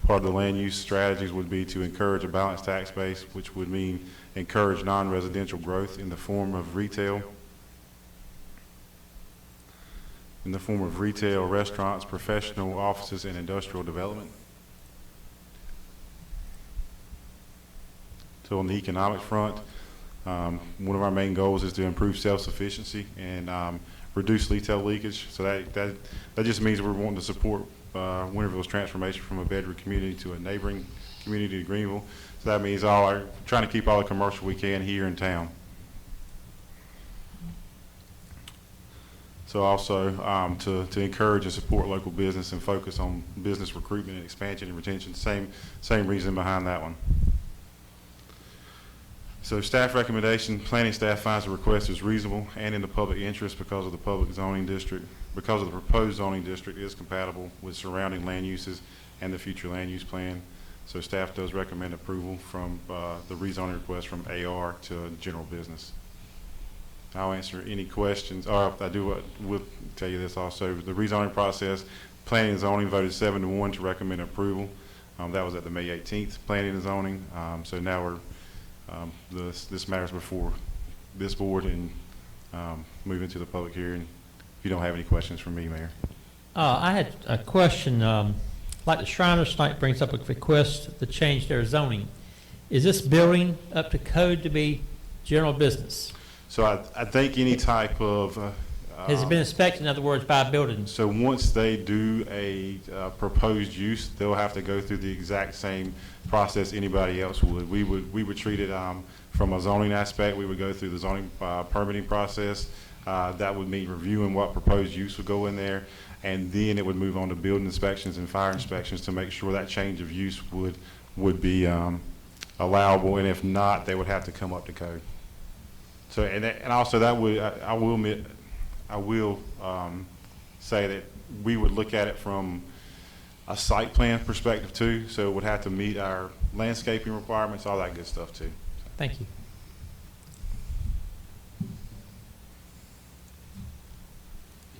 Part of the land use strategies would be to encourage a balanced tax base, which would mean encourage non-residential growth in the form of retail, restaurants, professional offices, and industrial development. So on the economic front, one of our main goals is to improve self-sufficiency and reduce retail leakage. So that just means we're wanting to support Winterville's transformation from a bedroom community to a neighboring community to Greenville. So that means trying to keep all the commercial we can here in town. So also to encourage and support local business and focus on business recruitment and expansion and retention. Same reason behind that one. So staff recommendation, planning staff finds the request is reasonable and in the public interest because of the proposed zoning district is compatible with surrounding land uses and the future land use plan. So staff does recommend approval from the rezoning request from AR to general business. I'll answer any questions, or will tell you this also. The rezoning process, planning and zoning voted 7-1 to recommend approval. That was at the May 18th planning and zoning. So now we're this matters before this board and moving to the public hearing. If you don't have any questions from me, Mayor. I had a question. Like the Shriners tonight brings up a request to change their zoning. Is this building up to code to be general business? So I think any type of has it been inspected, in other words, by a building? So once they do a proposed use, they'll have to go through the exact same process anybody else would. We would treat it from a zoning aspect. We would go through the zoning permitting process. That would mean reviewing what proposed use would go in there, and then it would move on to building inspections and fire inspections to make sure that change of use would be allowable, and if not, they would have to come up to code. So and also that would I will say that we would look at it from a site plan perspective too, so it would have to meet our landscaping requirements, all that good stuff too. Thank you.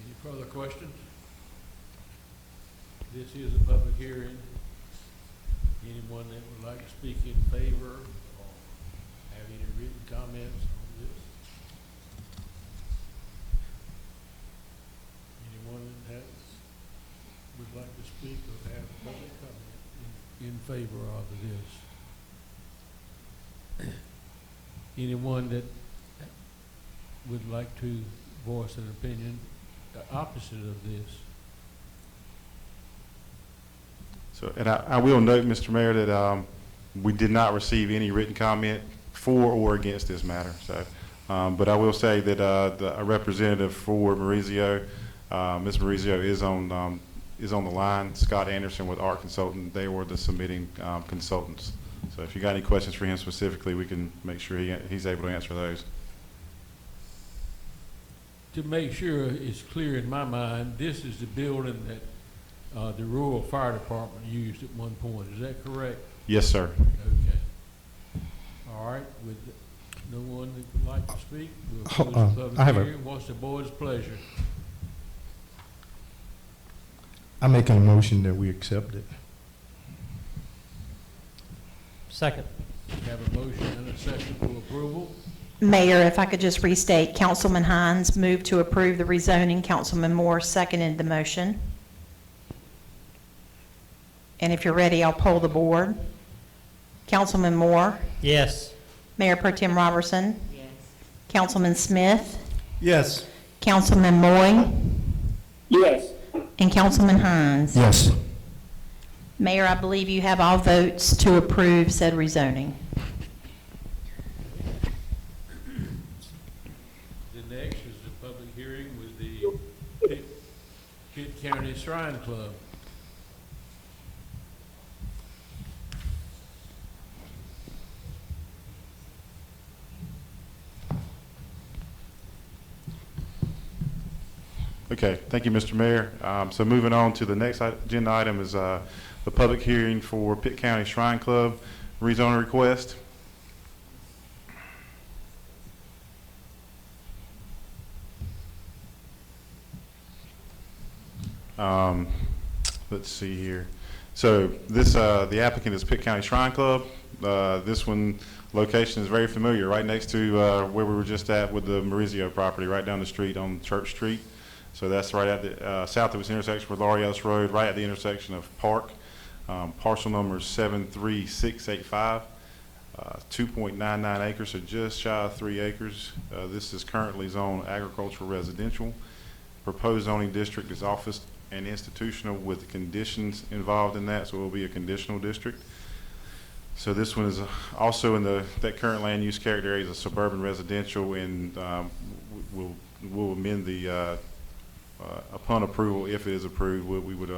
Any further questions? This is a public hearing. Anyone that would like to speak in favor or have any written comments on this? Anyone that would like to speak or have public comment in favor of this? Anyone that would like to voice an opinion opposite of this? So, and I will note, Mr. Mayor, that we did not receive any written comment for or against this matter. So, but I will say that a representative for Maurizio, Ms. Maurizio is on the line. Scott Anderson with Art Consultant. They were the submitting consultants. So, if you got any questions for him specifically, we can make sure he's able to answer those. To make sure it's clear in my mind, this is the building that the rural fire department used at one point. Is that correct? Yes, sir. Okay. All right. With no one that would like to speak, we'll close the public hearing. What's the board's pleasure? I make a motion that we accept it. Second. We have a motion and a second for approval. Mayor, if I could just restate, Councilman Hines moved to approve the rezoning. Councilman Moore seconded the motion. And if you're ready, I'll poll the board. Councilman Moore? Yes. Mayor Pro Tem Robertson? Yes. Councilman Smith? Yes. Councilman Moy? Yes. And Councilman Hines? Yes. Mayor, I believe you have all votes to approve said rezoning. The next is the public hearing with the Pitt County Shrine Club. Okay, thank you, Mr. Mayor. So moving on to the next agenda item is the public hearing for Pitt County Shrine Club rezoning request. Let's see here. So this, the applicant is Pitt County Shrine Club. This one, location is very familiar, right next to where we were just at with the Maurizio property, right down the street on Church Street. So that's right at the south of its intersection with Laureus Road, right at the intersection of Park. Parcel number is 73685, 2.99 acres, so just shy of 3 acres. This is currently zoned agricultural residential. Proposed zoning district is office and institutional with conditions involved in that, so it will be a conditional district. So this one is also in that current land use character area is a suburban residential, and we'll amend the upon approval, if it is approved, we would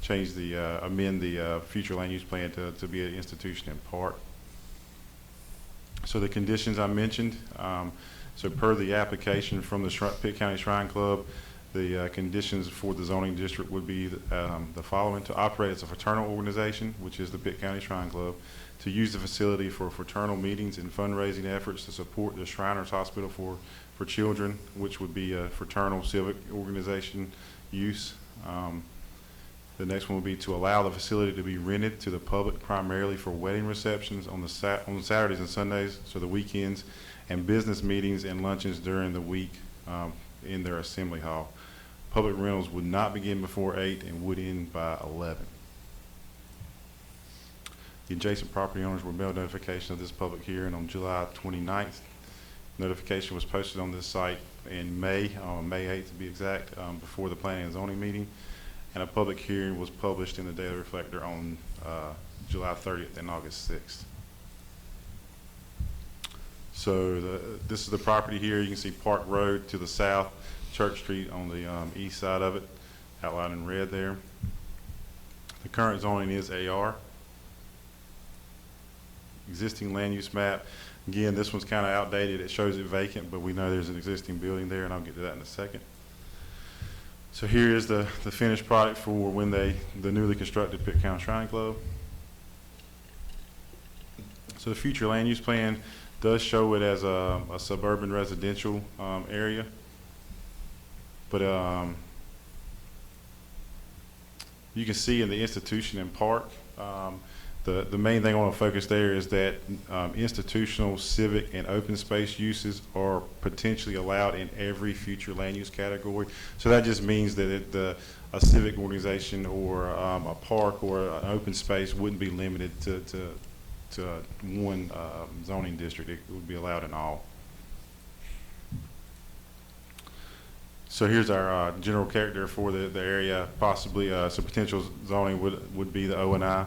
change the amend the future land use plan to be an institution in park. So the conditions I mentioned, so per the application from the Pitt County Shrine Club, the conditions for the zoning district would be the following: to operate as a fraternal organization, which is the Pitt County Shrine Club, to use the facility for fraternal meetings and fundraising efforts to support the Shriners Hospital for Children, which would be a fraternal civic organization use. The next one would be to allow the facility to be rented to the public primarily for wedding receptions on Saturdays and Sundays, so the weekends, and business meetings and luncheons during the week in their assembly hall. Public rentals would not begin before 8 and would end by 11. The adjacent property owners were mailed notification of this public hearing on July 29th. Notification was posted on this site in May, on May 8th to be exact, before the planning and zoning meeting. And a public hearing was published in the Daily Reflector on July 30th and August 6th. So this is the property here. You can see Park Road to the south, Church Street on the east side of it, outlined in red there. The current zoning is AR. Existing land use map. Again, this one's kind of outdated. It shows it vacant, but we know there's an existing building there, and I'll get to that in a second. So here is the finished product for when the newly constructed Pitt County Shrine Club. So the future land use plan does show it as a suburban residential area, but you can see in the institution and park, the main thing I want to focus there is that institutional, civic, and open space uses are potentially allowed in every future land use category. So that just means that a civic organization or a park or an open space wouldn't be limited to one zoning district. It would be allowed in all. So here's our general character for the area. Possibly, so potential zoning would be the O&I.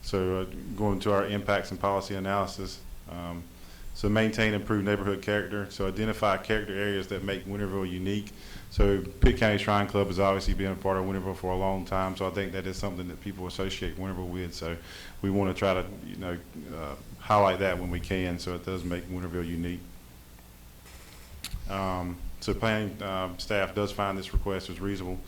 So going to our impacts and policy analysis. So maintain improved neighborhood character. So identify character areas that make Winterville unique. So Pitt County Shrine Club has obviously been a part of Winterville for a long time. So I think that is something that people associate Winterville with. So we want to try to, highlight that when we can, so it does make Winterville unique. So planning staff does find this request is reasonable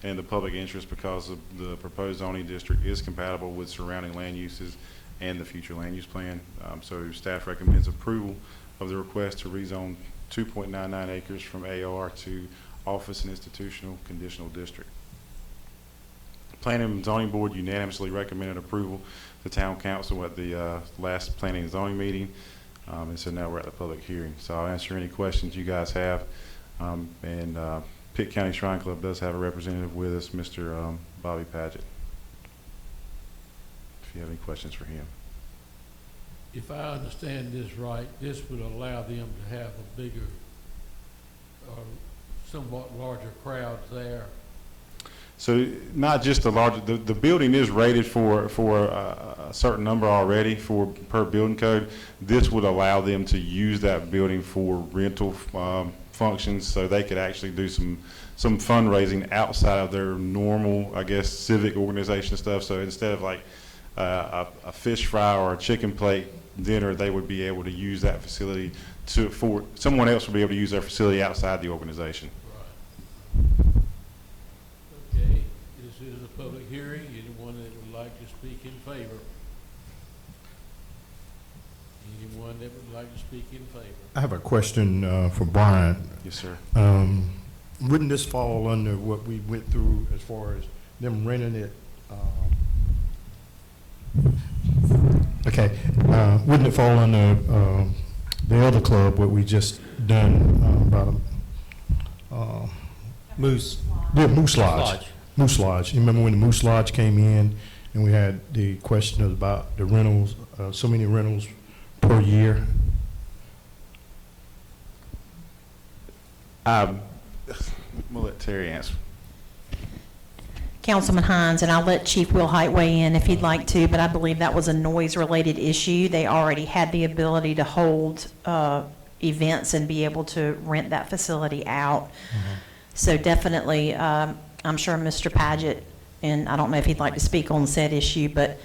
and the public interest because of the proposed zoning district is compatible with surrounding land uses and the future land use plan. So staff recommends approval of the request to rezone 2.99 acres from AR to office and institutional conditional district. Planning and Zoning Board unanimously recommended approval to Town Council at the last Planning and Zoning meeting. And so now we're at the public hearing. So I'll answer any questions you guys have. Pitt County Shrine Club does have a representative with us, Mr. Bobby Padgett. If you have any questions for him. If I understand this right, this would allow them to have a bigger, somewhat larger crowd there. So not just the larger, the building is rated for a certain number already per building code. This would allow them to use that building for rental functions, so they could actually do some fundraising outside of their normal, I guess, civic organization stuff. So instead of like a fish fry or a chicken plate dinner, they would be able to use that facility for someone else would be able to use their facility outside the organization. Right. Okay, this is a public hearing. Anyone that would like to speak in favor? Anyone that would like to speak in favor? I have a question for Brian. Yes, sir. Wouldn't this fall under what we went through as far as them renting it? Okay, wouldn't it fall under the other club, what we just done about Moose. yeah, Moose Lodge? Lodge. Moose Lodge. You remember when the Moose Lodge came in and we had the question about the rentals, so many rentals per year? We'll let Terry answer. Councilman Hines, and I'll let Chief Wilhite weigh in if he'd like to, but I believe that was a noise-related issue. They already had the ability to hold events and be able to rent that facility out. So definitely, I'm sure Mr. Paget, and I don't know if he'd like to speak on said issue, but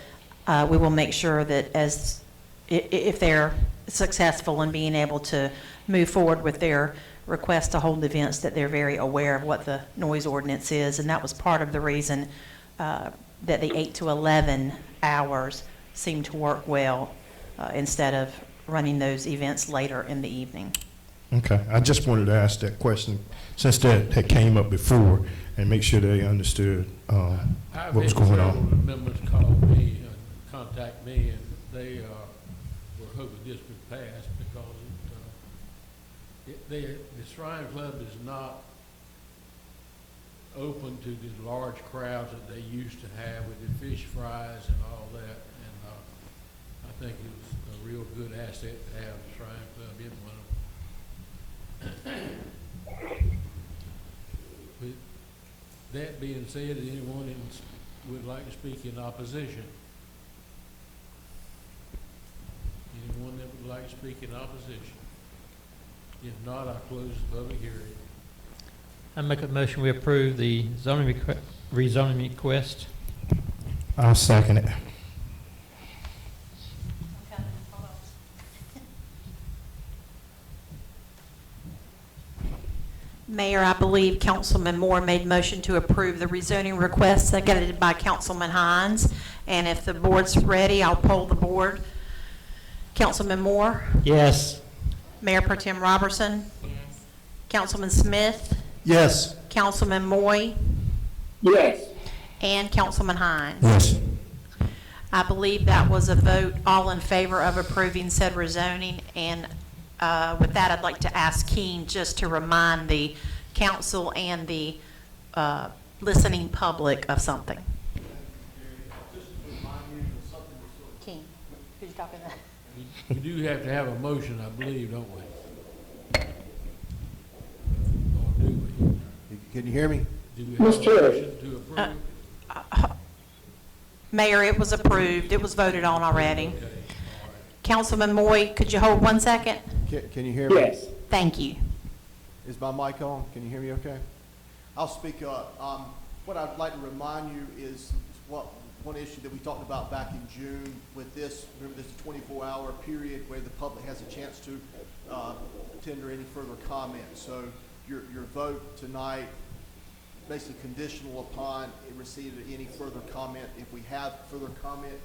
we will make sure that if they're successful in being able to move forward with their request to hold events, that they're very aware of what the noise ordinance is, and that was part of the reason that the 8 to 11 hours seemed to work well instead of running those events later in the evening. Okay, I just wanted to ask that question since that came up before and make sure they understood what was going on. I've had several members call me, contact me, and they were hoping this would pass because the Shrine Club is not open to the large crowds that they used to have with the fish fries and all that. And I think it was a real good asset to have the Shrine Club in one of them. With that being said, is anyone would like to speak in opposition? Anyone that would like to speak in opposition? If not, I'll close the public hearing. I make a motion, we approve the rezoning request. I'll second it. Mayor, I believe Councilman Moore made motion to approve the rezoning request, seconded by Councilman Hines. And if the board's ready, I'll poll the board. Councilman Moore? Yes. Mayor Pro Tem Robertson? Yes. Councilman Smith? Yes. Councilman Moy? Yes. And Councilman Hines? Yes. I believe that was a vote all in favor of approving said rezoning. And with that, I'd like to ask Keene just to remind the council and the listening public of something. Keene, who's talking about? We do have to have a motion, I believe, don't we? Or do we? Can you hear me? Do we have a motion to approve? Mayor, it was approved. It was voted on already. Okay, all right. Councilman Moy, could you hold 1 second? Can you hear me? Yes. Thank you. Is my mic on? Can you hear me okay? I'll speak up. What I'd like to remind you is one issue that we talked about back in June with this. Remember, this is a 24-hour period where the public has a chance to tender any further comments. So your vote tonight basically conditional upon receipt of any further comment. If we have further comment,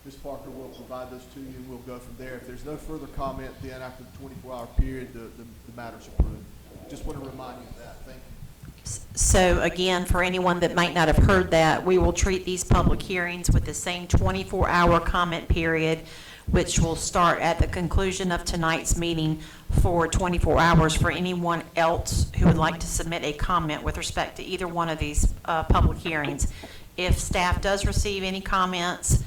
Ms. Parker will provide those to you and we'll go from there. If there's no further comment, then after the 24-hour period, the matter's approved. Just want to remind you of that. Thank you. So again, for anyone that might not have heard that, we will treat these public hearings with the same 24-hour comment period, which will start at the conclusion of tonight's meeting for 24 hours for anyone else who would like to submit a comment with respect to either one of these public hearings. If staff does receive any comments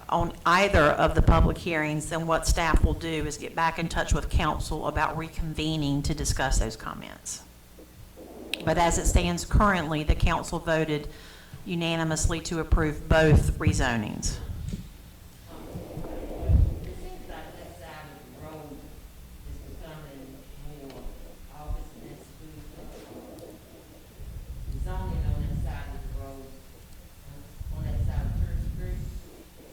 on either of the public hearings, then what staff will do is get back in touch with council about reconvening to discuss those comments. But as it stands currently, the council voted unanimously to approve both rezonings. It seems like that side of the road is becoming more office and school. Zoning on that side of the road, on that side of Church Street,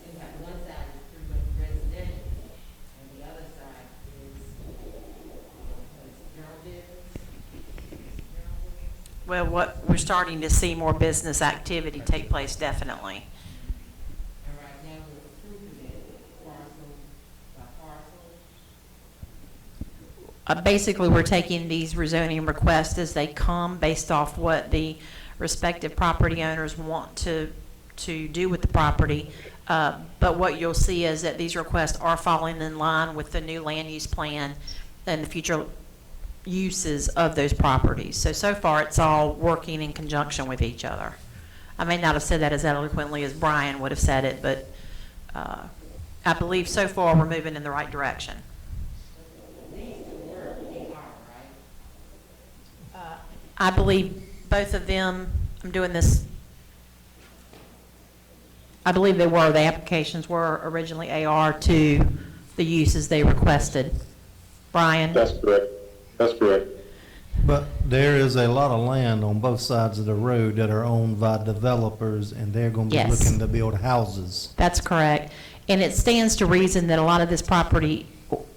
seems like one side is pretty much residential, and the other side is general business. Well, what we're starting to see more business activity take place, definitely. And right now we're approving it parcel by parcel. basically, we're taking these rezoning requests as they come based off what the respective property owners want to do with the property. But what you'll see is that these requests are falling in line with the new land use plan and the future uses of those properties. So far, it's all working in conjunction with each other. I may not have said that as eloquently as Brian would have said it, but I believe so far we're moving in the right direction. These were AR, right? I believe both of them, I'm doing this, I believe they were, the applications were originally AR to the uses they requested. Brian? That's correct. That's correct. But there is a lot of land on both sides of the road that are owned by developers, and they're going to be Yes. looking to build houses. That's correct. And it stands to reason that a lot of this property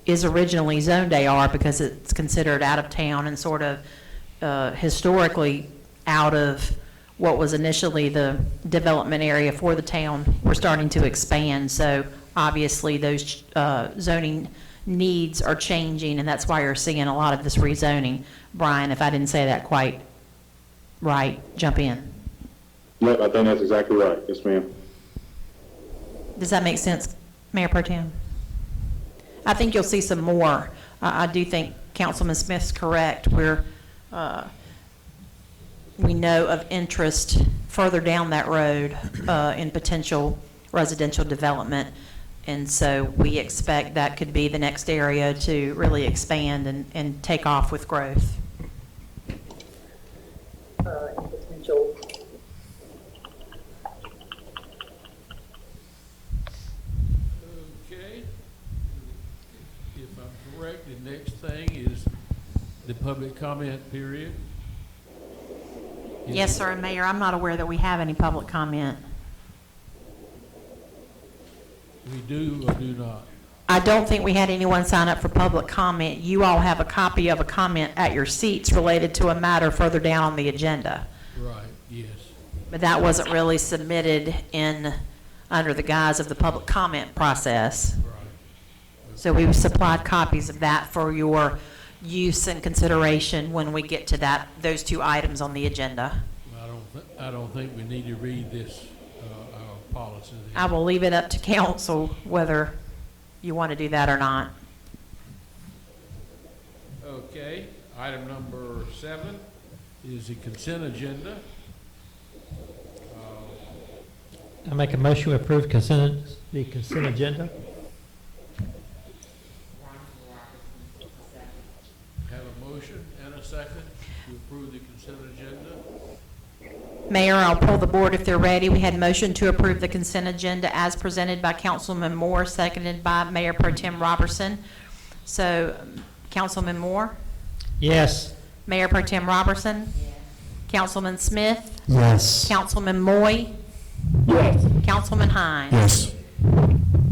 is originally zoned AR because it's considered out of town and sort of historically out of what was initially the development area for the town. We're starting to expand, so obviously those zoning needs are changing, and that's why you're seeing a lot of this rezoning. Brian, if I didn't say that quite right, jump in. No, I think that's exactly right. Yes, ma'am. Does that make sense, Mayor Pro Tem? I think you'll see some more. I do think Councilman Smith's correct. We know of interest further down that road in potential residential development. And so we expect that could be the next area to really expand and take off with growth. Okay. If I'm correct, the next thing is the public comment period. Yes, sir, and Mayor, I'm not aware that we have any public comment. We do or do not? I don't think we had anyone sign up for public comment. You all have a copy of a comment at your seats related to a matter further down on the agenda. Right, yes. But that wasn't really submitted under the guise of the public comment process. Right. So we supplied copies of that for your use and consideration when we get to those two items on the agenda. I don't think we need to read this, our policy. I will leave it up to council whether you want to do that or not. Okay, item number 7 is the consent agenda. I make a motion to approve the consent agenda. Have a motion and a second to approve the consent agenda. Mayor, I'll pull the board if they're ready. We had motion to approve the consent agenda as presented by Councilman Moore, seconded by Mayor Pro Tem Robertson. So, Councilman Moore? Yes. Mayor Pro Tem Robertson? Yes. Councilman Smith? Yes. Councilman Moy? Yes. Councilman Hines? Yes.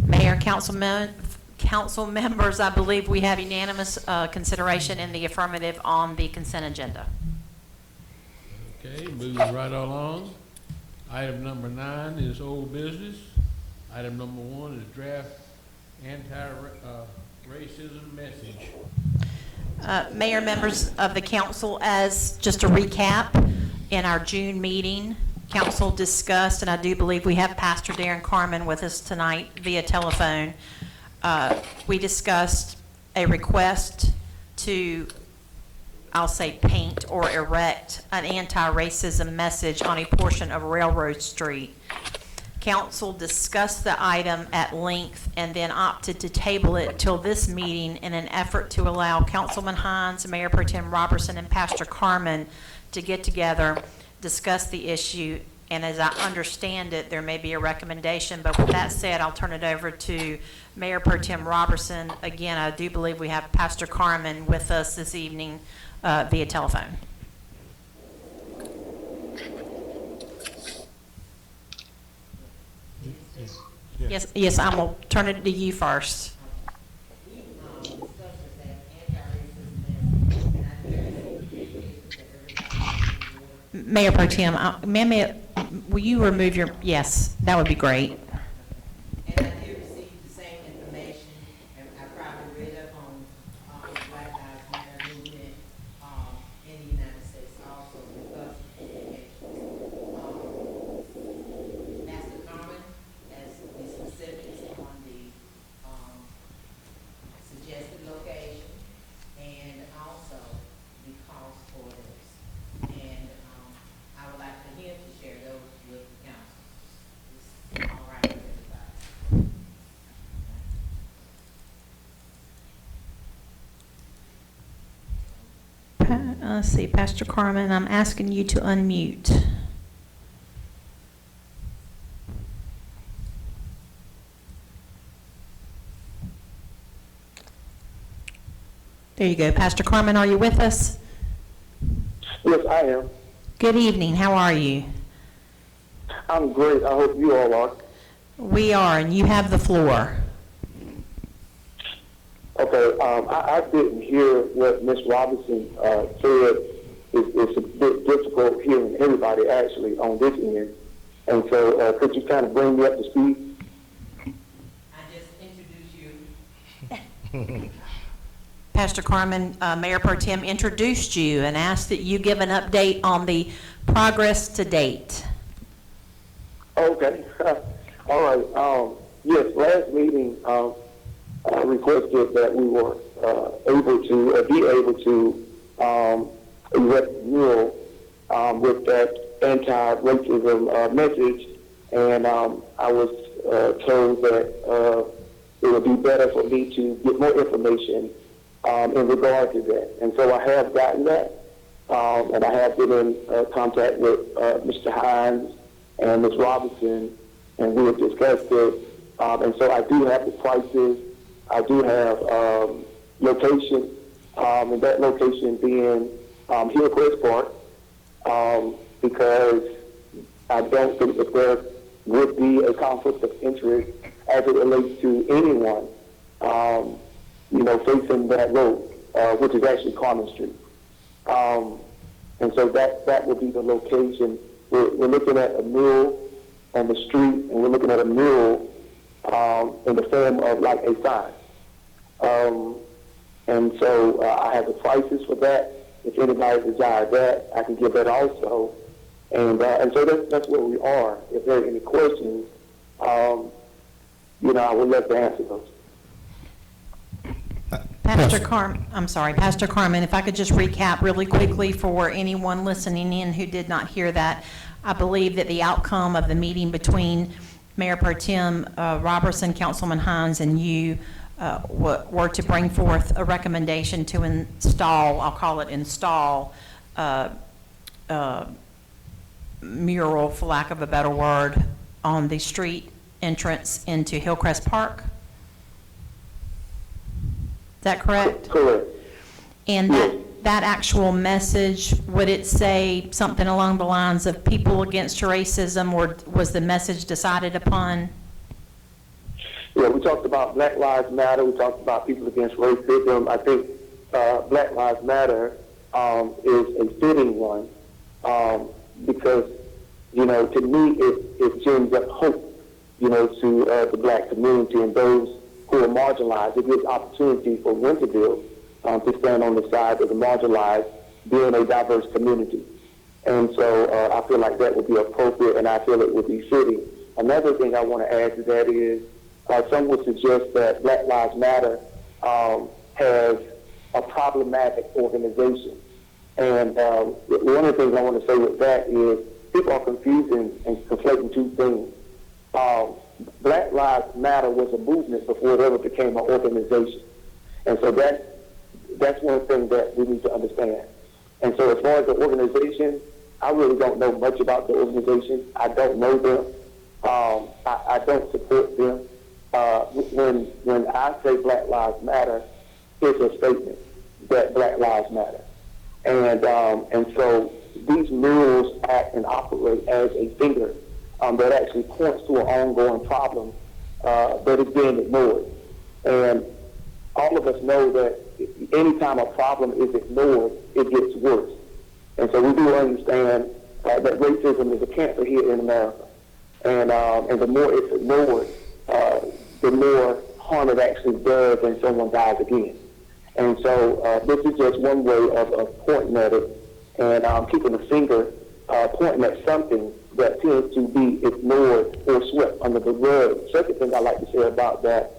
Mayor, council members, I believe we have unanimous consideration in the affirmative on the consent agenda. Okay, moving right along. Item number 9 is old business. Item number 1 is draft anti-racism message. Mayor, members of the council, as just a recap, in our June meeting, council discussed, and I do believe we have Pastor Darren Carmen with us tonight via telephone. We discussed a request to, I'll say, paint or erect an anti-racism message on a portion of Railroad Street. Council discussed the item at length and then opted to table it till this meeting in an effort to allow Councilman Hines, Mayor Pro Tem Robertson, and Pastor Carmen to get together, discuss the issue, and as I understand it, there may be a recommendation. But with that said, I'll turn it over to Mayor Pro Tem Robertson. Again, I do believe we have Pastor Carmen with us this evening via telephone. Yes, I'm going to turn it to you first. We discussed this as anti-racism message, and I think that everybody. Mayor Pro Tem, ma'am, will you remove your, yes, that would be great. And I did receive the same information, and I probably read up on Black Lives let's see, Pastor Carmen, I'm asking you to unmute. There you go. Pastor Carmen, are you with us? Yes, I am. Good evening. How are you? I'm great. I hope you all are. We are, and you have the floor. Okay, I didn't hear what Ms. Robinson said. It's a bit difficult hearing everybody actually on this end. And so could you kind of bring me up to speed? I just introduced you. Pastor Carmen, Mayor Pro Tem introduced you and asked that you give an update on the progress to date. Okay. All right. Yes, last meeting I requested that we were be able to erect a mural with that anti-racism message, and I was told that it would be better for me to get more information in regard to that. And so I have gotten that, and I have been in contact with Mr. Hines and Ms. Robinson, and we have discussed it. And so I do have the prices. I do have location, and that location being Hillcrest Park, because I don't think that there would be a conflict of interest as it relates to anyone, facing that road, which is actually Carmen Street. And so that would be the location. We're looking at a mural on the street, and we're looking at a mural in the form of like a sign. And so I have the prices for that. If anybody desires that, I can give that also. And so that's where we are. If there are any questions, I would love to answer those. Pastor Carmen, if I could just recap really quickly for anyone listening in who did not hear that. I believe that the outcome of the meeting between Mayor Pro Tem Robertson, Councilman Hines, and you were to bring forth a recommendation to install, I'll call it install, mural, for lack of a better word, on the street entrance into Hillcrest Park. Is that correct? Correct. And that actual message, would it say something along the lines of people against racism, or was the message decided upon? Yeah, we talked about Black Lives Matter. We talked about people against racism. I think Black Lives Matter is a fitting one because, to me, it gins up hope, to the black community and those who are marginalized. It gives opportunity for Winterville to stand on the side of the marginalized, being a diverse community. And so I feel like that would be appropriate, and I feel it would be fitting. Another thing I want to add to that is some would suggest that Black Lives Matter has a problematic organization. And one of the things I want to say with that is people are confusing and conflating two things. Black Lives Matter was a movement before it ever became an organization. And so that's one thing that we need to understand. And so as far as the organization, I really don't know much about the organization. I don't know them. I don't support them. When I say Black Lives Matter, it's a statement that Black Lives Matter. And so these murals act and operate as a finger that actually points to an ongoing problem that is being ignored. And all of us know that anytime a problem is ignored, it gets worse. And so we do understand that racism is a cancer here in America. And the more it's ignored, the more harm it actually does when someone dies again. And so this is just one way of pointing at it and keeping the finger pointing at something that tends to be ignored or swept under the rug. Second thing I like to say about that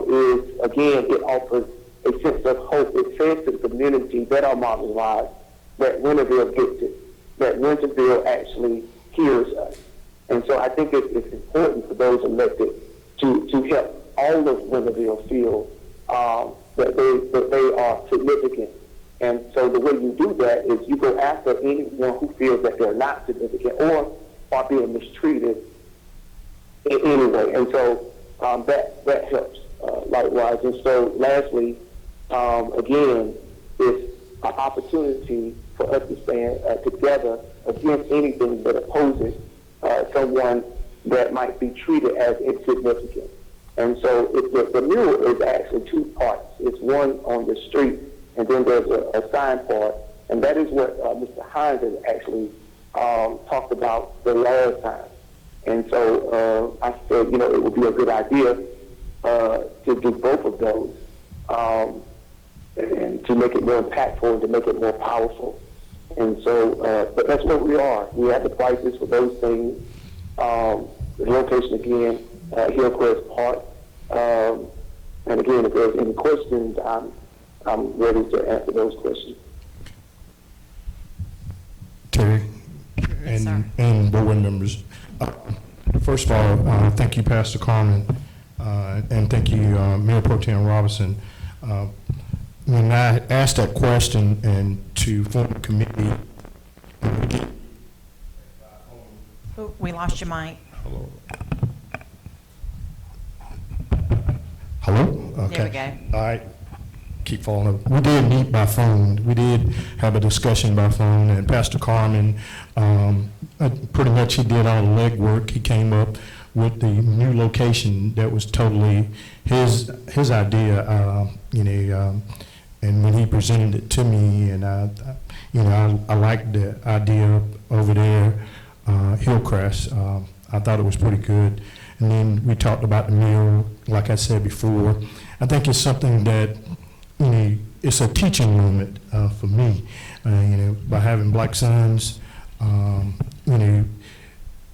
is, again, it offers a sense of hope. It says to the community that are marginalized that Winterville gets it, that Winterville actually hears us. And so I think it's important for those elected to help all of Winterville feel that they are significant And so the way you do that is you go after anyone who feels that they're not significant or are being mistreated in any way. And so that helps likewise. And so lastly, again, it's an opportunity for us to stand together against anything that opposes someone that might be treated as insignificant. And so the mural is actually two parts. It's one on the street, and then there's a sign part, and that is what Mr. Hines has actually talked about the last time. And so I said, it would be a good idea to do both of those and to make it more impactful and to make it more powerful. And so, but that's where we are. We have the prices for those things. The location again, Hillcrest Park. And again, if there's any questions, I'm ready to answer those questions. Terry Yes, sir. and board members. First of all, thank you, Pastor Carmen, and thank you, Mayor Pro Tem Robinson. When I asked that question and to form a committee, Oh, we lost your mic. Hello? Okay. There we go. All right. Keep following up. We did meet by phone. We did have a discussion by phone, and Pastor Carmen, pretty much he did all the legwork. He came up with the new location that was totally his idea, and when he presented it to me, and I liked the idea over there, Hillcrest. I thought it was pretty good. And then we talked about the mural, like I said before. I think it's something that, it's a teaching moment for me. By having black sons,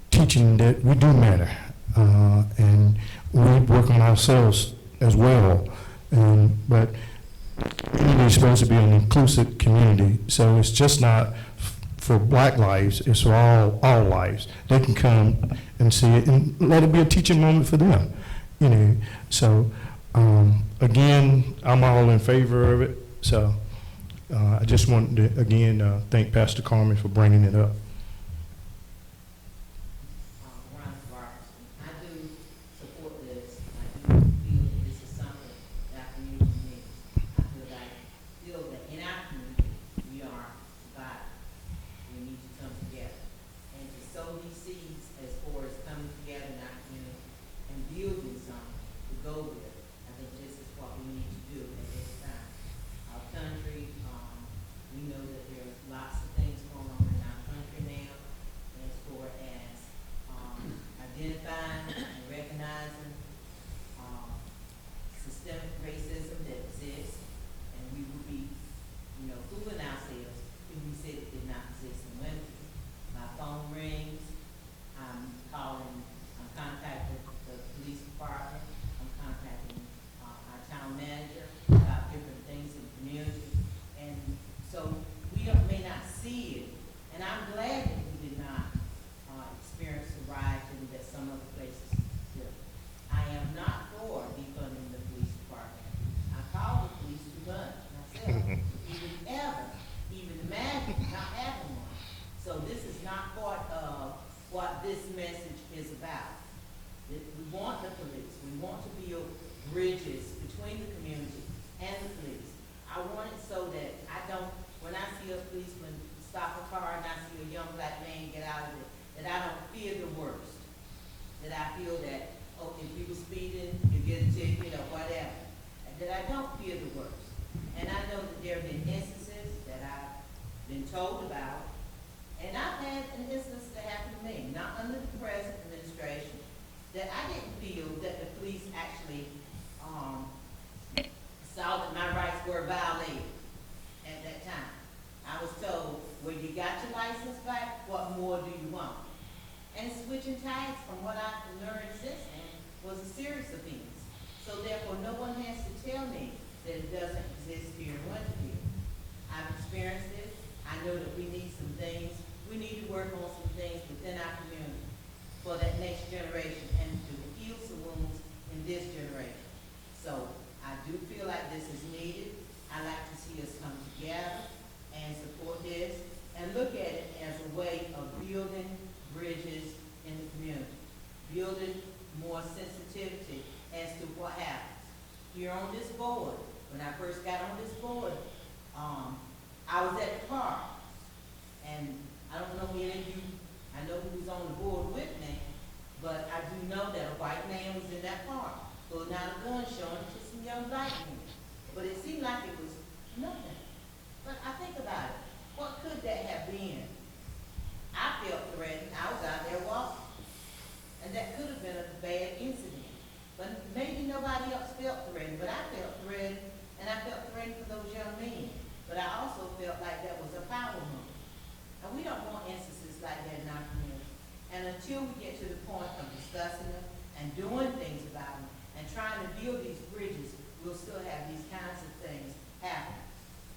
teaching that we do matter, and we work on ourselves as well. But community is supposed to be an inclusive community, so it's just not for black lives, it's for all lives. They can come and see it and let it be a teaching moment for them. So again, I'm all in favor of it. So I just wanted to again thank Pastor Carmen for bringing it up. I do support this. I do feel that this is something that our community needs. I feel that in our community, we are divided. We need to come together. And to sow these seeds as far as coming together in our community and building something to go with, I think this is what we need to do at this time. Our country, we know that there are lots of things going on in our country now as far as identifying and recognizing systemic racism that exists, and we would be, fooling ourselves if we said it did not exist in Winterville. My phone rings, I'm contacting the police department, I'm contacting our town manager about different things in the community, and so we may not see it, and I'm glad that we did not experience the rioting that some other places do. I am not for defunding the police department. I called the police too much myself. Even imagine not having one. So this is not part of what this message is about. We want the police. We want to build bridges between the community and the police. I want it so that when I see a policeman stop a car and I see a young black man get out of it, that I don't fear the worst. That I feel that, if you were speeding, you get a ticket or whatever. That I don't fear the worst. And I know that there have been instances that I've been told about, and I've had an instance that happened to me, not under the present administration, that I didn't feel that the police actually saw that my rights were violated at that time. I was told, well, you got your license back, what more do you want? And switching tags, from what I've learned since then, was a serious offense. So therefore, no one has to tell me that it doesn't exist here in Winterville. I've experienced it. I know that we need some things. We need to work on some things within our community for that next generation and to heal some wounds in this generation. So I do feel like this is needed. I like to see us come together and support this and look at it as a way of building bridges in the community, building more sensitivity as to what happens. Here on this board, when I first got on this board, I was at the park, and I don't know any of you, I know who was on the board with me, but I do know that a white man was in that park, pulling out a gun, showing it to some young black men. But it seemed like it was nothing. But I think about it, what could that have been? I felt threatened, I was out there walking, and that could have been a bad incident. But maybe nobody else felt threatened, but I felt threatened, and I felt threatened for those young men. But I also felt like that was a power move. And we don't want instances like that in our community. And until we get to the point of discussing them and doing things about them and trying to build these bridges, we'll still have these kinds of things happen.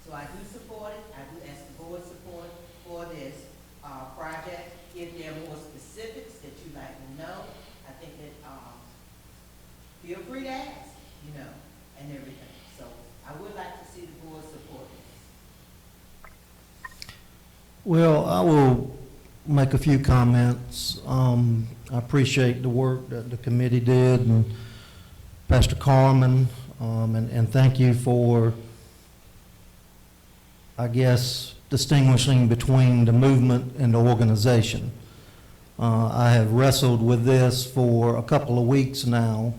So I do support it. I do ask the board support for this project. If there are more specifics that you'd like to know, I think that feel free to ask, you know, and everything. So I would like to see the board support this. Well, I will make a few comments. I appreciate the work that the committee did and Pastor Carmen, and thank you for, I guess, distinguishing between the movement and the organization. I have wrestled with this for a couple of weeks now,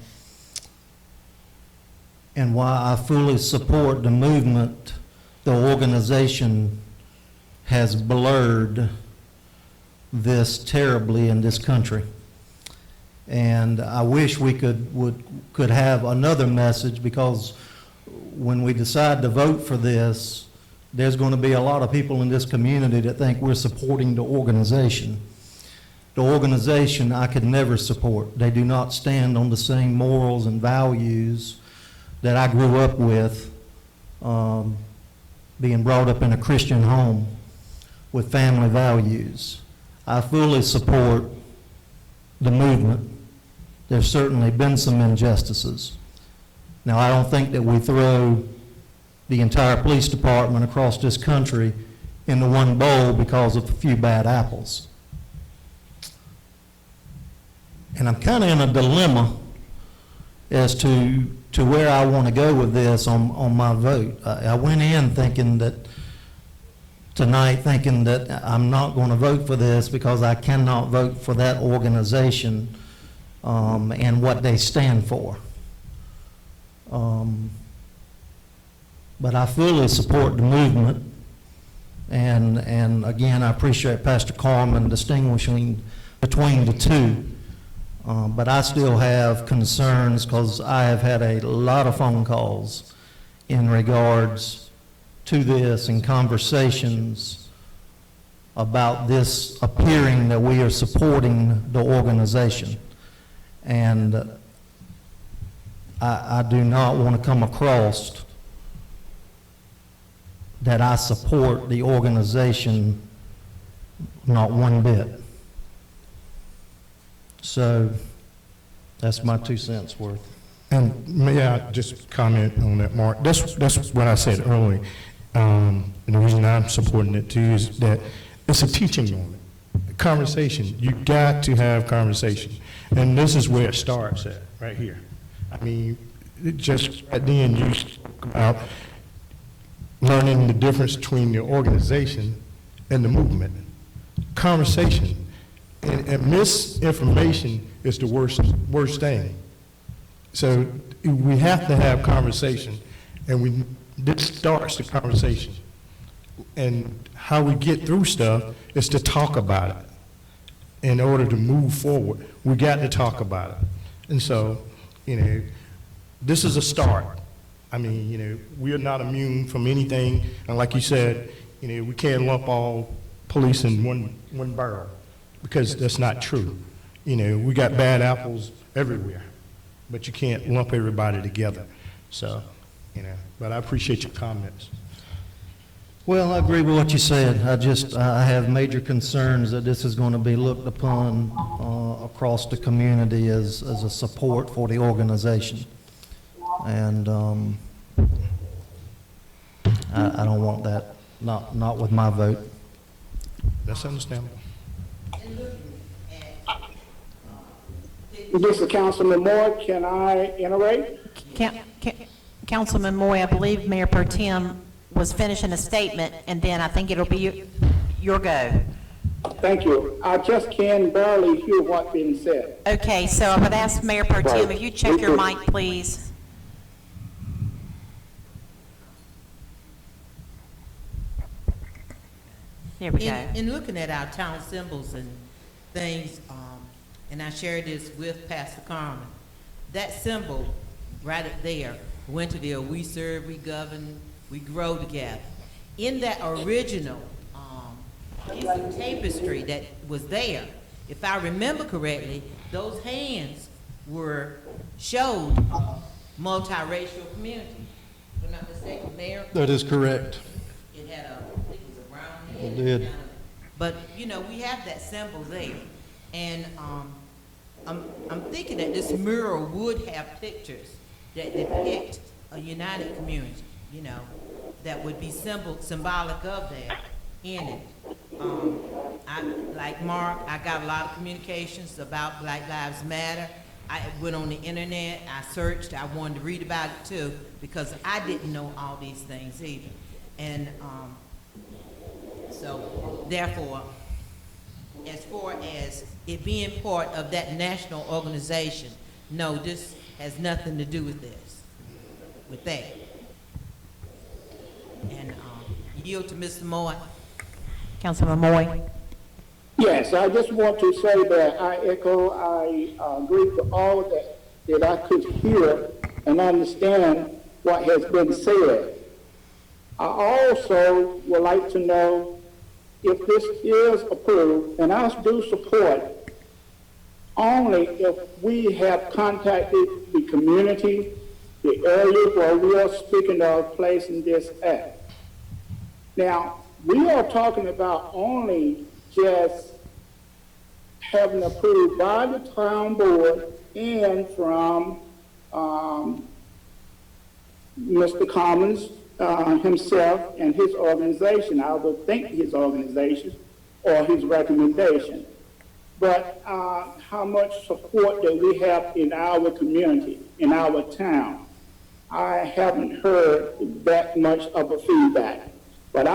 and while I fully support the movement, the organization has blurred this terribly in this country. And I wish we could have another message, because when we decide to vote for this, there's going to be a lot of people in this community that think we're supporting the organization. The organization I could never support. They do not stand on the same morals and values that I grew up with, being brought up in a Christian home with family values. I fully support the movement. There's certainly been some injustices. Now, I don't think that we throw the entire police department across this country into one bowl because of a few bad apples. And I'm kind of in a dilemma as to where I want to go with this on my vote. I went in thinking that I'm not going to vote for this because I cannot vote for that organization and what they stand for. But I fully support the movement, and again, I appreciate Pastor Carmen distinguishing between the two. But I still have concerns because I have had a lot of phone calls in regards to this and conversations about this appearing that we are supporting the organization. And I do not want to come across that I support the organization, not one bit. So that's my 2 cents worth. And may I just comment on that, Mark? That's what I said earlier. And the reason I'm supporting it too is that it's a teaching moment. Conversation. You got to have conversation. And this is where it starts at, right here. I mean, just at the end, you spoke about learning the difference between the organization and the movement. Conversation. And misinformation is the worst thing. So we have to have conversation, and this starts the conversation. And how we get through stuff is to talk about it. In order to move forward, we got to talk about it. And so, this is a start. I mean, we are not immune from anything. And like you said, we can't lump all police in one barrel, because that's not true. We got bad apples everywhere, but you can't lump everybody together. So, but I appreciate your comments. Well, I agree with what you said. I have major concerns that this is going to be looked upon across the community as a support for the organization. And I don't want that, not with my vote. That's understandable. And looking at, This is Councilman Moore. Can I iterate? Councilman Moy, I believe Mayor Pro Tem was finishing a statement, and then I think it'll be your go. Thank you. I just can barely hear what's being said. Okay, so I would ask Mayor Pro Tem, if you check your mic, please. There we go. in looking at our town symbols and things, and I shared this with Pastor Carmen, that symbol right up there, Winterville, we serve, we govern, we grow together. In that original piece of tapestry that was there, if I remember correctly, those hands showed a multiracial community. If I'm not mistaken, Mayor? That is correct. It had I think it was a brown head. It did. But, you know, we have that symbol there. And I'm thinking that this mural would have pictures that depict a united community, you know, that would be symbolic of that in it. Like Mark, I got a lot of communications about Black Lives Matter. I went on the internet, I searched, I wanted to read about it too, because I didn't know all these things either. And so therefore, as far as it being part of that national organization, no, this has nothing to do with that. And yield to Mr. Moore. Councilman Moy. Yes, I just want to say that I agree with all that I could hear and understand what has been said. I also would like to know if this is approved, and I do support only if we have contacted the community, the area where we are speaking of placing this at. Now, we are talking about only just having approved by the town board and from Mr. Commons himself and his organization. I would think his organization or his recommendation. But how much support that we have in our community, in our town, I haven't heard that much of a feedback. But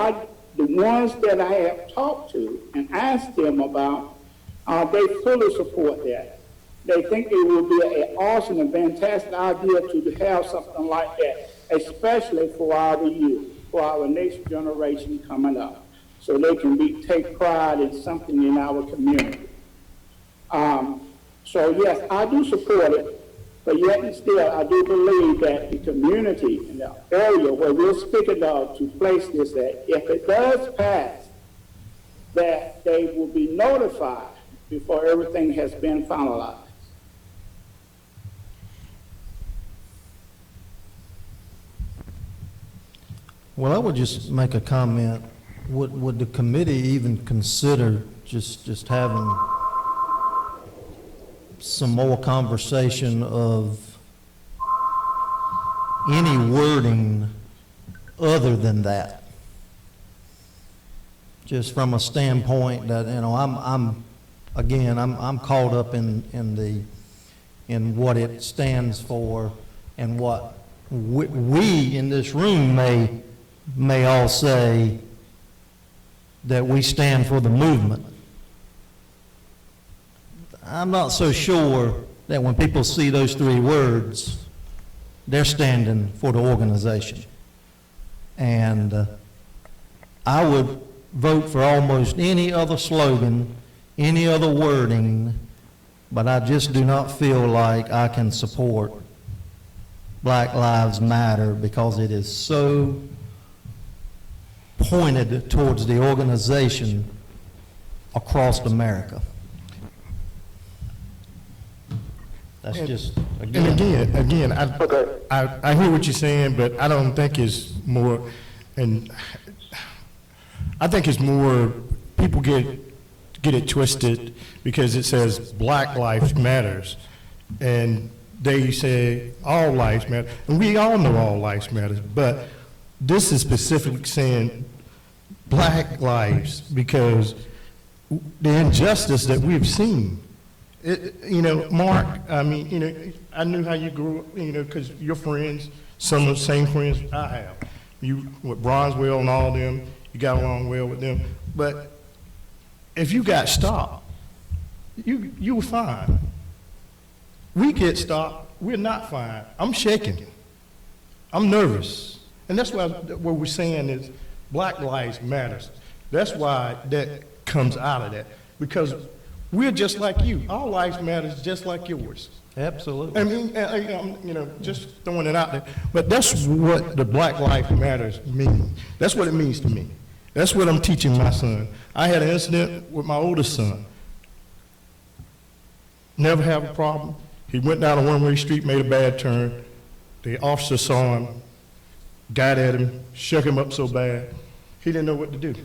the ones that I have talked to and asked them about, they fully support that. They think it would be an awesome and fantastic idea to have something like that, especially for our youth, for our next generation coming up, so they can take pride in something in our community. So yes, I do support it, but yet and still, I do believe that the community in the area where we're speaking of to place this at, if it does pass, that they will be notified before everything has been finalized. Well, I would just make a comment. Would the committee even consider just having some more conversation of any wording other than that? Just from a standpoint that, you know, I'm caught up in what it stands for and what we in this room may all say that we stand for the movement. I'm not so sure that when people see those three words, they're standing for the organization. And I would vote for almost any other slogan, any other wording, but I just do not feel like I can support Black Lives Matter because it is so pointed towards the organization across America. That's just, And again, I hear what you're saying, but I don't think it's more, and I think it's more, people get it twisted because it says Black Lives Matters, and they say all lives matter, and we all know all lives matter, but this is specifically saying black lives because the injustice that we've seen. You know, Mark, I mean, you know, I knew how you grew up, you know, because your friends, some of the same friends I have. You, with Bronzewell and all them, you got along well with them. But if you got stopped, you were fine. We get stopped, we're not fine. I'm shaking. I'm nervous. And that's why what we're saying is Black Lives Matters. That's why that comes out of that. Because we're just like you. Our lives matters just like yours. Absolutely. I mean, you know, just throwing it out there. But that's what the Black Lives Matters means. That's what it means to me. That's what I'm teaching my son. I had an incident with my oldest son. Never have a problem. He went down a one-way street, made a bad turn. The officer saw him, got at him, shook him up so bad, he didn't know what to do.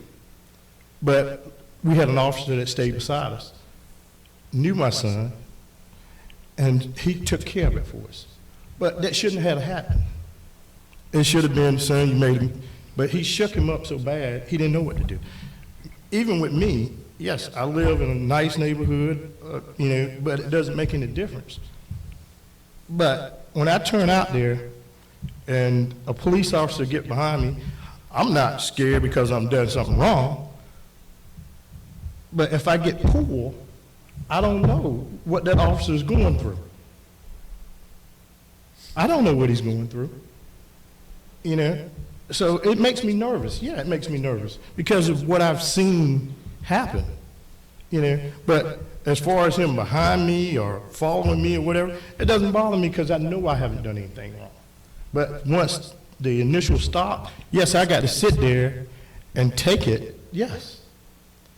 But we had an officer that stayed beside us, knew my son, and he took care of it for us. But that shouldn't have happened. It should have been, son, you made him, but he shook him up so bad, he didn't know what to do. Even with me, yes, I live in a nice neighborhood, you know, but it doesn't make any difference. But when I turn out there and a police officer get behind me, I'm not scared because I'm doing something wrong. But if I get pulled, I don't know what that officer is going through. I don't know what he's going through, you know? So it makes me nervous. Yeah, it makes me nervous because of what I've seen happen, you know? But as far as him behind me or following me or whatever, it doesn't bother me because I know I haven't done anything wrong. But once the initial stop, yes, I got to sit there and take it, yes.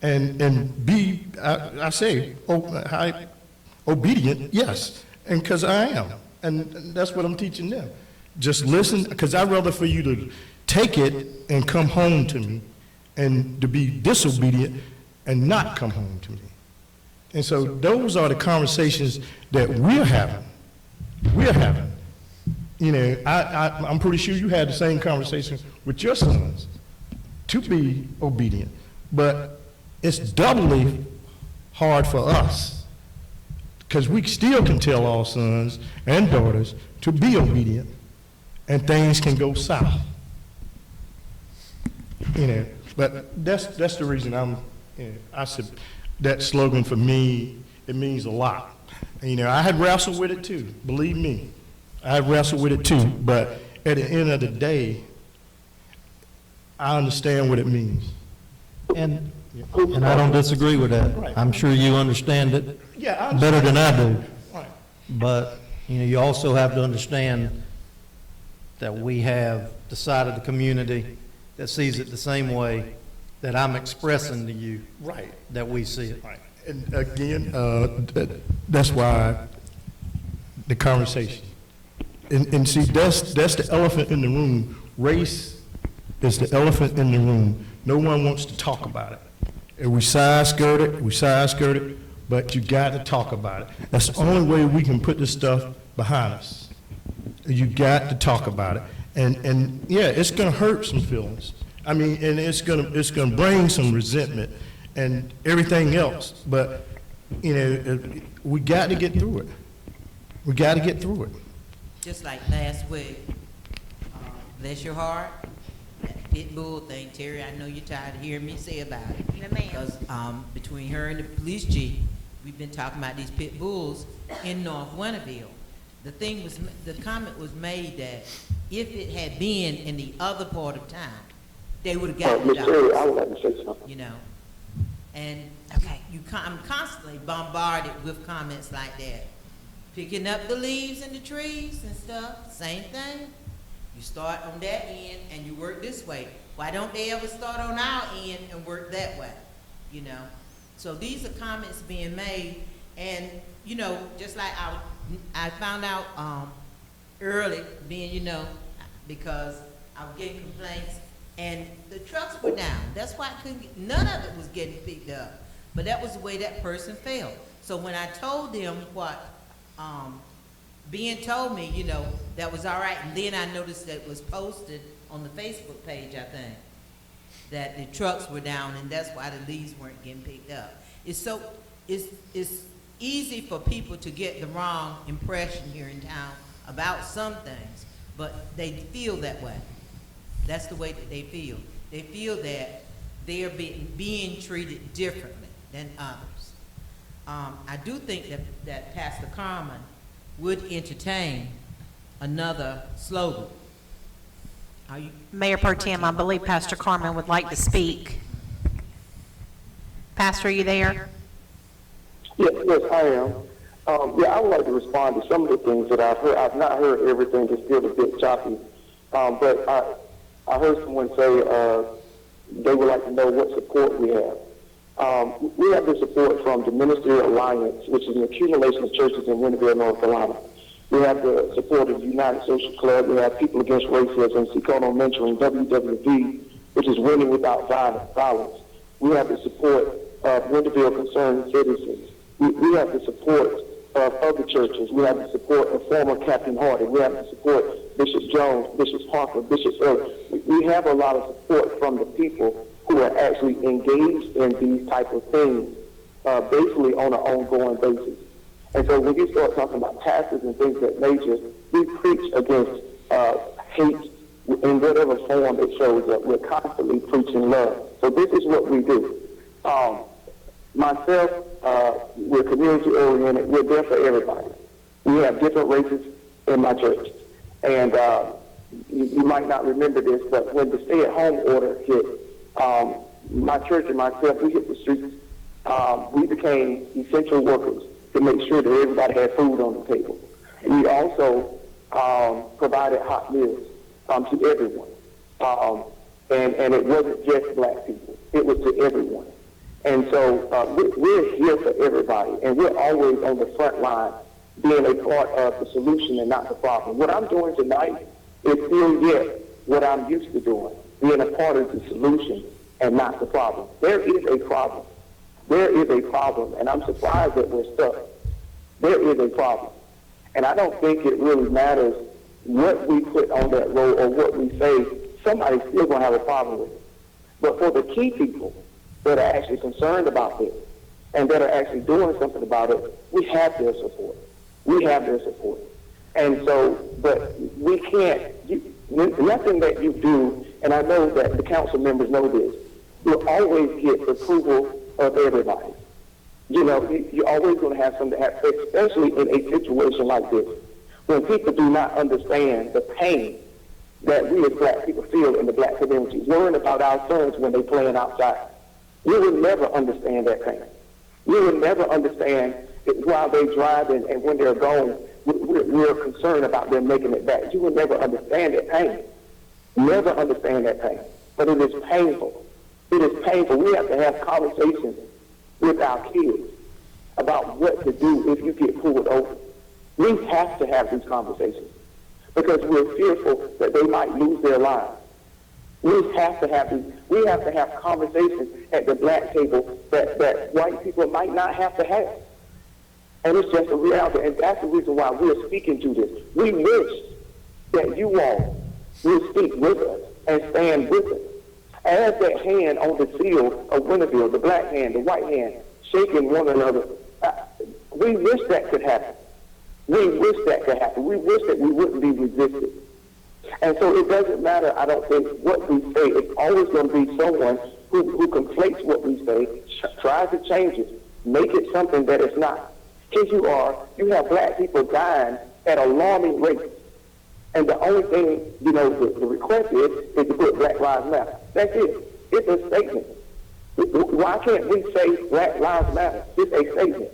And be, I say, obedient, yes, and because I am. And that's what I'm teaching them. Just listen, because I'd rather for you to take it and come home to me and to be disobedient and not come home to me. And so those are the conversations that we're having. We're having. You know, I'm pretty sure you had the same conversation with your sons to be obedient. But it's doubly hard for us because we still can tell our sons and daughters to be obedient and things can go south. You know, but that's the reason I said that slogan for me, it means a lot. And, you know, I had wrestled with it too, believe me. I wrestled with it too, but at the end of the day, I understand what it means. And I don't disagree with that. Right. I'm sure you understand it Yeah, I better than I do. Right. But, you know, you also have to understand that we have the side of the community that sees it the same way that I'm expressing to you. Right. That we see it. Right. And again, that's why the conversation. And see, that's the elephant in the room. Race is the elephant in the room. No one wants to talk about it. And we side-skirt it, but you got to talk about it. That's the only way we can put this stuff behind us. You got to talk about it. And yeah, it's going to hurt some feelings. I mean, and it's going to bring some resentment and everything else. But, you know, we got to get through it. We got to get through it. Just like last week, bless your heart, that pit bull thing, Terry, I know you're tired of hearing me say about it. Yes, ma'am. Because between her and the police chief, we've been talking about these pit bulls in North Winterville. The comment was made that if it had been in the other part of town, they would have gotten the Ms. Terry, I dogs, would like to say something. you know. And Okay. I'm constantly bombarded with comments like that. Picking up the leaves in the trees and stuff, same thing. You start on that end and you work this way. Why don't they ever start on our end and work that way? You know? So these are comments being made, and you know, just like I found out early, being, you know, because I was getting complaints and the trucks were down. That's why I couldn't get, none of it was getting picked up. But that was the way that person felt. So when I told them what being told me, you know, that was all right, and then I noticed that it was posted on the Facebook page, I think, that the trucks were down and that's why the leaves weren't getting picked up. It's easy for people to get the wrong impression here in town about some things, but they feel that way. That's the way that they feel. They feel that they are being treated differently than others. I do think that Pastor Carmen would entertain another slogan. Mayor Pro Tem, I believe Pastor Carmen would like to speak. Pastor, are you there? Yes, I am. I would like to respond to some of the things that I've heard. I've not heard everything. It's still a bit choppy. But I heard someone say they would like to know what support we have. We have the support from the Ministerial Alliance, which is an accumulation of churches in Winterville, North Carolina. We have the support of the United Social Club. We have People Against Racism, Secono Mentoring, WWV, which is Women Without Violence. We have the support of Winterville Concerned Citizens. We have the support of other churches. We have the support of former Captain Hardy. We have the support Bishop Jones, Bishop Parker, Bishop Earl. We have a lot of support from the people who are actually engaged in these type of things, basically on an ongoing basis. And so when you start talking about pastors and things of that nature, we preach against hate in whatever form it shows up. We're constantly preaching love. So this is what we do. Myself, we're community oriented. We're there for everybody. We have different races in my church. And you might not remember this, but when the stay-at-home order hit, my church and myself, we hit the streets. We became essential workers to make sure that everybody had food on the table. We also provided hot meals to everyone. And it wasn't just black people. It was to everyone. And so we're here for everybody, and we're always on the front line being a part of the solution and not the problem. What I'm doing tonight is still yet what I'm used to doing, being a part of the solution and not the problem. There is a problem. There is a problem, and I'm surprised that we're stuck. There is a problem. And I don't think it really matters what we put on that road or what we say. Somebody's still going to have a problem with it. But for the key people that are actually concerned about this and that are actually doing something about it, we have their support. We have their support. And so, but we can't, nothing that you do, and I know that the council members know this, you'll always get the approval of everybody. You know, you're always going to have something that happen, especially in a situation like this, when people do not understand the pain that we as black people feel in the black community, worrying about our sons when they're playing outside. You will never understand that pain. You will never understand that while they drive and when they're gone, we're concerned about them making it back. You will never understand that pain. Never understand that pain. But it is painful. It is painful. We have to have conversations with our kids about what to do if you get pulled over. We have to have these conversations because we're fearful that they might lose their lives. We have to have conversations at the black table that white people might not have to have. And it's just a reality. And that's the reason why we're speaking to this. We wish that you all will speak with us and stand with us. As that hand on the seal of Winterville, the black hand, the white hand, shaking one another, we wish that could happen. We wish that could happen. We wish that we wouldn't be resisted. And so it doesn't matter, I don't think, what we say. It's always going to be someone who conflates what we say, tries to change it, make it something that it's not. Here you have black people dying at alarming rates. And the only thing, the request is to put Black Lives Matter. That's it. It's a statement. Why can't we say Black Lives Matter? It's a statement.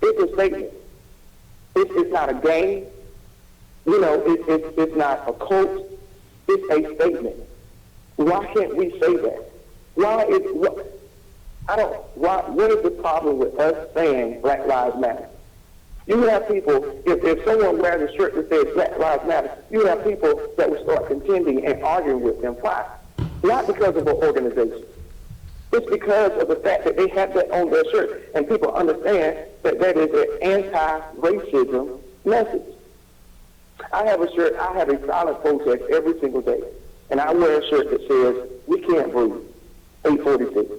It's a statement. It's not a game. It's not a cult. It's a statement. Why can't we say that? What is the problem with us saying Black Lives Matter? You have people, if someone wears a shirt that says Black Lives Matter, you have people that will start contending and arguing with them. Why? Not because of an organization. It's because of the fact that they have that on their shirt, and people understand that that is an anti-racism message. I have a shirt, I have a silent protest every single day. and I wear a shirt that says, "We can't breathe," 846.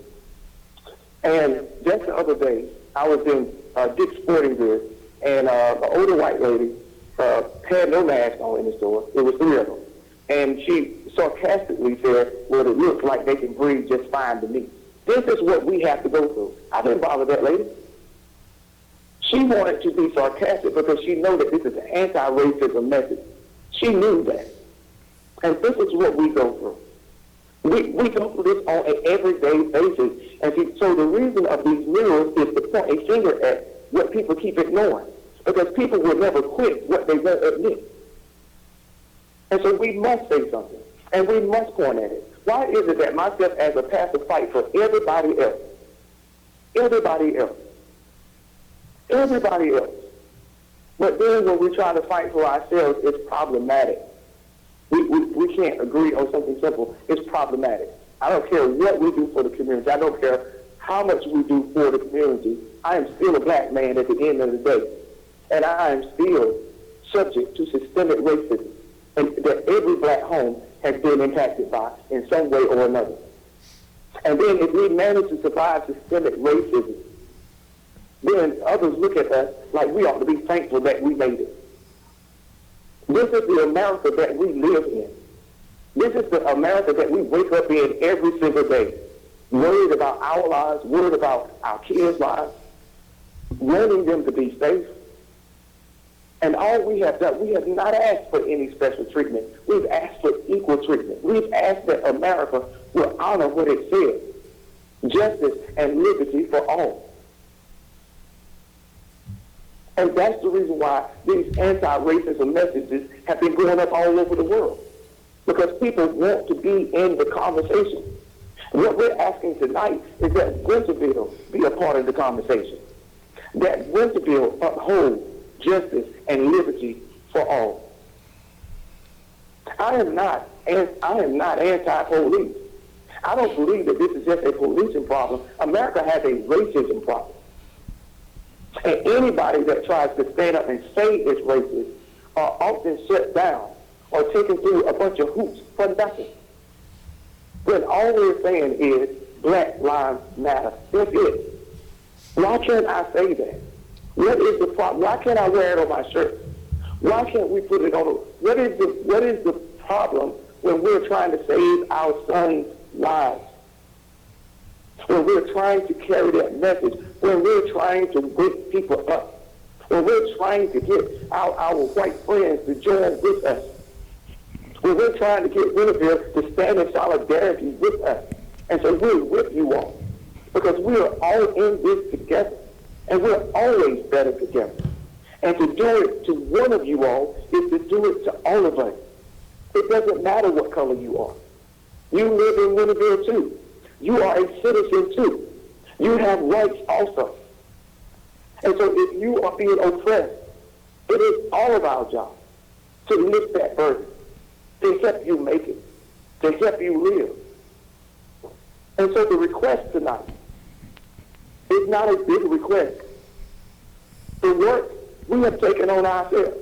And just the other day, I was in Dick's Sporting Goods, and an older white lady had no mask on in the store. There was 3 of them. And she sarcastically said, "Well, it looks like they can breathe just fine to me." This is what we have to go through. I didn't bother that lady. She wanted to be sarcastic because she knew that this is an anti-racism message. She knew that. And this is what we go through. We go through this on an everyday basis. And see, so the reason of these murals is to point a finger at what people keep ignoring. Because people will never quit what they won't admit. And so we must say something. And we must point at it. Why is it that myself as a pastor fight for everybody else? Everybody else. Everybody else. But then when we try to fight for ourselves, it's problematic. We can't agree on something simple. It's problematic. I don't care what we do for the community. I don't care how much we do for the community. I am still a black man at the end of the day. And I am still subject to systemic racism, and that every black home has been impacted by in some way or another. And then if we manage to survive systemic racism, then others look at us like we ought to be thankful that we made it. This is the America that we live in. This is the America that we wake up in every single day, worried about our lives, worried about our kids' lives, wanting them to be safe. And all we have done, we have not asked for any special treatment. We've asked for equal treatment. We've asked that America will honor what it says, justice and liberty for all. And that's the reason why these anti-racism messages have been going up all over the world. Because people want to be in the conversation. What we're asking tonight is that Winterville be a part of the conversation. That Winterville uphold justice and liberty for all. I am not anti-police. I don't believe that this is just a policing problem. America has a racism problem. And anybody that tries to stand up and say it's racist are often shut down or taken through a bunch of hoops for nothing. When all we're saying is Black Lives Matter. That's it. Why can't I say that? What is the problem? Why can't I wear it on my shirt? Why can't we put it on? What is the problem when we're trying to save our sons' lives? When we're trying to carry that message, when we're trying to wake people up, when we're trying to get our white friends to join with us, when we're trying to get Winterville to stand in solidarity with us. And so we're with you all, because we are all in this together, and we're always better together. And to do it to one of you all is to do it to all of us. It doesn't matter what color you are. You live in Winterville too. You are a citizen too. You have rights also. And so if you are being oppressed, it is all of our job to lift that burden, to help you make it, to help you live. And so the request tonight is not a big request. The work we have taken on ourselves.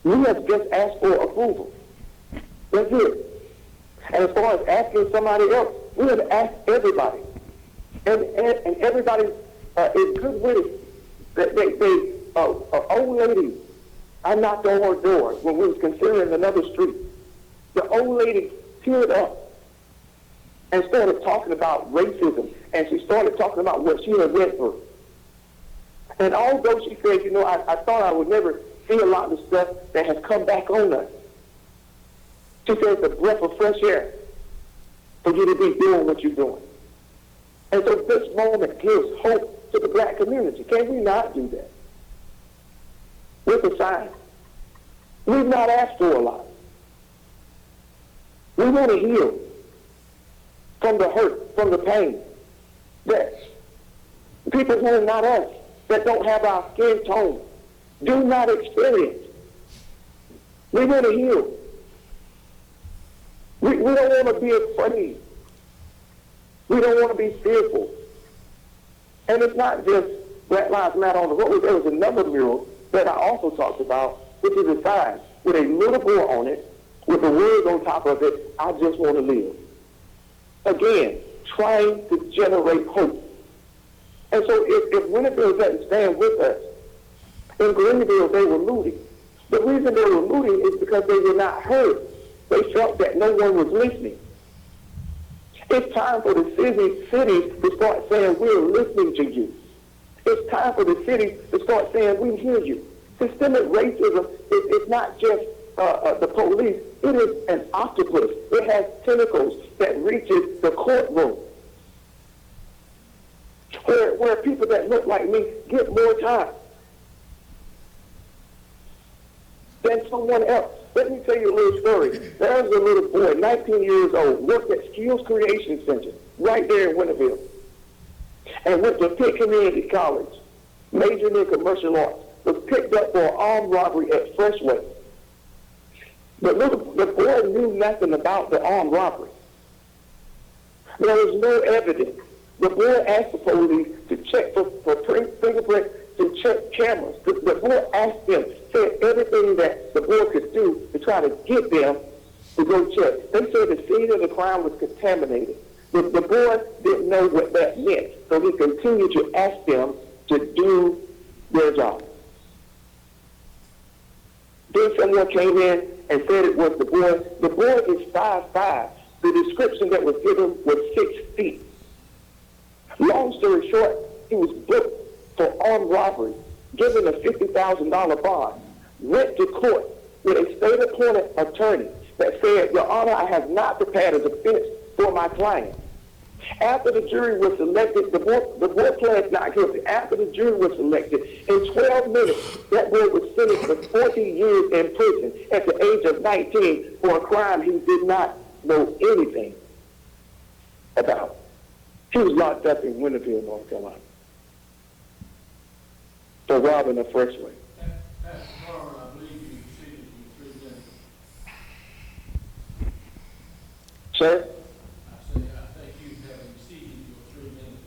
We have just asked for approval. That's it. And as far as asking somebody else, we have asked everybody. And everybody is good with it. Old lady, I knocked on her door when we was considering another street. The old lady teared up and started talking about racism, and she started talking about what she had went through. And although she said, I thought I would never see a lot of the stuff that has come back on us, she said it's a breath of fresh air for you to be doing what you're doing. And so this moment gives hope to the black community. Can we not do that? With a sign. We've not asked for a lot. We want to heal from the hurt, from the pain, that people who are not us, that don't have our skin tone, do not experience. We want to heal. We don't want to be afraid. We don't want to be fearful. And it's not just Black Lives Matter on the road. There was another mural that I also talked about, which is a sign with a little boy on it with the words on top of it, I just want to live. Again, trying to generate hope. And so if Winterville doesn't stand with us, in Greenville they were looting. The reason they were looting is because they were not heard. They felt that no one was listening. It's time for the cities to start saying, we're listening to you. It's time for the cities to start saying, we hear you. Systemic racism is not just the police. It is an octopus. It has tentacles that reaches the courtroom. Where people that look like me get more time than someone else. Let me tell you a little story. There was a little boy, 19 years old, worked at Skills Creation Center right there in Winterville, and went to Pitt Community College, majoring in commercial arts, was picked up for an armed robbery at Freshway. The boy knew nothing about the armed robbery. There was no evidence. The boy asked the police to check for fingerprints, to check cameras. The boy asked them, said everything that the boy could do to try to get them to go check. They said the scene of the crime was contaminated. The boy didn't know what that meant, so he continued to ask them to do their job. Then someone came in and said it was the boy. The boy is 5'5". The description that was given was 6 feet. Long story short, he was booked for armed robbery, given a $50,000 bond, went to court with a state-appointed attorney that said, Your Honor, I have not prepared a defense for my client. After the jury was selected, the boy pled not guilty. After the jury was selected, in 12 minutes, that boy was sentenced to 40 years in prison at the age of 19 for a crime he did not know anything about. He was locked up in Winterville, North Carolina, for robbing a Freshway. Pastor Carmen, I believe you exceeded your 3 minutes. Sir? I think you have exceeded your 3 minutes.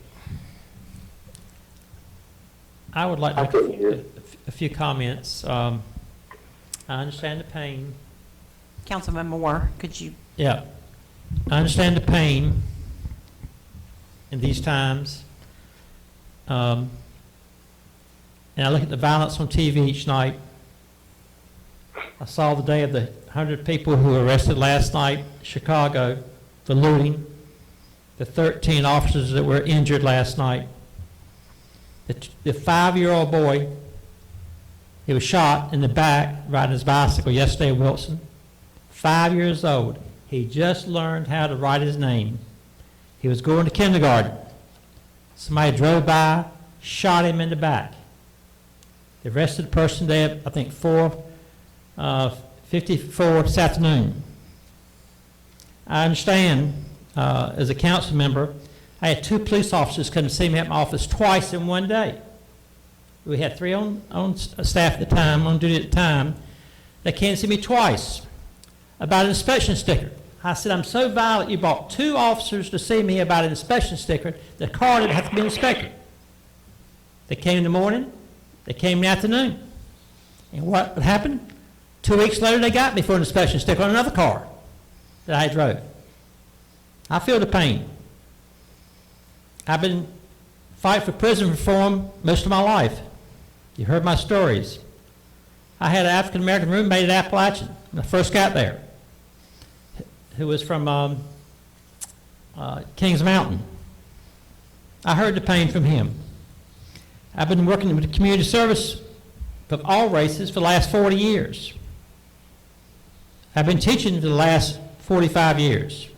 I would like I to couldn't make hear. a few comments. I understand the pain. Councilman Moore, could you? Yeah, I understand the pain in these times. And I look at the violence on TV each night. I saw the day of the 100 people who were arrested last night in Chicago for looting, the 13 officers that were injured last night. The 5-year-old boy, he was shot in the back riding his bicycle yesterday in Wilson. 5 years old. He just learned how to write his name. He was going to kindergarten. Somebody drove by, shot him in the back. They arrested the person there, I think 4:54 this afternoon. I understand, as a council member, I had 2 police officers come to see me at my office twice in one day. We had 3 on staff at the time, on duty at the time. They came to see me twice about an inspection sticker. I said, I'm so violent, you brought 2 officers to see me about an inspection sticker. The car didn't have to be inspected. They came in the morning, they came in the afternoon. And what happened? 2 weeks later, they got me for an inspection sticker on another car that I drove. I feel the pain. I've been fighting for prison reform most of my life. You heard my stories. I had an African-American roommate at Appalachian when I first got there, who was from Kings Mountain. I heard the pain from him. I've been working with the community service of all races for the last 40 years. I've been teaching for the last 45 years.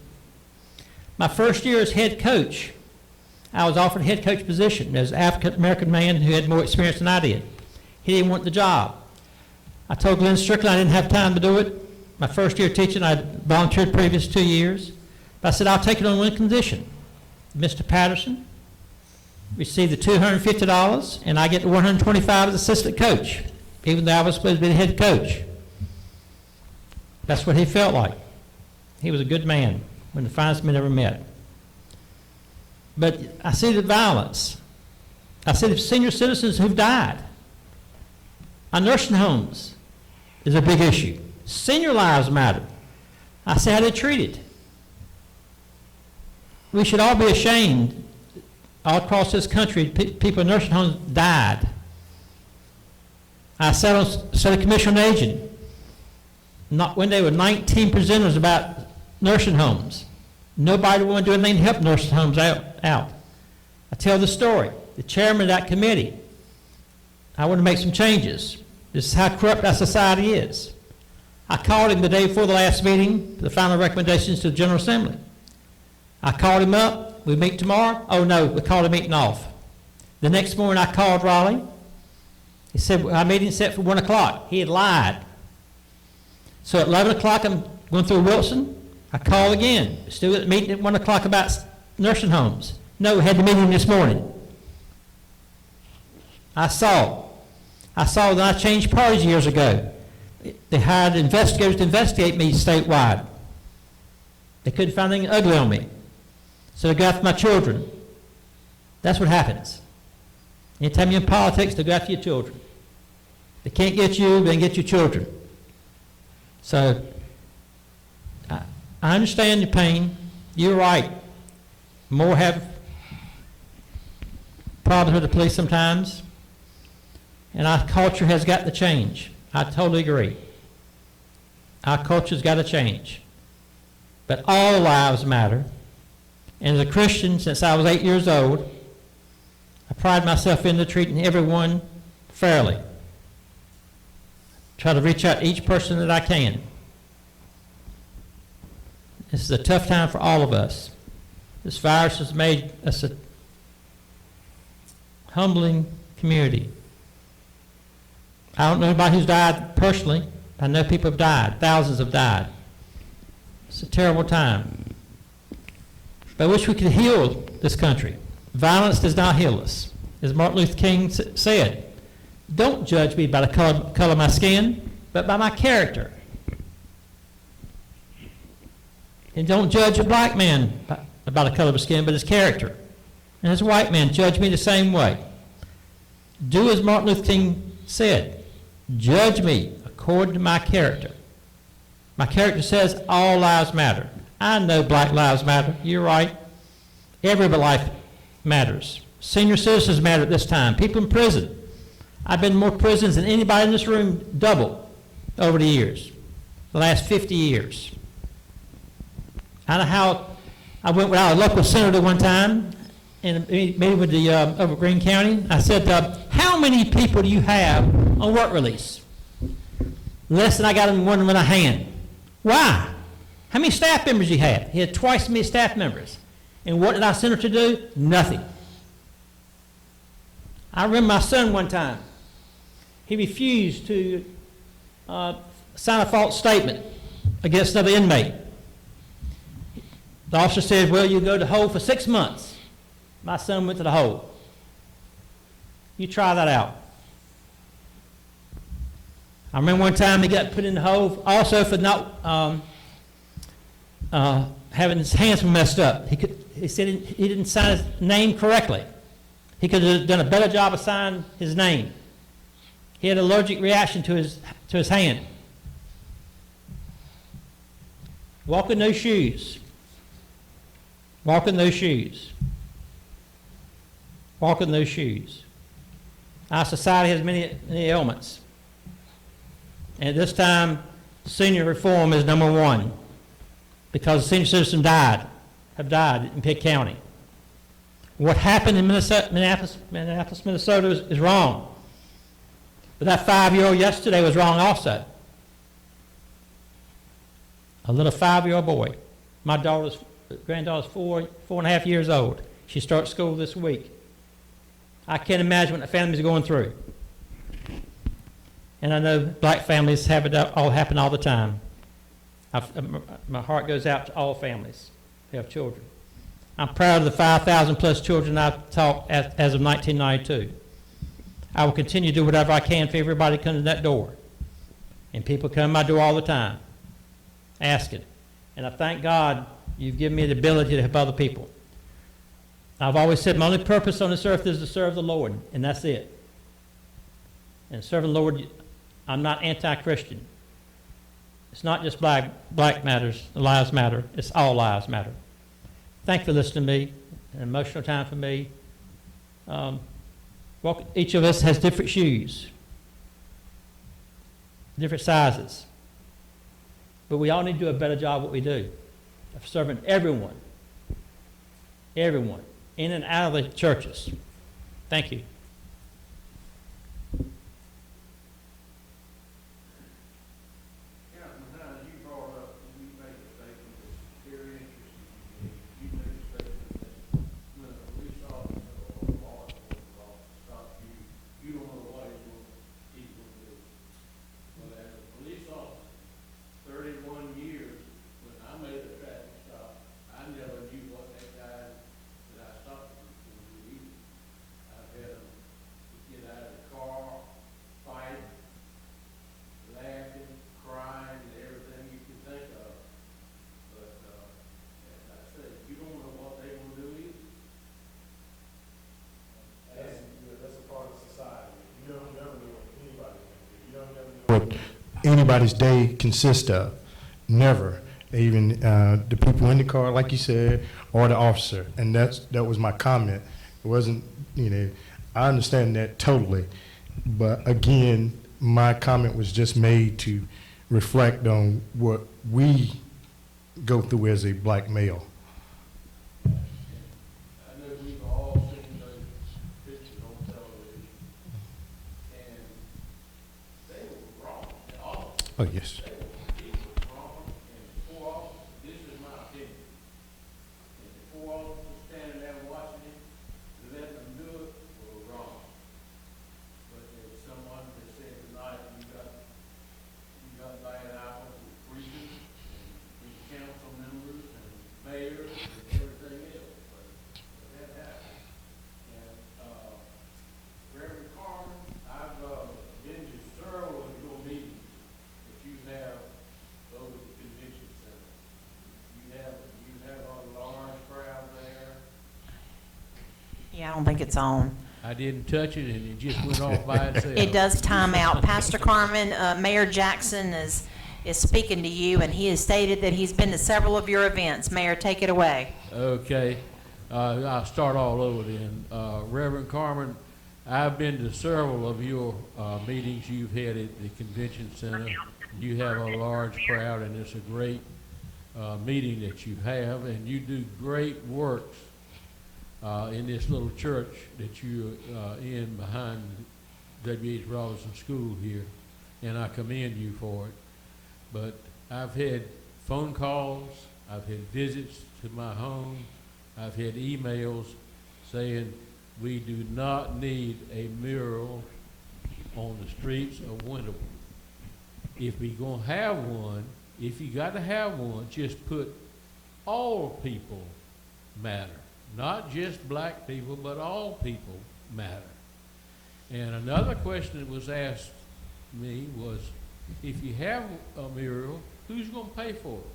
My first year as head coach, I was offered a head coach position. There's an African-American man who had more experience than I did. He didn't want the job. I told Glenn Strickland I didn't have time to do it. My first year teaching, I volunteered previous 2 years. But I said, I'll take it on one condition. Mr. Patterson received the $250, and I get the $125 as assistant coach, even though I was supposed to be the head coach. That's what he felt like. He was a good man, one of the finest men I ever met. But I see the violence. I see the senior citizens who've died. Our nursing homes is a big issue. Senior lives matter. I see how they're treated. We should all be ashamed. All across this country, people in nursing homes died. I sat on the Commission on Aging. When there were 19 presenters about nursing homes. Nobody wanted to do anything to help nursing homes out. I tell the story. The chairman of that committee, I want to make some changes. This is how corrupt our society is. I called him the day before the last meeting, the final recommendations to the General Assembly. I called him up. We meet tomorrow. Oh, no, we called a meeting off. The next morning, I called Raleigh. He said, our meeting's set for 1 o'clock. He had lied. So at 11 o'clock, I'm going through Wilson. I called again. Still at the meeting at 1 o'clock about nursing homes. No, we had the meeting this morning. I saw that I changed parties years ago. They hired investigators to investigate me statewide. They couldn't find anything ugly on me. So they go after my children. That's what happens. Anytime you're in politics, they go after your children. They can't get you, they can get your children. So I understand your pain. You're right. More have problems with the police sometimes. And our culture has got to change. I totally agree. Our culture's got to change. But all lives matter. And as a Christian, since I was 8 years old, I pride myself in treating everyone fairly. Try to reach out to each person that I can. This is a tough time for all of us. This virus has made us a humbling community. I don't know anybody who's died personally. I know people have died. Thousands have died. It's a terrible time. But I wish we could heal this country. Violence does not heal us. As Martin Luther King said, don't judge me by the color of my skin, but by my character. And don't judge a black man by the color of his skin, but his character. And as a white man, judge me the same way. Do as Martin Luther King said. Judge me according to my character. My character says all lives matter. I know black lives matter. You're right. Every life matters. Senior citizens matter at this time. People in prison. I've been in more prisons than anybody in this room, double, over the years, the last 50 years. I know how I went without a local senator one time in a meeting with the over Greene County. I said, how many people do you have on work release? Less than I got in one with a hand. Why? How many staff members you had? He had twice as many staff members. And what did I send her to do? Nothing. I remember my son one time. He refused to sign a false statement against another inmate. The officer said, well, you go to hole for 6 months. My son went to the hole. You try that out. I remember one time he got put in the hole also for not having his hands messed up. He said he didn't sign his name correctly. He could have done a better job of signing his name. He had an allergic reaction to his hand. Walk in those shoes. Walk in those shoes. Walk in those shoes. Our society has many ailments. And at this time, senior reform is number one because senior citizens have died in Pitt County. What happened in Minneapolis, Minnesota is wrong. But that 5-year-old yesterday was wrong also. A little 5-year-old boy. My granddaughter's 4.5 years old. She starts school this week. I can't imagine what the families are going through. And I know black families have it all happen all the time. My heart goes out to all families who have children. I'm proud of the 5,000 plus children I've taught as of 1992. I will continue to do whatever I can for everybody coming to that door. And people come to my door all the time, asking. And I thank God you've given me the ability to help other people. I've always said my only purpose on this earth is to serve the Lord, and that's it. And serving the Lord, I'm not anti-Christian. It's not just black matters, lives matter, it's all lives matter. Thank you for listening to me, an emotional time for me. Each of us has different shoes, different sizes, but we all need to do a better job of what we do, of serving everyone, in and out of the churches. Thank you. What anybody's day consists of. Never. Even the people in the car, like you said, or the officer. And that was my comment. It wasn't, I understand that totally. But again, my comment was just made to reflect on what we go through as a black male. I know we've all seen those pictures on television, and they were wrong. All Oh, yes. they were wrong, and before all, this is my opinion. And before all was standing there watching it, letting them do it, were wrong. But there's someone that said tonight, you got bad apples with preachers, and council members, and mayors, and everything else. But that happened. And, Reverend Carmen, I've, been to several of your meetings that you have over the convention center. You have a large crowd there. Yeah, I don't think it's on. I didn't touch it, and it just went off by itself. It does time out. Pastor Carmen, Mayor Jackson is speaking to you, and he has stated that he's been to several of your events. Mayor, take it away. Okay, I'll start all over then. Reverend Carmen, I've been to several of your meetings you've had at the convention center. You have a large crowd, and it's a great meeting that you have, and you do great works in this little church that you're in behind W.H. Robinson School here, and I commend you for it. But I've had phone calls, I've had visits to my home, I've had emails saying we do not need a mural on the streets of Winterville. If we gonna have one, if you got to have one, just put all people matter. Not just black people, but all people matter. And another question that was asked me was, if you have a mural, who's going to pay for it?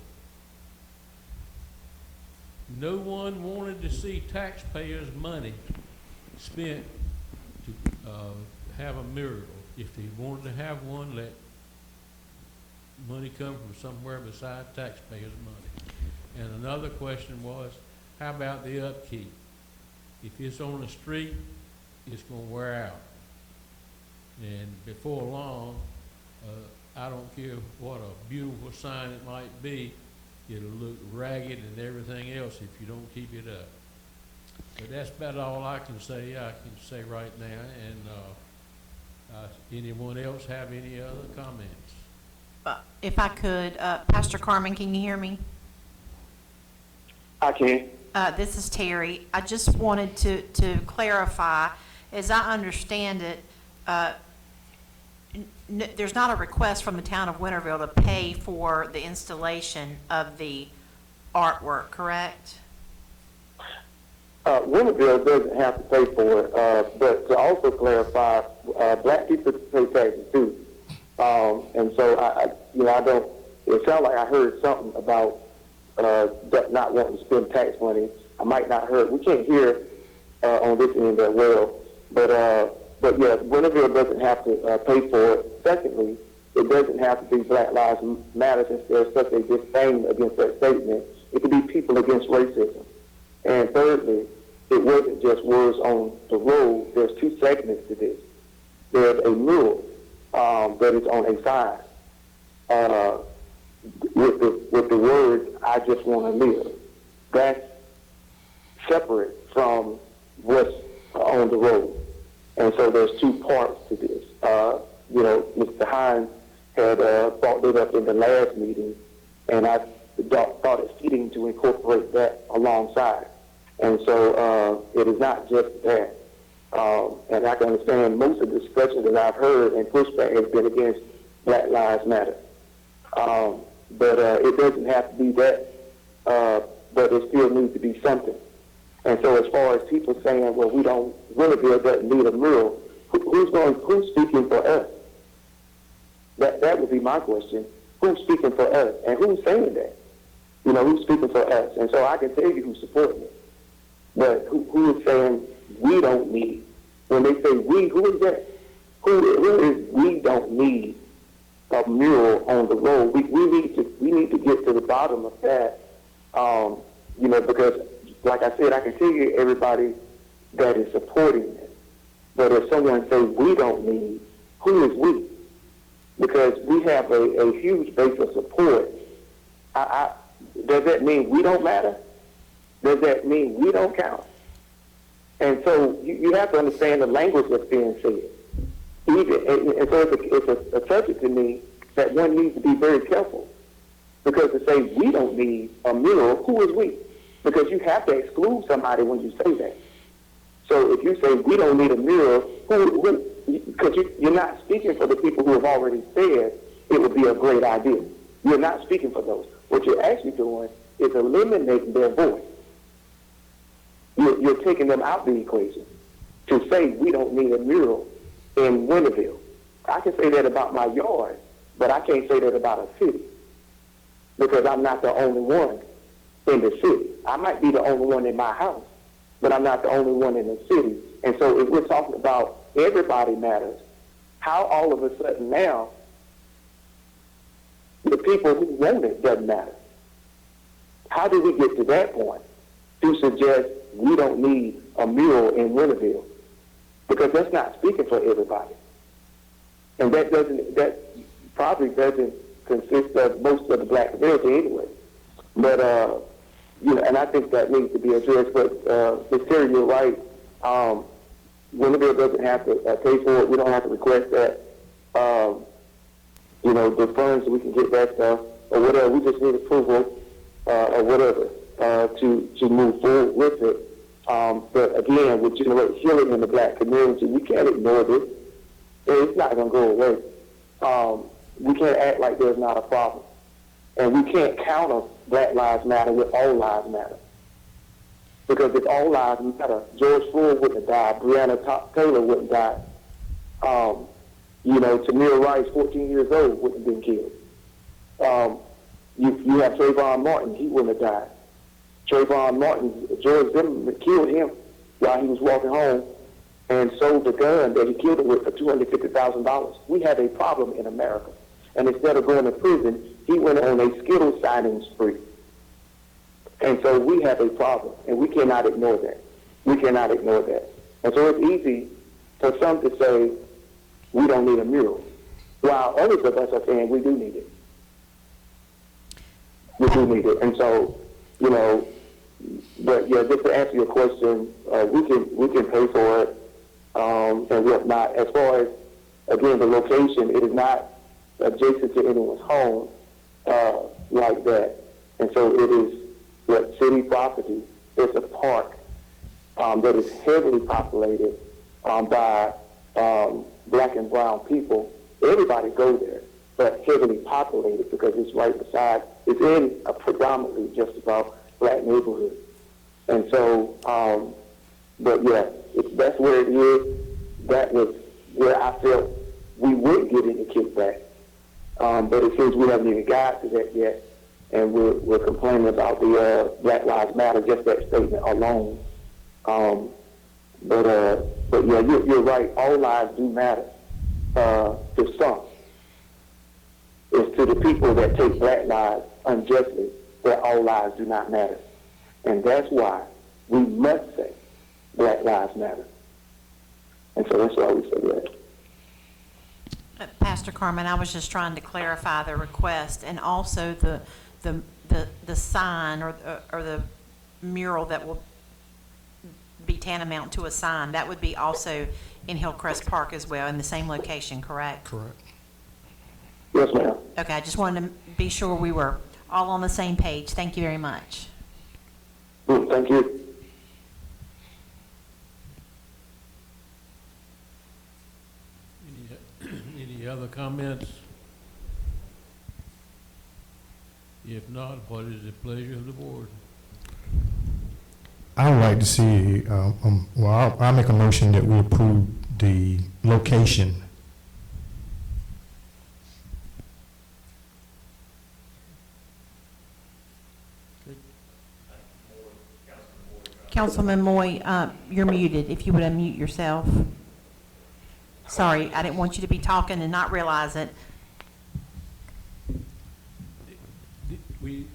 No one wanted to see taxpayers' money spent to have a mural. If they wanted to have one, let money come from somewhere besides taxpayers' money. And another question was, how about the upkeep? If it's on the street, it's going to wear out. And before long, I don't care what a beautiful sign it might be, it'll look ragged and everything else if you don't keep it up. But that's about all I can say right now. And anyone else have any other comments? If I could, Pastor Carmen, can you hear me? I can. This is Terry. I just wanted to clarify, as I understand it, there's not a request from the town of Winterville to pay for the installation of the artwork, correct? Winterville doesn't have to pay for it, but to also clarify, black people pay taxes too. And so I don't, it sounds like I heard something about not wanting to spend tax money. I might not heard, we can't hear on this end that well, but yeah, Winterville doesn't have to pay for it. Secondly, it doesn't have to be Black Lives Matter since there's such a disdain against that statement. It could be people against racism. And thirdly, it wasn't just words on the road. There's two segments to this. There's a mural that is on a sign with the words, "I just want to live." That's separate from what's on the road. And so there's two parts to this. Mr. Hines had brought it up in the last meeting, and I thought it fitting to incorporate that alongside. And so it is not just that. And I can understand most of the discussion that I've heard and pushback has been against Black Lives Matter. But it doesn't have to be that, but it still needs to be something. And so as far as people saying, well, Winterville doesn't need a mural, who's speaking for us? That would be my question. Who's speaking for us? And who's saying that? Who's speaking for us? And so I can tell you who's supporting it. But who is saying we don't need? When they say we, who is that? Who is we don't need a mural on the road? We need to get to the bottom of that. Because like I said, I can tell you everybody that is supporting it. But if someone says we don't need, who is we? Because we have a huge base of support. Does that mean we don't matter? Does that mean we don't count? And so you have to understand the language that's being said. And so it's a subject to me that one needs to be very careful. Because to say we don't need a mural, who is we? Because you have to exclude somebody when you say that. So if you say we don't need a mural, because you're not speaking for the people who have already said it would be a great idea. You're not speaking for those. What you're actually doing is eliminating their voice. You're taking them out the equation to say we don't need a mural in Winterville. I can say that about my yard, but I can't say that about a city because I'm not the only one in the city. I might be the only one in my house, but I'm not the only one in the city. And so if we're talking about everybody matters, how all of a sudden now the people who want it doesn't matter? How did we get to that point to suggest we don't need a mural in Winterville? Because that's not speaking for everybody. And that probably doesn't consist of most of the black community anyway. But, and I think that needs to be addressed. But, Ms. Terry, you're right. Winterville doesn't have to pay for it. We don't have to request that. The funds, we can get that stuff or whatever. We just need approval or whatever to move forward with it. But again, with generate healing in the black community, we can't ignore this. It's not going to go away. We can't act like there's not a problem. And we can't counter Black Lives Matter with All Lives Matter. Because if all lives matter, George Floyd wouldn't have died, Breonna Taylor wouldn't have died. Tamir Rice, 14 years old, wouldn't have been killed. You have Trayvon Martin, he wouldn't have died. Trayvon Martin, George Zimmerman killed him while he was walking home and sold the gun that he killed him with for $250,000. We have a problem in America. And instead of going to prison, he went on a Skittles signing spree. And so we have a problem, and we cannot ignore that. We cannot ignore that. And so it's easy for some to say, we don't need a mural, while others of us are saying we do need it. We do need it. And so, but yeah, just to answer your question, we can pay for it and whatnot. As far as, again, the location, it is not adjacent to anyone's home like that. And so it is city property. It's a park that is heavily populated by black and brown people. Everybody goes there, but heavily populated because it's right beside, it's in a predominantly just about black neighborhood. And so, but yeah, that's where it is. That was where I felt we would get any kickback. But it seems we haven't even got to that yet. And we're complaining about the Black Lives Matter, just that statement alone. But yeah, you're right. All lives do matter to some. is to the people that take black lives unjustly, that all lives do not matter. And that's why we must say Black Lives Matter. And so that's why we say that. Pastor Carmen, I was just trying to clarify the request and also the sign or the mural that will be tantamount to a sign. That would be also in Hillcrest Park as well, in the same location, correct? Correct. Yes, ma'am. Okay, I just wanted to be sure we were all on the same page. Thank you very much. Thank you. Any other comments? If not, what is the pleasure of the board? I would like to see, well, I'll make a motion that we approve the location. Councilman Moy, you're muted. If you would unmute yourself. Sorry, I didn't want you to be talking and not realize it. We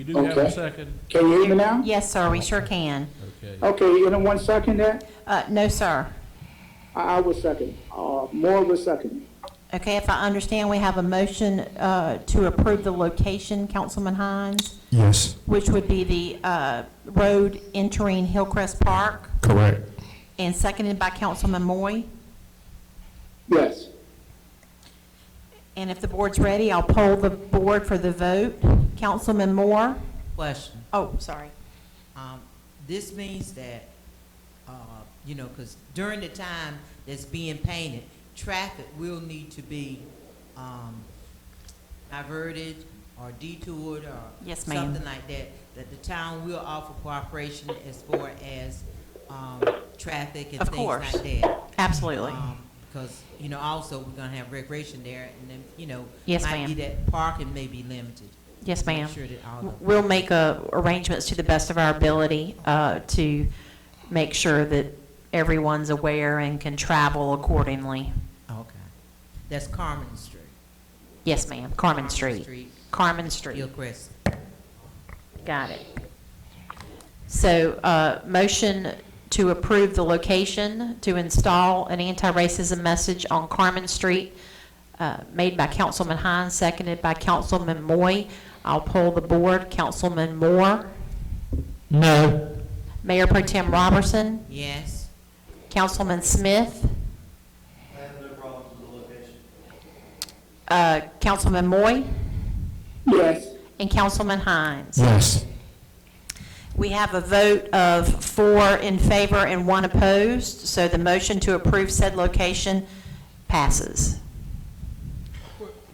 do have a Okay. second. Can you hear me now? Yes, sir, we sure can. Okay. Okay, anyone second that? No, sir. I will second. Moore will second. Okay, if I understand, we have a motion to approve the location, Councilman Hines, Yes, which would be the road entering Hillcrest Park, correct. and seconded by Councilman Moy. Yes. And if the board's ready, I'll poll the board for the vote. Councilman Moore? Question. Oh, sorry. This means that, you know, because during the time that's being painted, traffic will need to be diverted or detoured or Yes, ma'am. something like that, that the town will offer cooperation as far as traffic and Of things course. like that. Absolutely. Because, you know, also we're going to have recreation there, and then, you know, Yes, might be ma'am. that parking may be limited. Yes, Make ma'am. sure that all of We'll make arrangements to the best of our ability to make sure that everyone's aware and can travel accordingly. Okay. That's Carmen Street. Yes, ma'am. Carmen Street. Carmen Street. Hillcrest. Got it. So, motion to approve the location to install an anti-racism message on Carmen Street, made by Councilman Hines, seconded by Councilman Moy. I'll poll the board. Councilman Moore, No. Mayor Pro Tem Robertson, Yes. Councilman Smith. I have no problem with the location. Councilman Moy Yes. and Councilman Hines. Yes. We have a vote of 4 in favor and 1 opposed, so the motion to approve said location passes.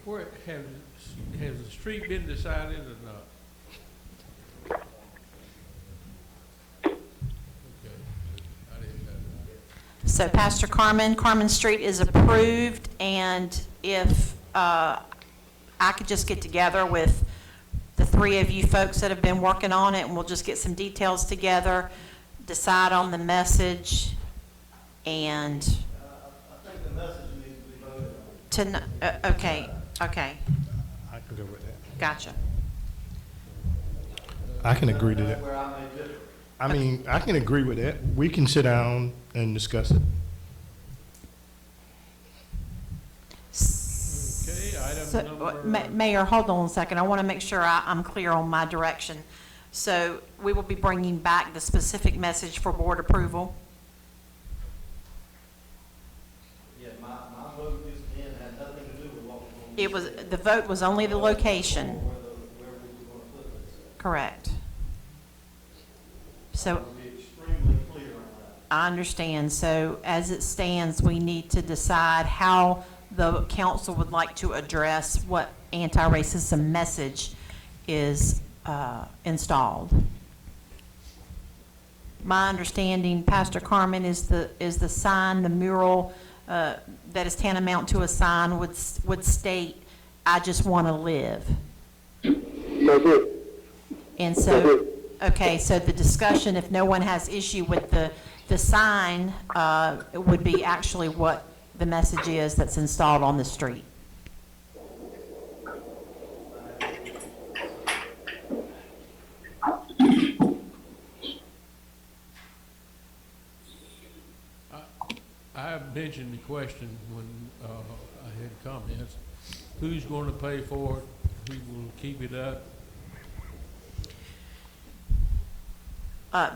Where has the street been decided or not? Okay. I didn't know that. So Pastor Carmen, Carmen Street is approved, and if I could just get together with the 3 of you folks that have been working on it, and we'll just get some details together, decide on the message, and I think the message needs to be voted on. okay. I can go with that. Gotcha. I can agree to that. That's where I may differ. I mean, I can agree with that. We can sit down and discuss it. Okay, item So, number. Mayor, hold on a second. I want to make sure I'm clear on my direction. So we will be bringing back the specific message for board approval. Yeah, my vote just then had nothing to do with what we're going to. It was, the vote was only the location. Where we were going to put this. Correct. So To be extremely clear on that. I understand. So as it stands, we need to decide how the council would like to address what anti-racism message is installed. My understanding, Pastor Carmen, is the sign, the mural that is tantamount to a sign would state, "I just want to live." That's it. And That's so, it. okay, so the discussion, if no one has issue with the sign, it would be actually what the message is that's installed on the street. I mentioned the question when I had comments. Who's going to pay for it? Who will keep it up?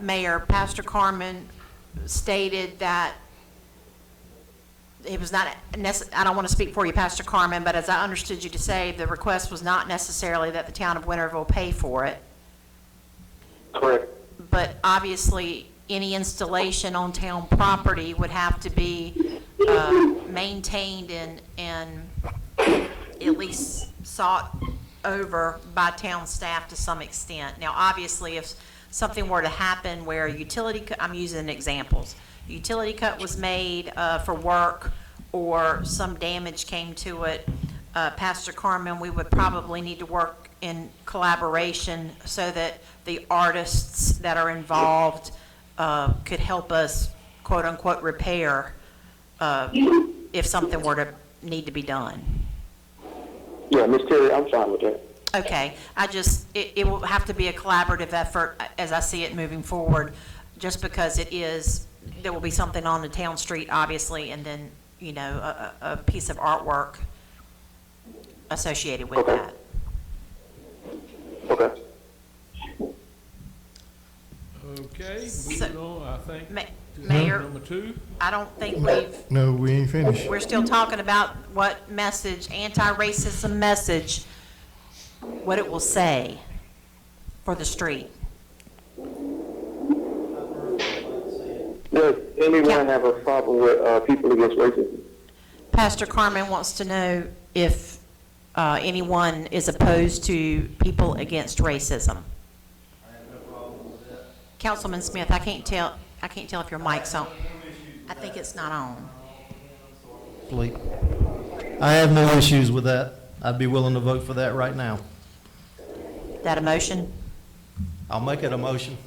Mayor, Pastor Carmen stated that it was not, I don't want to speak for you, Pastor Carmen, but as I understood you to say, the request was not necessarily that the town of Winterville pay for it. Correct. But obviously, any installation on town property would have to be maintained and at least sought over by town staff to some extent. Now, obviously, if something were to happen where I'm using examples, utility cut was made for work or some damage came to it, Pastor Carmen, we would probably need to work in collaboration so that the artists that are involved could help us, quote unquote, repair if something were to need to be done. Yeah, Ms. Terry, I'm fine with that. Okay, it will have to be a collaborative effort as I see it moving forward, just because there will be something on the town street, obviously, and then, a piece of artwork associated with Okay. that. Okay. Okay, So- moving on, I think, to Mayor, number 2. I don't think No, we ain't finished. we're still talking about what message, anti-racism message, what it will say for the street. Does anyone have a problem with people against racism? Pastor Carmen wants to know if anyone is opposed to people against racism. I have no problem with that. Councilman Smith, I can't tell if your mic's on. I think it's not on. Sleep. I have no issues with that. I'd be willing to vote for that right now. That a motion? I'll make it a motion.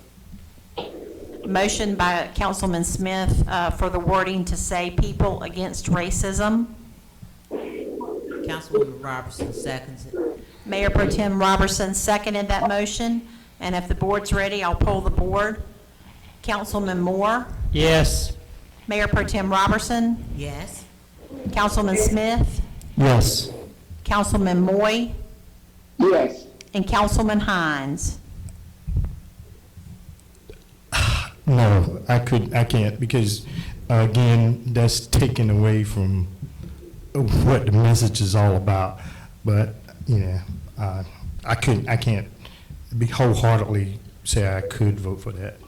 Motion by Councilman Smith for the wording to say people against racism. Councilwoman Robertson seconds it. Mayor Pro Tem Robertson seconded that motion, and if the board's ready, I'll poll the board. Councilman Moore, Yes. Mayor Pro Tem Robertson, Yes? Councilman Smith, Yes. Councilman Moy, Yes. and Councilman Hines. No, I can't, because, again, that's taken away from what the message is all about. But, I can't be wholeheartedly say I could vote for that,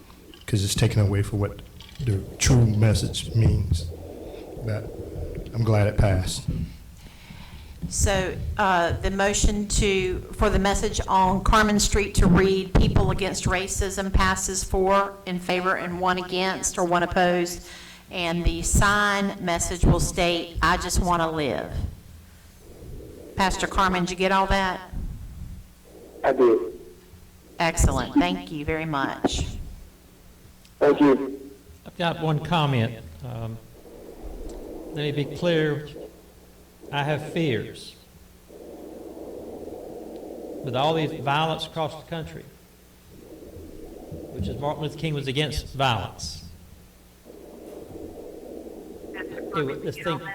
because it's taken away from what the true message means. But I'm glad it passed. So the motion for the message on Carmen Street to read "People Against Racism" passes 4 in favor and 1 against or 1 opposed. And the sign message will state, "I just want to live." Pastor Carmen, did you get all that? I did. Excellent. Thank you very much. Thank you. I've got one comment. Let me be clear. I have fears. With all these violence across the country, which is Martin Luther King was against violence.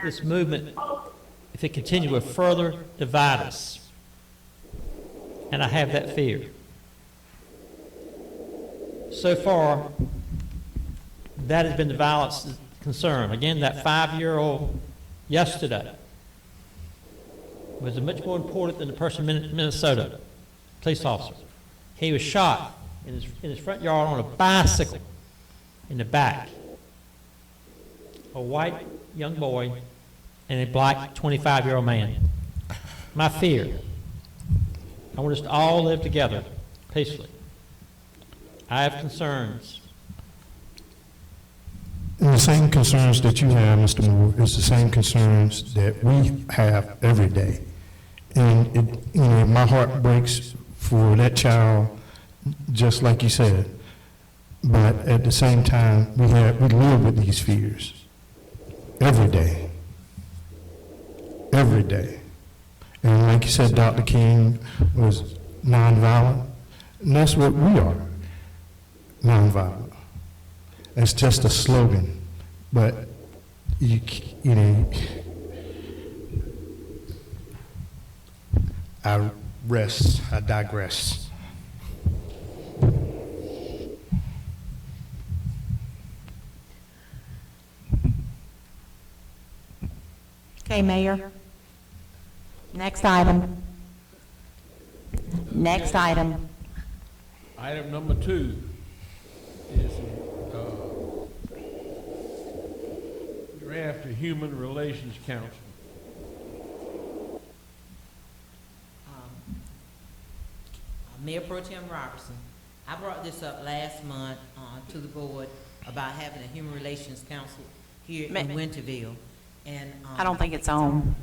This movement, if it continues, will further divide us. And I have that fear. So far, that has been the violence concern. Again, that 5-year-old yesterday was much more important than the person in Minnesota, police officer. He was shot in his front yard on a bicycle in the back. A white young boy and a black 25-year-old man. My fear, I want us to all live together peacefully. I have concerns. And the same concerns that you have, Mr. Moore, is the same concerns that we have every day. And my heart breaks for that child, just like you said. But at the same time, we live with these fears every day. Every day. And like you said, Dr. King was nonviolent, and that's what we are, nonviolent. It's just a slogan, but you know, I digress. Okay, Mayor. Next item. Next item. Item number 2 is draft of Human Relations Council. Mayor Pro Tem Robertson, I brought this up last month to the board about having a Human Relations Council here in Winterville. And I don't think it's on.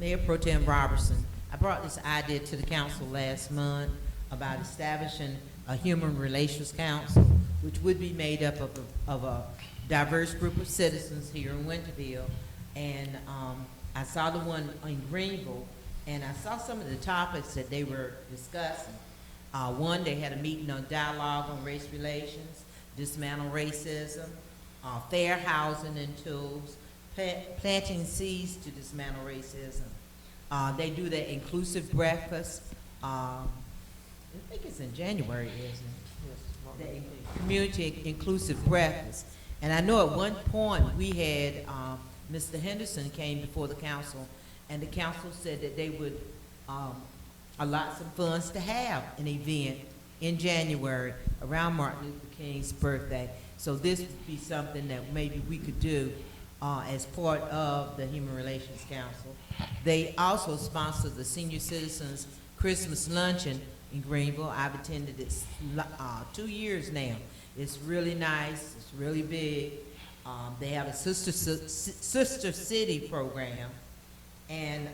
Mayor Pro Tem Robertson, I brought this idea to the council last month about establishing a Human Relations Council, which would be made up of a diverse group of citizens here in Winterville. And I saw the one in Greenville, and I saw some of the topics that they were discussing. One, they had a meeting on dialogue on race relations, dismantle racism, fair housing and tools, planting seeds to dismantle racism. They do the inclusive breakfast. I think it's in January, isn't it? The community inclusive breakfast. And I know at one point we had Mr. Henderson came before the council, and the council said that they would allot some funds to have an event in January around Martin Luther King's birthday. So this would be something that maybe we could do as part of the Human Relations Council. They also sponsor the Senior Citizens Christmas Luncheon in Greenville. I've attended it 2 years now. It's really nice, it's really big. They have a sister city program, and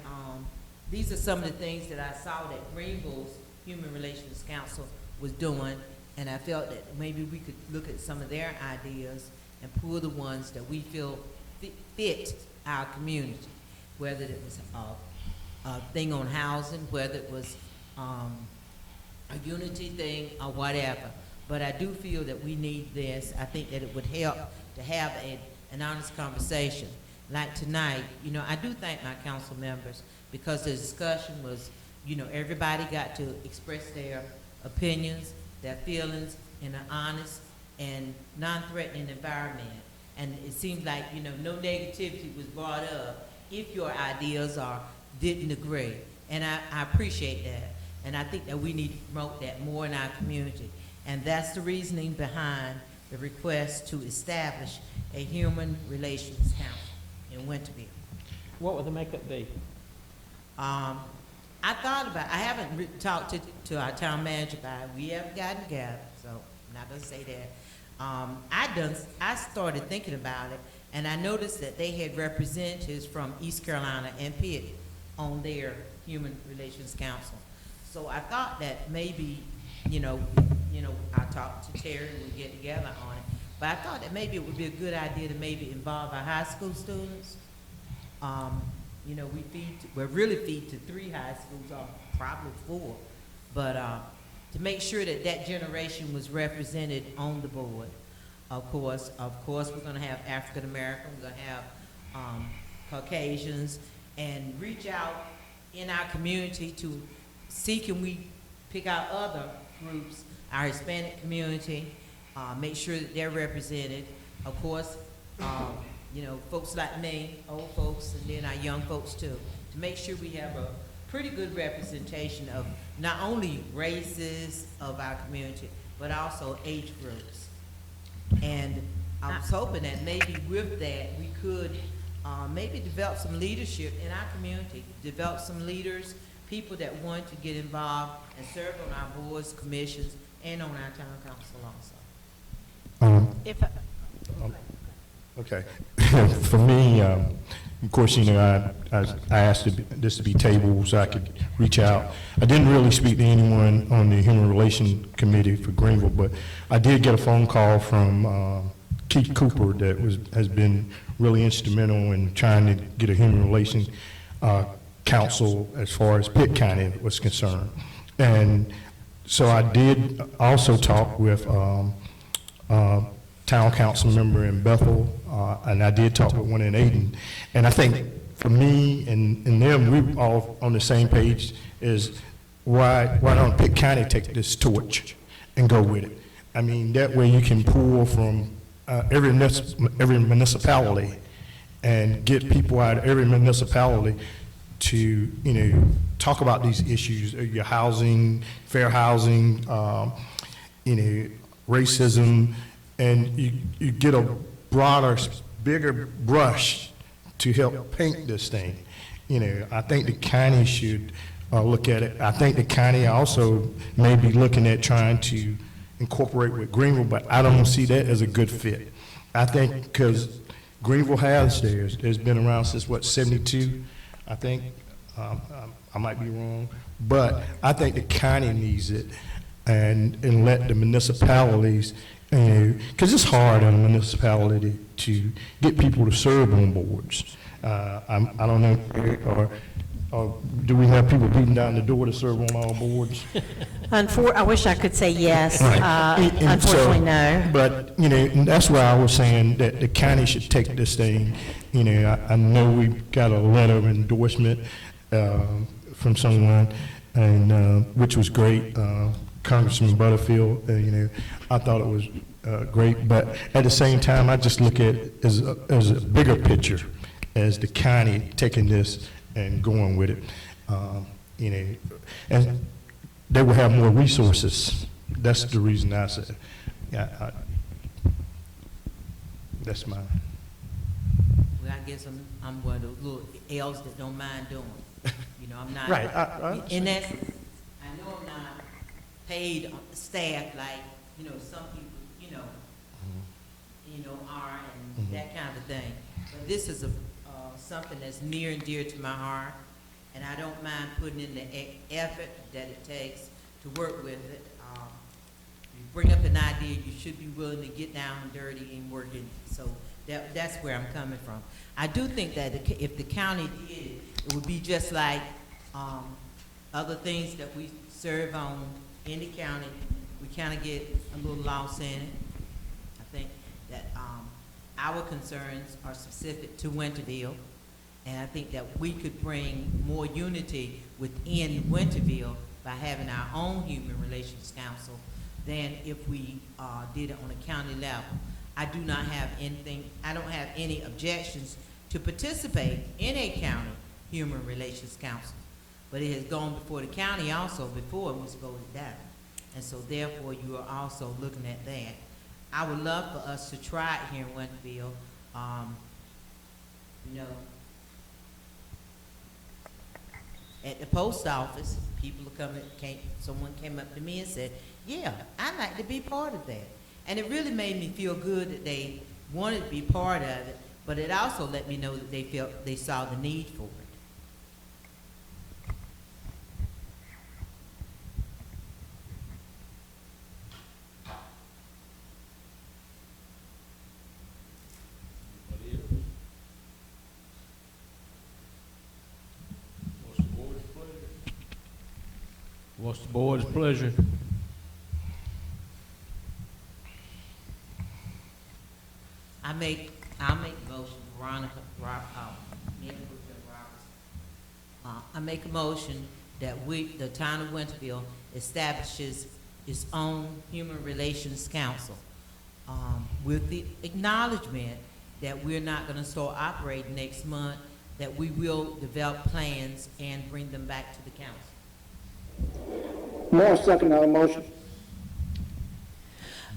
these are some of the things that I saw that Greenville's Human Relations Council was doing, and I felt that maybe we could look at some of their ideas and pull the ones that we feel fit our community, whether it was a thing on housing, whether it was a unity thing or whatever. But I do feel that we need this. I think that it would help to have an honest conversation. Like tonight, you know, I do thank my council members because the discussion was, you know, everybody got to express their opinions, their feelings in an honest and non-threatening environment. And it seems like, you know, no negativity was brought up if your ideas didn't agree. And I appreciate that. And I think that we need to promote that more in our community. And that's the reasoning behind the request to establish a Human Relations Council in Winterville. What would the makeup be? I thought about it. I haven't talked to our town manager about it. We haven't gotten together, so I'm not gonna say that. I started thinking about it, and I noticed that they had representatives from East Carolina and Pitt on their Human Relations Council. So I thought that maybe, I talked to Terry and we get together on it. But I thought that maybe it would be a good idea to maybe involve our high school students. We really feed to 3 high schools, or probably 4. But to make sure that that generation was represented on the board. Of course, we're gonna have African American, we're gonna have Caucasians, and reach out in our community to see can we pick out other groups, our Hispanic community, make sure that they're represented. Of course, folks like me, old folks, and then our young folks too, to make sure we have a pretty good representation of not only races of our community, but also age groups. And I was hoping that maybe with that, we could maybe develop some leadership in our community, develop some leaders, people that want to get involved and serve on our boards, commissions, and on our town council also. Okay. For me, of course, I asked this to be tabled so I could reach out. I didn't really speak to anyone on the Human Relations Committee for Greenville, but I did get a phone call from Keith Cooper that has been really instrumental in trying to get a Human Relations Council as far as Pitt County was concerned. And So I did also talk with town council member in Bethel, and I did talk with one in Aden. And I think for me and them, we all on the same page is why don't Pitt County take this torch and go with it? I mean, that way you can pull from every municipality and get people out of every municipality to, you know, talk about these issues, your housing, fair housing, you know, racism, and you get a broader, bigger brush to help paint this thing. You know, I think the county should look at it. I think the county also may be looking at trying to incorporate with Greenville, but I don't see that as a good fit. I think because Greenville has theirs. It's been around since, what, 72, I think. I might be wrong. But I think the county needs it and let the municipalities, you know, because it's hard on a municipality to get people to serve on boards. I don't know, or do we have people beating down the door to serve on all boards? I wish I could say yes. Right. And so- Unfortunately, no. But, you know, and that's why I was saying that the county should take this thing. You know, I know we got a letter of endorsement from someone, and which was great, Congressman Butterfield. You know, I thought it was great, but at the same time, I just look at it as a bigger picture, as the county taking this and going with it. You know, and they will have more resources. That's the reason I said. Yeah, that's mine. Well, I guess I'm one of those little elves that don't mind doing. You know, I'm not. Right, I In essence, I know I'm not paid on the staff like, you know, some people, you know, are and that kind of thing. But this is something that's near and dear to my heart, and I don't mind putting in the effort that it takes to work with it. You bring up an idea, you should be willing to get down and dirty and work it. So that's where I'm coming from. I do think that if the county did it, it would be just like other things that we serve on in the county. We kind of get a little lost in it. I think that our concerns are specific to Winterville, and I think that we could bring more unity within Winterville by having our own Human Relations Council than if we did it on a county level. I don't have any objections to participate in a county Human Relations Council, but it has gone before the county also before it was voted down. And so therefore you are also looking at that. I would love for us to try it here in Winterville. You know, at the post office, people are someone came up to me and said, yeah, I'd like to be part of that. And it really made me feel good that they wanted to be part of it, but it also let me know that they saw the need for it. What's the board's pleasure? I'll make a motion, I make a motion that the town of Winterville establishes its own Human Relations Council, with the acknowledgement that we're not gonna start operating next month, that we will develop plans and bring them back to the council. More second on the motion.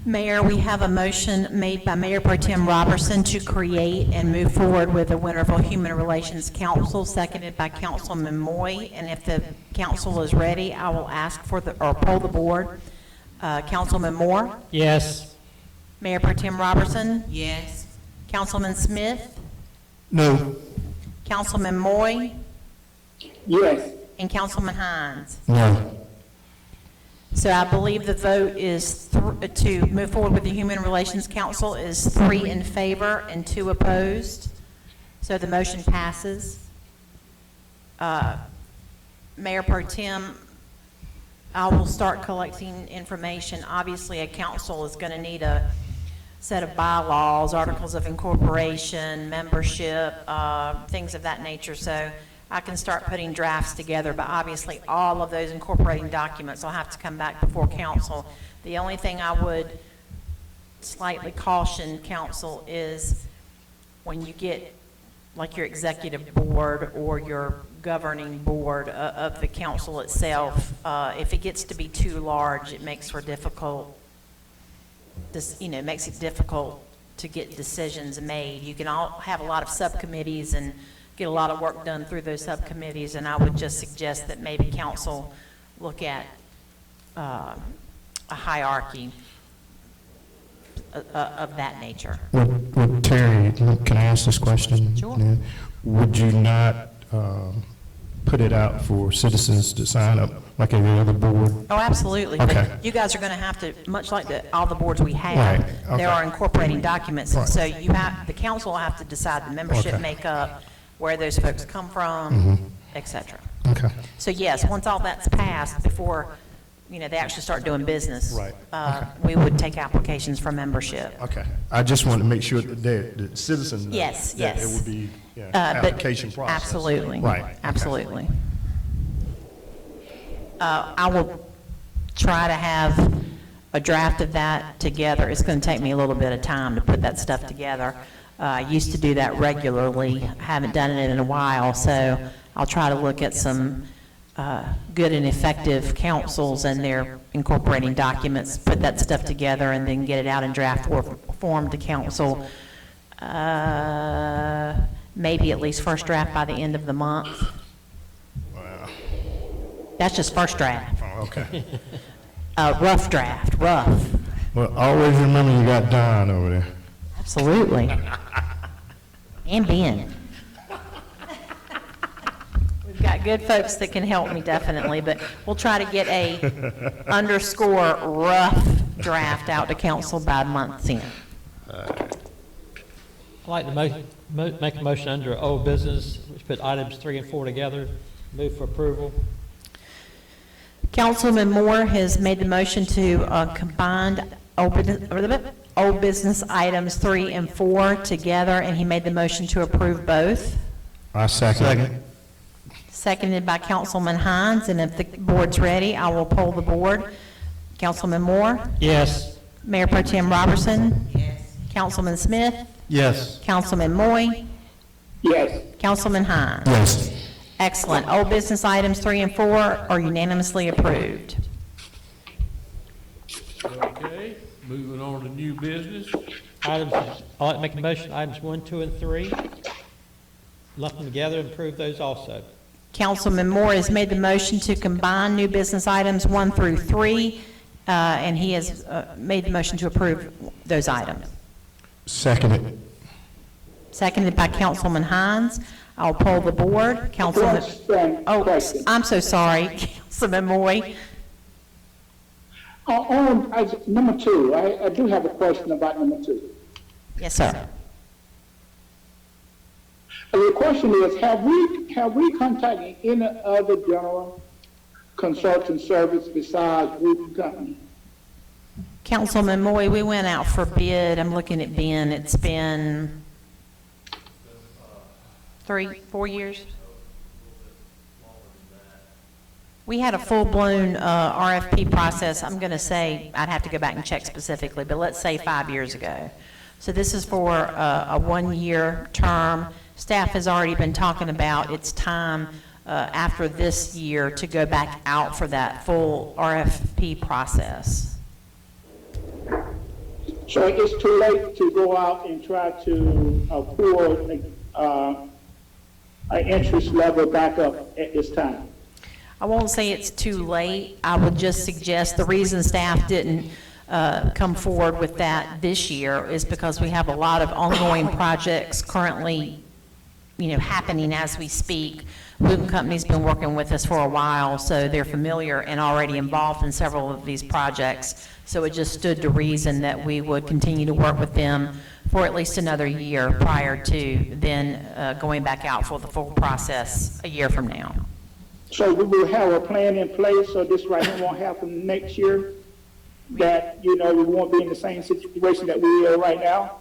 Mayor, we have a motion made by Mayor Pro Tem Robertson to create and move forward with the Winterville Human Relations Council, seconded by Councilman Moy. And if the council is ready, I will ask for poll the board. Councilman Moore? Yes. Mayor Pro Tem Robertson? Yes? Councilman Smith? No. Councilman Moy? Yes. And Councilman Hines? No. So I believe the vote is to move forward with the Human Relations Council is 3 in favor and 2 opposed. So the motion passes. Mayor Pro Tem, I will start collecting information. Obviously, a council is going to need a set of bylaws, articles of incorporation, membership, things of that nature. So I can start putting drafts together, but obviously all of those incorporating documents will have to come back before council. The only thing I would slightly caution council is when you get like your executive board or your governing board of the council itself, if it gets to be too large, it makes for difficult, makes it difficult to get decisions made. You can all have a lot of subcommittees and get a lot of work done through those subcommittees, and I would just suggest that maybe council look at a hierarchy of that nature. Would Terry, can I ask this question? Sure. Yeah. Would you not put it out for citizens to sign up like every other board? Oh, absolutely. Okay. But you guys are going to have to, much like all the boards we have, Right, okay. there are incorporating documents. Right. So the council will have to decide the membership Okay. makeup, where those folks come from, et cetera. Okay. So yes, once all that's passed, before, they actually start doing business, Right. we would take applications for membership. Okay. I just wanted to make sure that the citizens know Yes, that yes. it would be But application process. Absolutely. Right. Okay. Absolutely. I will try to have a draft of that together. It's going to take me a little bit of time to put that stuff together. I used to do that regularly. I haven't done it in a while, so I'll try to look at some good and effective councils and their incorporating documents, put that stuff together, and then get it out in draft form to council. Maybe at least first draft by the end of the month. Wow. That's just first draft. Oh, okay. Rough draft, rough. Well, always remember you got Don over there. Absolutely. And Ben. We've got good folks that can help me, definitely, but we'll try to get a _ rough draft out to council by month's end. I'd like to make a motion under old business, which put items 3 and 4 together, move for approval. Councilman Moore has made the motion to combine old business items 3 and 4 together, and he made the motion to approve both. I second. Seconded by Councilman Hines, and if the board's ready, I will poll the board. Councilman Moore? Yes. Mayor Pro Tem Robertson? Yes. Councilman Smith? Yes. Councilman Moy? Yes. Councilman Hines? Yes. Excellent. Old business items 3 and 4 are unanimously approved. Okay, moving on to new business. I'd like to make a motion, items 1, 2, and 3, lump them together and approve those also. Councilman Moore has made the motion to combine new business items 1 through 3, and he has made the motion to approve those items. Seconded. Seconded by Councilman Hines. I'll poll the board. Councilman, Question. I'm so sorry, Councilman Moy. On number 2, I do have a question about number 2. Yes, sir. The question is, have we contacted any other general consulting service besides roofing company? Councilman Moy, we went out for bid. I'm looking at Ben. It's been 3, 4 years? We had a full-blown RFP process. I'm going to say, I'd have to go back and check specifically, but let's say 5 years ago. So this is for a 1-year term. Staff has already been talking about it's time after this year to go back out for that full RFP process. So it's too late to go out and try to afford an interest level back up at this time? I won't say it's too late. I would just suggest the reason staff didn't come forward with that this year is because we have a lot of ongoing projects currently, happening as we speak. Wooten Company's been working with us for a while, so they're familiar and already involved in several of these projects. So it just stood to reason that we would continue to work with them for at least another year prior to then going back out for the full process a year from now. So we will have a plan in place, so this right here won't happen next year? That, we won't be in the same situation that we are right now?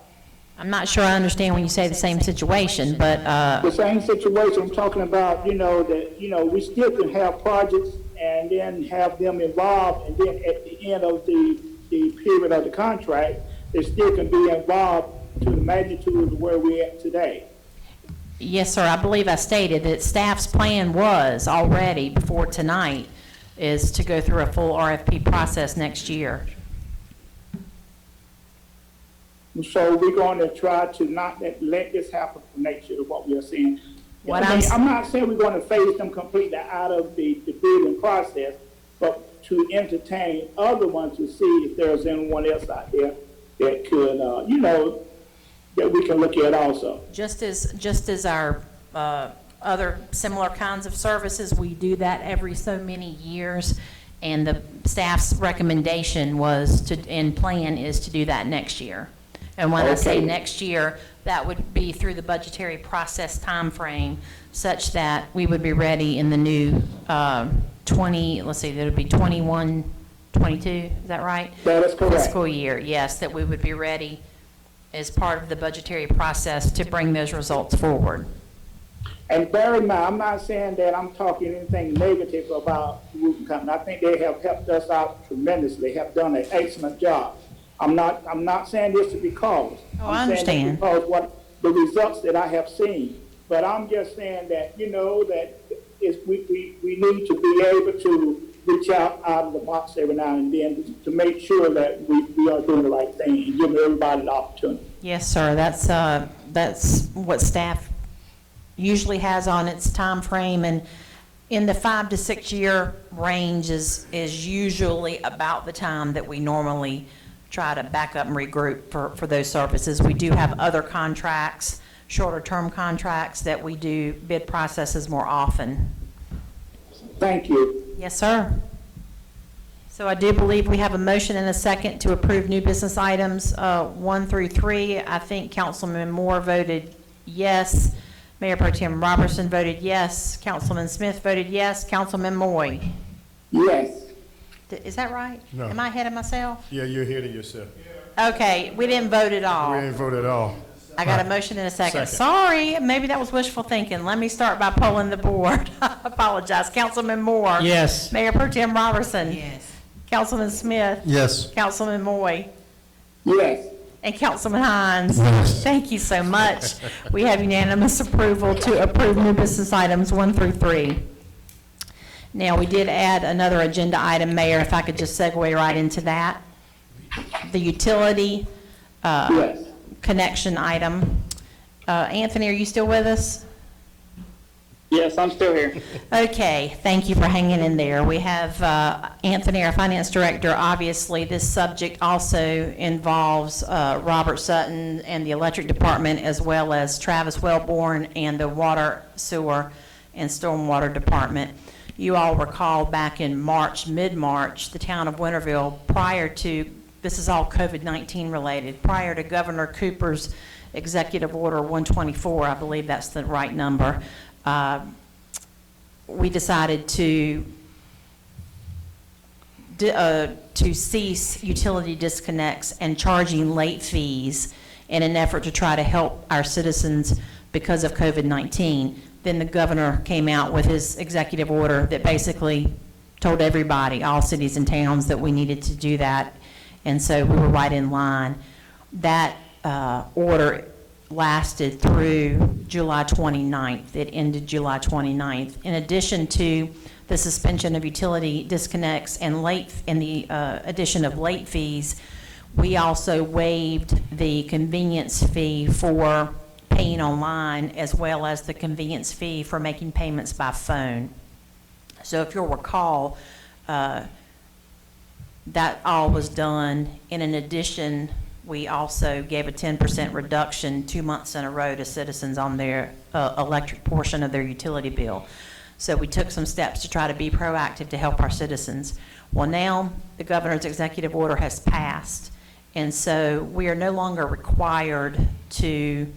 I'm not sure I understand when you say the same situation, but, The same situation I'm talking about, that, we still can have projects and then have them involved, and then at the end of the period of the contract, they still can be involved to the magnitude of where we're at today. yes, sir, I believe I stated that staff's plan was already, before tonight, is to go through a full RFP process next year. So we're going to try to not let this happen for next year, is what we are saying. What I'm not saying we're going to phase them completely out of the bidding process, but to entertain other ones to see if there's anyone else out there that could, that we can look at also. Just as our other similar kinds of services, we do that every so many years, and the staff's recommendation was and plan is to do that next year. And when I say next year, that would be through the budgetary process timeframe, such that we would be ready in the new there would be 21, 22, is that right? That is correct. Fiscal year, yes, that we would be ready as part of the budgetary process to bring those results forward. And bear in mind, I'm not saying that I'm talking anything negative about the roofing company. I think they have helped us out tremendously. They have done an excellent job. I'm not saying this to be caused. Oh, I I'm saying understand. this because what the results that I have seen. But I'm just saying that, that we need to be able to reach out of the box every now and then to make sure that we are doing the right thing and giving everybody the opportunity. Yes, sir, that's what staff usually has on its time frame, and in the 5 to 6 year range is usually about the time that we normally try to back up and regroup for those services. We do have other contracts, shorter term contracts, that we do bid processes more often. Thank you. Yes, sir. So I do believe we have a motion and a second to approve new business items 1 through 3. I think Councilman Moore voted yes. Mayor Pro Tem Robertson voted yes. Councilman Smith voted yes. Councilman Moy. Yes. Is that right? No. Am I ahead of myself? Yeah, you're ahead of yourself. Okay, we didn't vote at all. We ain't voted at all. I got a motion and a second. Second. Sorry, maybe that was wishful thinking. Let me start by polling the board. I apologize. Councilman Moore. Yes. Mayor Pro Tem Robertson. Yes. Councilman Smith. Yes. Councilman Moy. Yes. And Councilman Hines. Yes. Thank you so much. We have unanimous approval to approve new business items 1 through 3. Now, we did add another agenda item, Mayor, if I could just segue right into that. The utility Yes. connection item. Anthony, are you still with us? Yes, I'm still here. Okay, thank you for hanging in there. We have Anthony, our finance director. Obviously, this subject also involves Robert Sutton and the electric department, as well as Travis Wellborn and the water, sewer, and stormwater department. You all recall back in March, mid-March, the town of Winterville, prior to, this is all COVID-19 related, prior to Governor Cooper's Executive Order 124, I believe that's the right number, we decided to cease utility disconnects and charging late fees in an effort to try to help our citizens because of COVID-19. Then the governor came out with his executive order that basically told everybody, all cities and towns, that we needed to do that. And so we were right in line. That order lasted through July 29th. It ended July 29th. In addition to the suspension of utility disconnects and the addition of late fees, we also waived the convenience fee for paying online, as well as the convenience fee for making payments by phone. So if you'll recall, that all was done. And in addition, we also gave a 10% reduction 2 months in a row to citizens on their electric portion of their utility bill. So we took some steps to try to be proactive to help our citizens. Well, now the governor's executive order has passed, and so we are no longer required to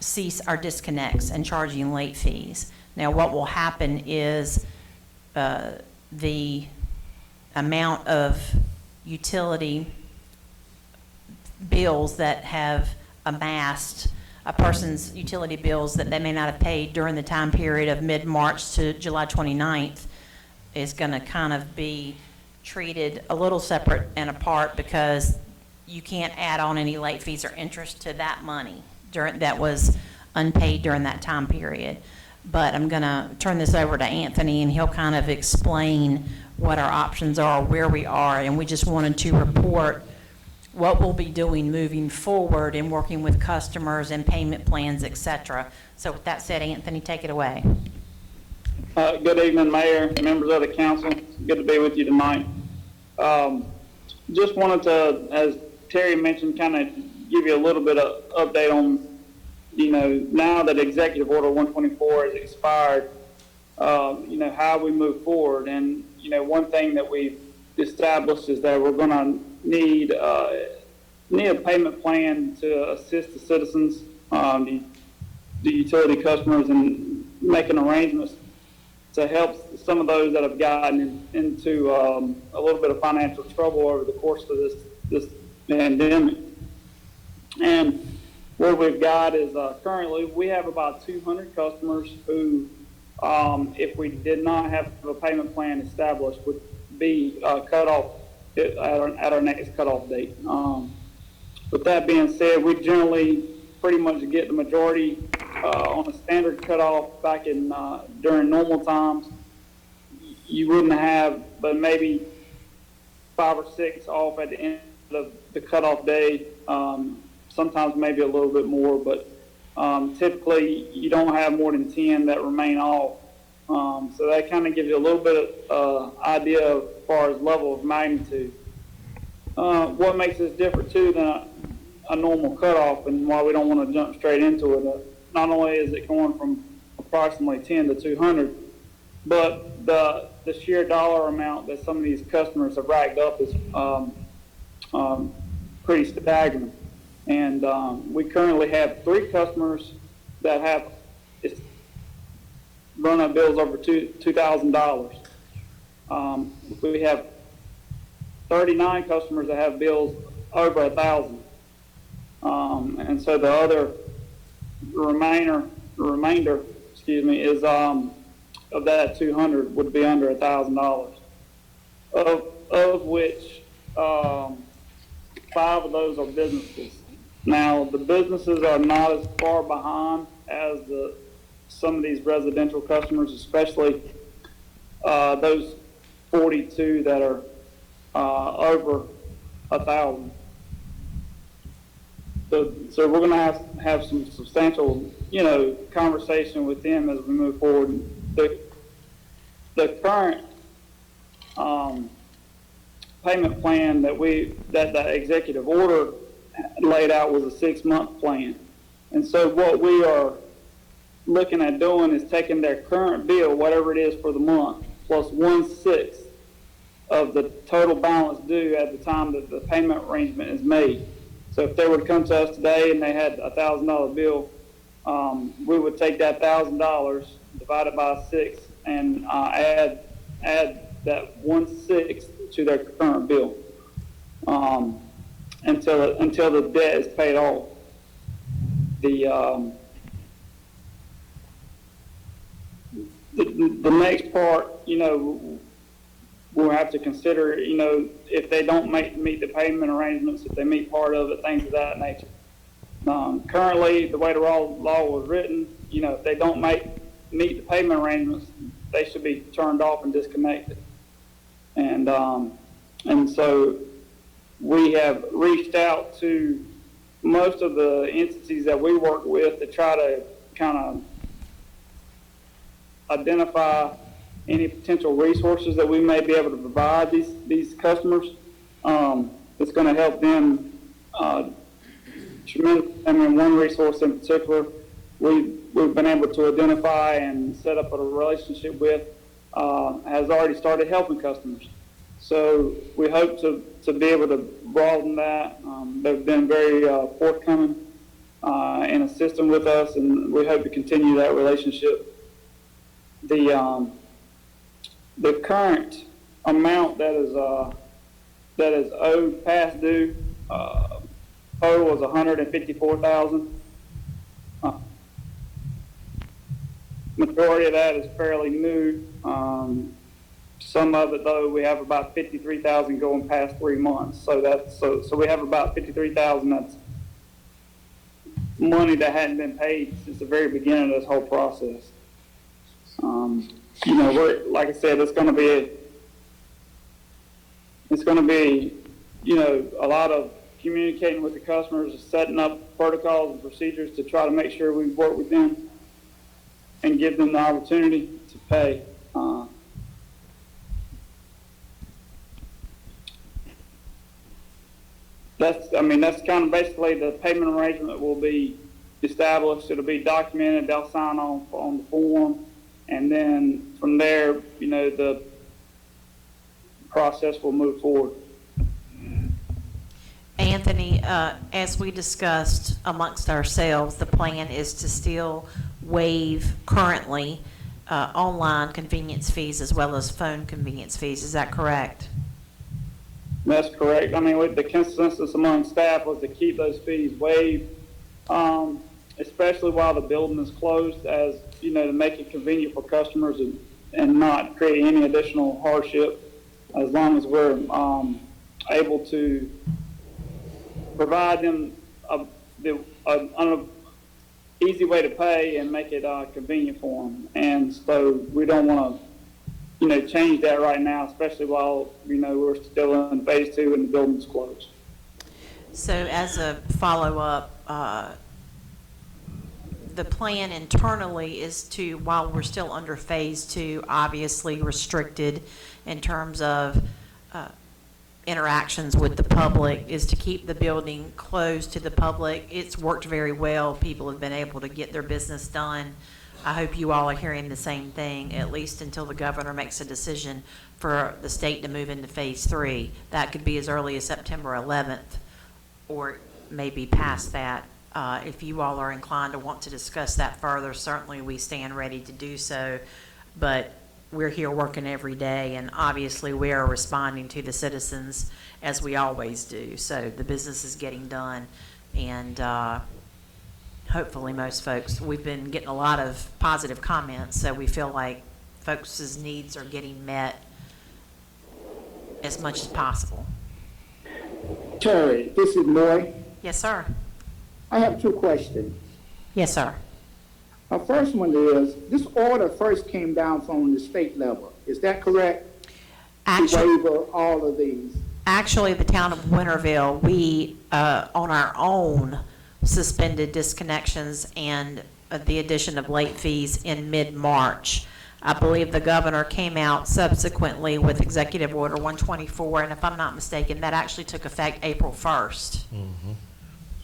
cease our disconnects and charging late fees. Now, what will happen is the amount of utility bills that have amassed, a person's utility bills that they may not have paid during the time period of mid-March to July 29th is going to kind of be treated a little separate and apart, because you can't add on any late fees or interest to that money that was unpaid during that time period. But I'm going to turn this over to Anthony, and he'll kind of explain what our options are, where we are, and we just wanted to report what we'll be doing moving forward in working with customers and payment plans, et cetera. So with that said, Anthony, take it away. Good evening, Mayor, members of the council. Good to be with you tonight. Just wanted to, as Terry mentioned, kind of give you a little bit of update on, now that Executive Order 124 has expired, how we move forward. And, one thing that we've established is that we're going to need a payment plan to assist the citizens, the utility customers, in making arrangements to help some of those that have gotten into a little bit of financial trouble over the course of this pandemic. And what we've got is currently we have about 200 customers who, if we did not have a payment plan established, would be cut off at our next cutoff date. With that being said, we generally pretty much get the majority on a standard cutoff back in during normal times. You wouldn't have, but maybe 5 or 6 off at the end of the cutoff day. Sometimes maybe a little bit more, but typically you don't have more than 10 that remain off. So that kind of gives you a little bit of idea as far as level of magnitude. What makes this different too than a normal cutoff, and why we don't want to jump straight into it, not only is it going from approximately 10 to 200, but the sheer dollar amount that some of these customers have racked up is pretty staggering. And we currently have 3 customers that have run-up bills over $2,000. We have 39 customers that have bills over $1,000. And so the remainder, is of that 200 would be under $1,000. Of which 5 of those are businesses. Now, the businesses are not as far behind as some of these residential customers, especially those 42 that are over 1,000. So we're going to have some substantial, conversation with them as we move forward. The current payment plan that the executive order laid out was a 6-month plan. And so what we are looking at doing is taking their current bill, whatever it is for the month, plus 1/6 of the total balance due at the time that the payment arrangement is made. So if they were to come to us today and they had a $1,000 bill, we would take that $1,000, divide it by 6, and add that 1/6 to their current bill until the debt is paid off. The next part, we'll have to consider, if they don't meet the payment arrangements, if they meet part of it, things of that nature. Currently, the way the law was written, if they don't meet the payment arrangements, they should be turned off and disconnected. And so we have reached out to most of the entities that we work with to try to kind of identify any potential resources that we may be able to provide these customers. It's going to help them tremendously. I mean, one resource in particular we've been able to identify and set up a relationship with has already started helping customers. So we hope to be able to broaden that. They've been very forthcoming in assisting with us, and we hope to continue that relationship. the current amount that is owed past due, total is $154,000. Majority of that is fairly new. Some of it, though, we have about $53,000 going past 3 months. So we have about $53,000 that's money that hadn't been paid since the very beginning of this whole process. Like I said, it's going to be, a lot of communicating with the customers, setting up protocols and procedures to try to make sure we work with them and give them the opportunity to pay. That's kind of basically the payment arrangement will be established. It'll be documented. They'll sign on the form. And then from there, the process will move forward. Anthony, as we discussed amongst ourselves, the plan is to still waive currently online convenience fees as well as phone convenience fees. Is that correct? That's correct. The consensus among staff was to keep those fees waived, especially while the building is closed, as to make it convenient for customers and not create any additional hardship, as long as we're able to provide them an easy way to pay and make it convenient for them. And so we don't want to, change that right now, especially while, we're still in phase 2 and the building's closed. So as a follow-up, the plan internally is to, while we're still under phase 2, obviously restricted in terms of interactions with the public, is to keep the building closed to the public. It's worked very well. People have been able to get their business done. I hope you all are hearing the same thing, at least until the governor makes a decision for the state to move into phase 3. That could be as early as September 11th, or maybe past that. If you all are inclined to want to discuss that further, certainly we stand ready to do so. But we're here working every day, and obviously we are responding to the citizens as we always do. So the business is getting done, and hopefully most folks, we've been getting a lot of positive comments, so we feel like folks' needs are getting met as much as possible. Terry, this is Moy. Yes, sir. I have 2 questions. Yes, sir. My first one is, this order first came down from the state level. Is that correct? Actually, To waiver all of these. Actually, the town of Winterville, we, on our own, suspended disconnections and the addition of late fees in mid-March. I believe the governor came out subsequently with Executive Order 124, and if I'm not mistaken, that actually took effect April 1st. Mm-hmm.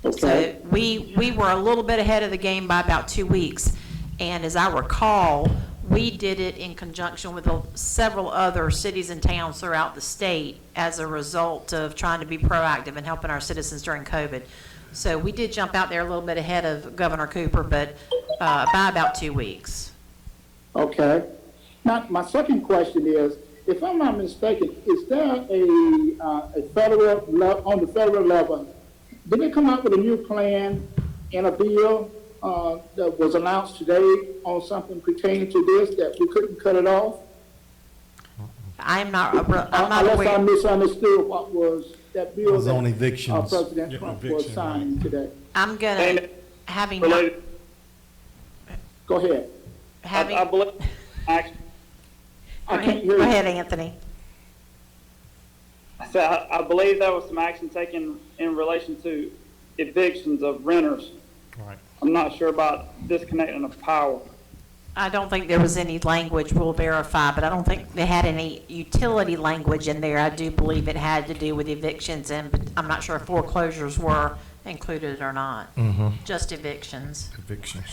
Okay. So we were a little bit ahead of the game by about 2 weeks, and as I recall, we did it in conjunction with several other cities and towns throughout the state as a result of trying to be proactive and helping our citizens during COVID. So we did jump out there a little bit ahead of Governor Cooper, but by about 2 weeks. Okay. Now, my second question is, if I'm not mistaken, is there a federal, on the federal level, did they come up with a new plan and a bill that was announced today on something pertaining to this, that we couldn't cut it off? I'm not Unless I aware. misunderstood what was that bill was on that evictions. President Trump was signing today. I'm gonna, having, Go ahead. having, I believe, I can't hear go you. ahead, Anthony. So I believe there was some action taken in relation to evictions of renters. Right. I'm not sure about disconnecting of power. I don't think there was any language, we'll verify, but I don't think they had any utility language in there. I do believe it had to do with evictions, and but I'm not sure if foreclosures were included or not. Mm-hmm. Just evictions. Evictions.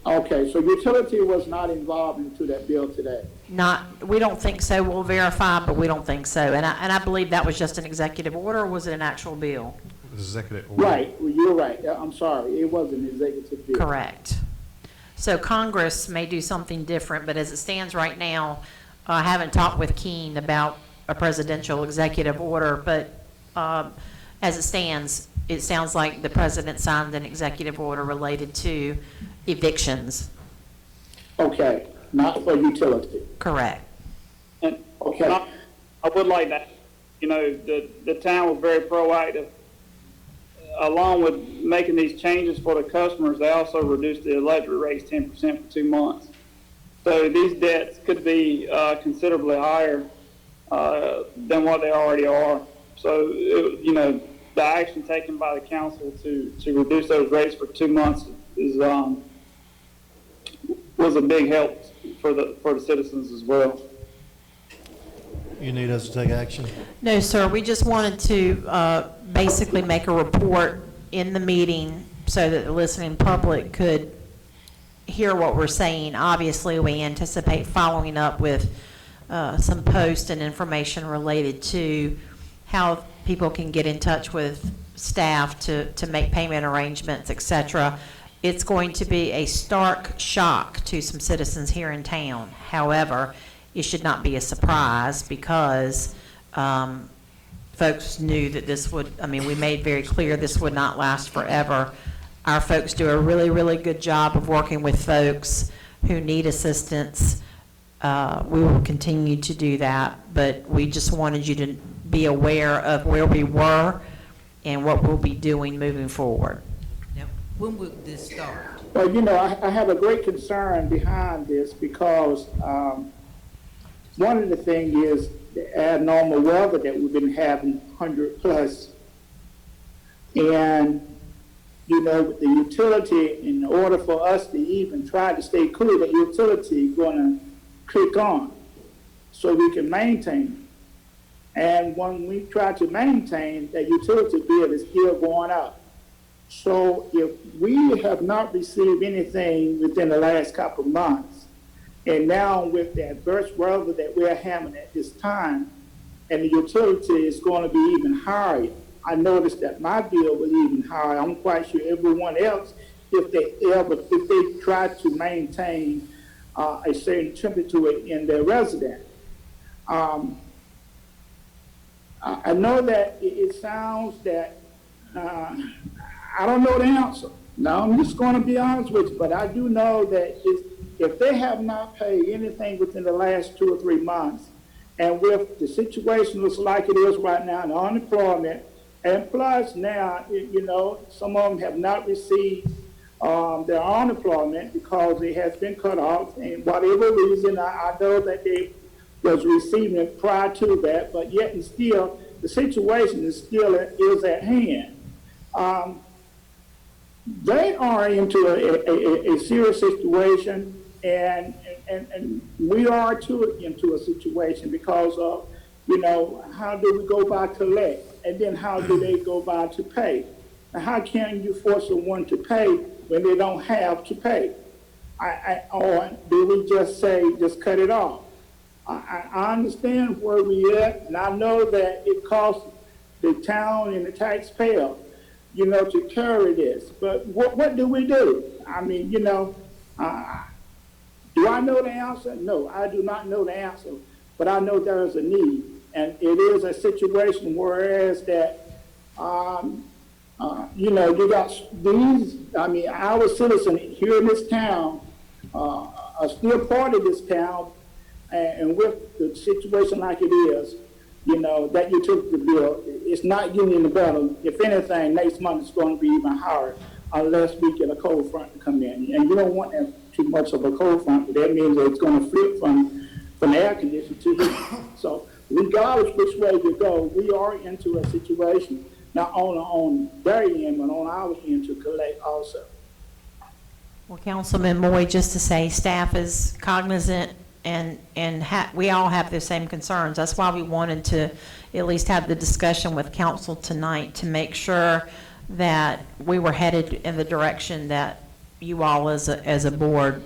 Okay, so utility was not involved into that bill today. We don't think so. We'll verify, but we don't think so. And I believe that was just an executive order, or was it an actual bill? Executive order. Right, well, you're right. I'm sorry, it was an executive bill. Correct. So Congress may do something different, but as it stands right now, I haven't talked with Keene about a presidential executive order, but as it stands, it sounds like the president signed an executive order related to evictions. Okay, not for utility. Correct. And, okay. I would like that, you know, the town was very proactive. Along with making these changes for the customers, they also reduced the electric rates 10% for 2 months. So these debts could be considerably higher than what they already are. So, you know, the action taken by the council to reduce those rates for 2 months is was a big help for the citizens as well. You need us to take action? No, sir, we just wanted to basically make a report in the meeting so that the listening public could hear what we're saying. Obviously, we anticipate following up with some posts and information related to how people can get in touch with staff to make payment arrangements, et cetera. It's going to be a stark shock to some citizens here in town. However, it should not be a surprise because folks knew that this would, I mean, we made very clear this would not last forever. Our folks do a really, really good job of working with folks who need assistance. We will continue to do that, but we just wanted you to be aware of where we were and what we'll be doing moving forward. Now, when will this start? Well, you know, I have a great concern behind this because one of the things is the abnormal weather that we've been having, 100 plus. And, you know, with the utility, in order for us to even try to stay cool, the utility is going to click on so we can maintain. And when we try to maintain, the utility bill is still going up. So if we have not received anything within the last couple of months, and now with the adverse weather that we're having at this time, and the utility is going to be even higher. I noticed that my bill was even higher. I'm quite sure everyone else, if they try to maintain a certain temperature in their residence. I know that it sounds that I don't know the answer. Now, I'm just going to be honest with you, but I do know that if they have not paid anything within the last 2 or 3 months, and with the situation looks like it is right now, and unemployment, and plus now, you know, some of them have not received their unemployment because it has been cut off, and whatever reason, I know that they was receiving it prior to that, but yet and still, the situation is at hand. They are into a serious situation, and we are into a situation because of, you know, how do we go by collect, and then how do they go by to pay? Now, how can you force someone to pay when they don't have to pay? Or do we just say, just cut it off? I understand where we at, and I know that it costs the town and the taxpayer, you know, to carry this. But what do we do? I mean, you know, do I know the answer? No, I do not know the answer, but I know there is a need, and it is a situation whereas that, you know, you got these, I mean, our citizens here in this town are still part of this town, and with the situation like it is, you know, that utility bill, it's not getting any better. If anything, next month it's going to be even higher unless we get a cold front to come in. And you don't want that too much of a cold front, but that means that it's going to flip from air conditioning to heat. So regardless which way you go, we are into a situation, not only on their end, but on our end to collect also. Well, Councilman Moy, just to say, staff is cognizant and we all have the same concerns. That's why we wanted to at least have the discussion with council tonight to make sure that we were headed in the direction that you all as a board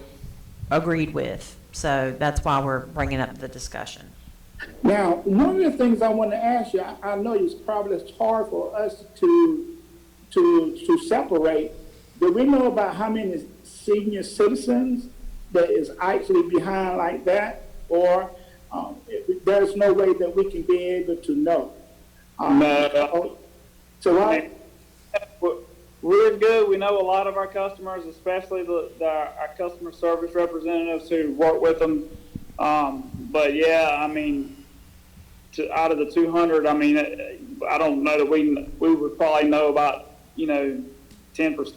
agreed with. So that's why we're bringing up the discussion. Now, one of the things I want to ask you, I know it's probably hard for us to separate Do we know about how many senior citizens that is actually behind like that? Or there's no way that we can be able to know? No. So We're good. We know a lot of our customers, especially our customer service representatives who work with them. But yeah, I mean, out of the 200, I mean, I don't know that we would probably know about, 10%,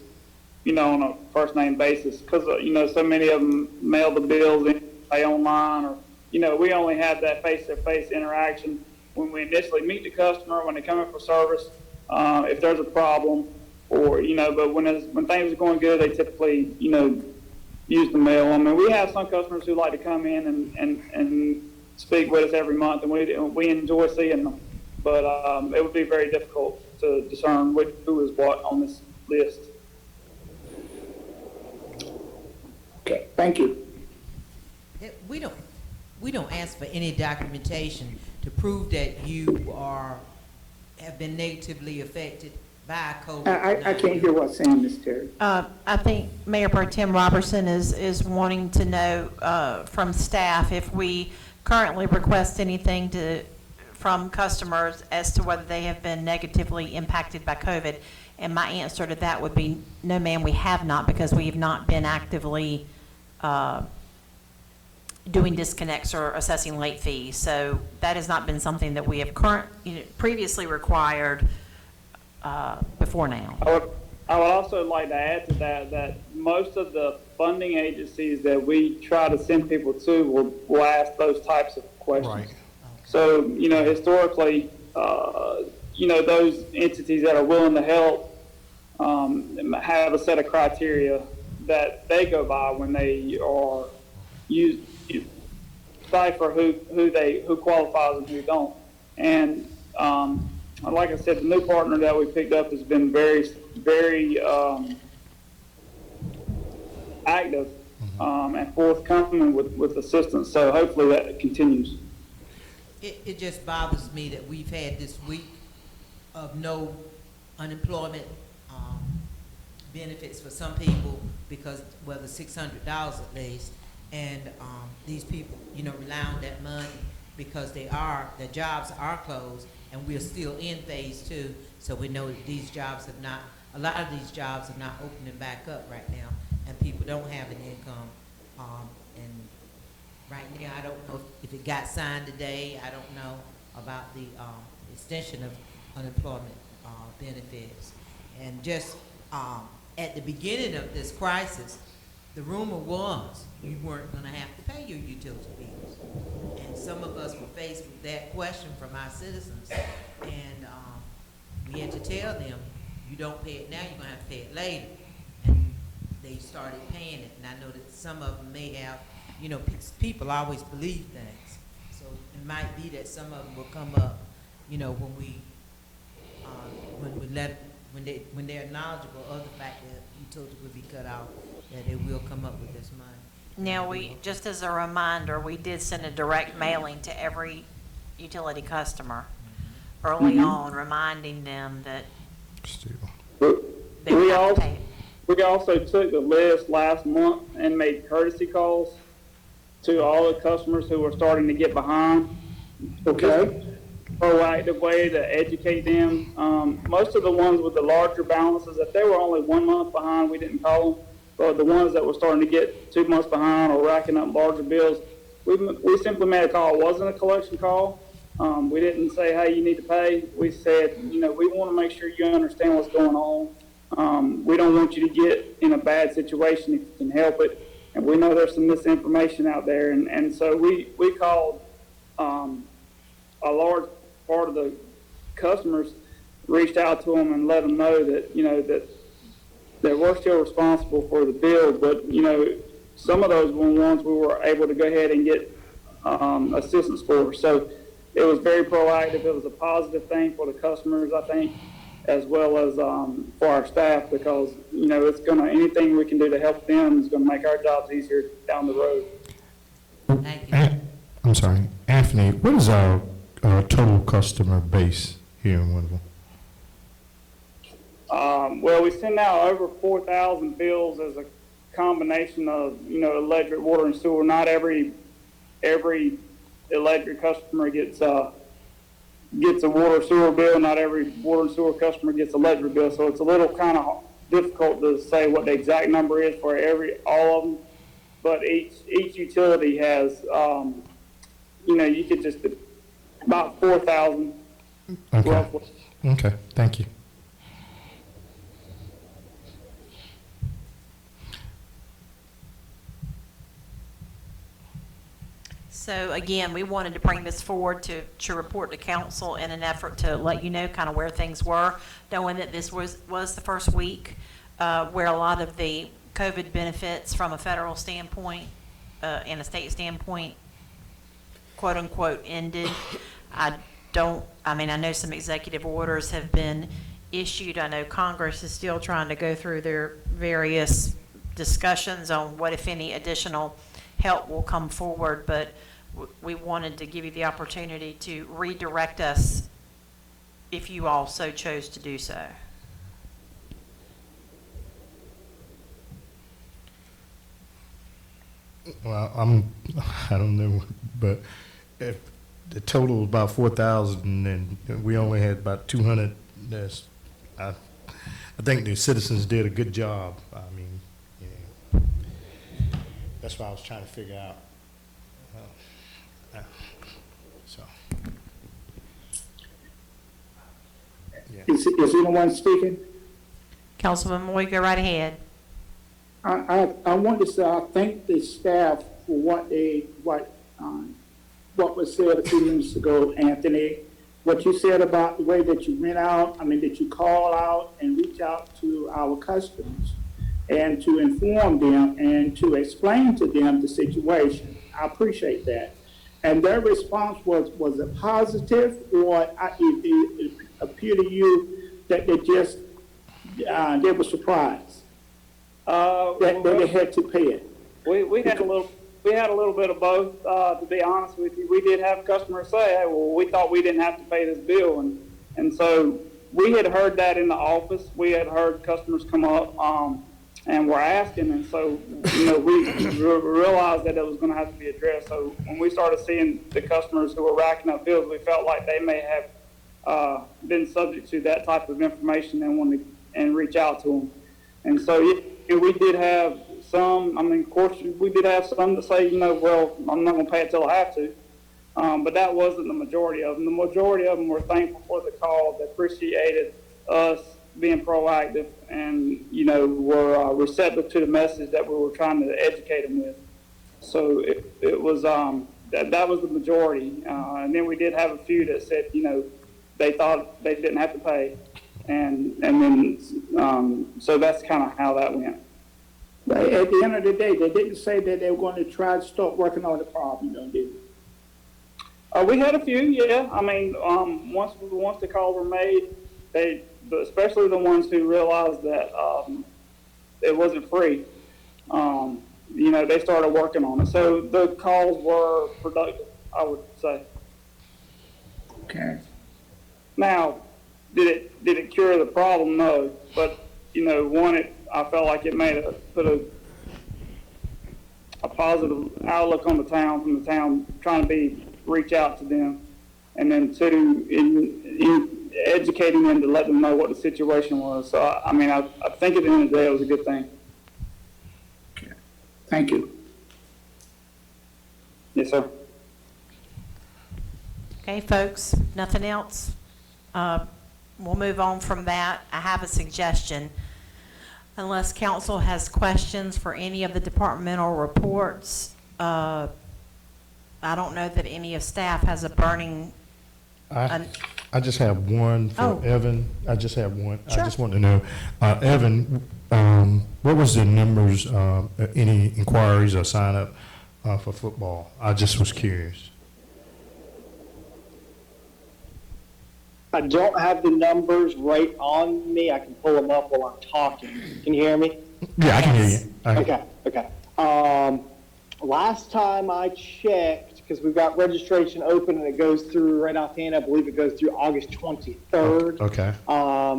on a first name basis, because, so many of them mail the bills in, pay online, or, we only have that face-to-face interaction when we initially meet the customer, when they come in for service, if there's a problem, or, but when things are going good, they typically, use the mail. I mean, we have some customers who like to come in and speak with us every month, and we enjoy seeing them. But it would be very difficult to discern who is what on this list. okay, thank you. We don't ask for any documentation to prove that you have been negatively affected by COVID-19. I can't hear what's saying, Ms. Terry. I think Mayor Pro Tem Robertson is wanting to know from staff if we currently request anything from customers as to whether they have been negatively impacted by COVID. And my answer to that would be, no, ma'am, we have not, because we have not been actively doing disconnects or assessing late fees. So that has not been something that we have previously required before now. I would also like to add to that most of the funding agencies that we try to send people to will ask those types of questions. Right. So, historically, those entities that are willing to help have a set of criteria that they go by when they are decipher who qualifies and who don't. And like I said, the new partner that we picked up has been very, very active and forthcoming with assistance. So hopefully that continues. It just bothers me that we've had this week of no unemployment benefits for some people because, well, the $600 at least, and these people, rely on that money because their jobs are closed, and we're still in phase 2, so we know that a lot of these jobs are not opening back up right now, and people don't have an income, and right now, I don't know if it got signed today. I don't know about the extension of unemployment benefits. And just at the beginning of this crisis, the rumor was you weren't going to have to pay your utility bills. And some of us were faced with that question from our citizens. And we had to tell them, you don't pay it now, you're going to have to pay it later. And they started paying it. And I know that some of them may have, people always believe things. So it might be that some of them will come up, when they're knowledgeable of the fact that utility will be cut off, that they will come up with this money. Now, just as a reminder, we did send a direct mailing to every utility customer early on, reminding them that they would have to pay it. We also took the list last month and made courtesy calls to all the customers who were starting to get behind. Okay. Proactive way to educate them. Most of the ones with the larger balances, if they were only 1 month behind, we didn't call them. But the ones that were starting to get 2 months behind or racking up larger bills, we simply made a call. It wasn't a collection call. We didn't say, hey, you need to pay. We said, we want to make sure you understand what's going on. We don't want you to get in a bad situation if you can help it. And we know there's some misinformation out there. And so we called a large part of the customers, reached out to them and let them know that, that we're still responsible for the bill. But, some of those were ones we were able to go ahead and get assistance for. So it was very proactive. It was a positive thing for the customers, I think, as well as for our staff, because, it's anything we can do to help them is going to make our jobs easier down the road. Thank you. I'm sorry, Anthony, what is our total customer base here in Winterville? Well, we send out over 4,000 bills as a combination of, electric, water, and sewer. Not every electric customer gets a water sewer bill. Not every water and sewer customer gets electric bill. So it's a little kind of difficult to say what the exact number is for all of them. But each utility has, you could just about 4,000 Okay. roughly. Okay, thank you. So again, we wanted to bring this forward to report to council in an effort to let you know kind of where things were, knowing that this was the first week where a lot of the COVID benefits from a federal standpoint and a state standpoint, quote unquote, ended. I know some executive orders have been issued. I know Congress is still trying to go through their various discussions on what, if any, additional help will come forward, but we wanted to give you the opportunity to redirect us if you all so chose to do so. Well, I don't know, but if the total was about 4,000 and we only had about 200, I think the citizens did a good job. I mean, that's what I was trying to figure out. So, yeah. Is anyone speaking? Councilman Moy, go right ahead. I want to say I thank the staff for what was said a few minutes ago, Anthony. What you said about the way that you went out, that you call out and reach out to our customers and to inform them and to explain to them the situation. I appreciate that. And their response was it positive, or it appeared to you that they were surprised that they had to pay it? We had a little bit of both. To be honest with you, we did have customers say, "Hey, well, we thought we didn't have to pay this bill," and so we had heard that in the office. We had heard customers come up and were asking, and so we realized that it was going to have to be addressed. So when we started seeing the customers who were racking up bills, we felt like they may have been subject to that type of information and wanted and reach out to them. And so we did have some. Of course, we did have some that say, well, I'm not going to pay it till I have to. But that wasn't the majority of them. The majority of them were thankful for the call. They appreciated us being proactive and, were receptive to the message that we were trying to educate them with. So it was, that was the majority. And then we did have a few that said, they thought they didn't have to pay. And then, so that's kind of how that went. But at the end of the day, they didn't say that they were going to try to start working on the problem, did they? We had a few, yeah. Once the calls were made, especially the ones who realized that it wasn't free, they started working on it. So the calls were productive, I would say. Okay. Now, did it cure the problem? No, but I felt like it put a positive outlook on the town, from the town trying to reach out to them, and then two, in educating them to let them know what the situation was. So I think at the end of the day it was a good thing. Okay. Thank you. Yes, sir. Okay, folks, nothing else? We'll move on from that. I have a suggestion. Unless council has questions for any of the departmental reports, I don't know that any of staff has a burning. I just have one for Evan. I just have one. Sure. I just want to know, Evan, what was the numbers, any inquiries or sign up for football? I just was curious. I don't have the numbers right on me. I can pull them up while I'm talking. Can you hear me? Yeah, I can hear you. Okay. Last time I checked, because we've got registration open and it goes through right offhand, I believe it goes through August 23rd. Okay.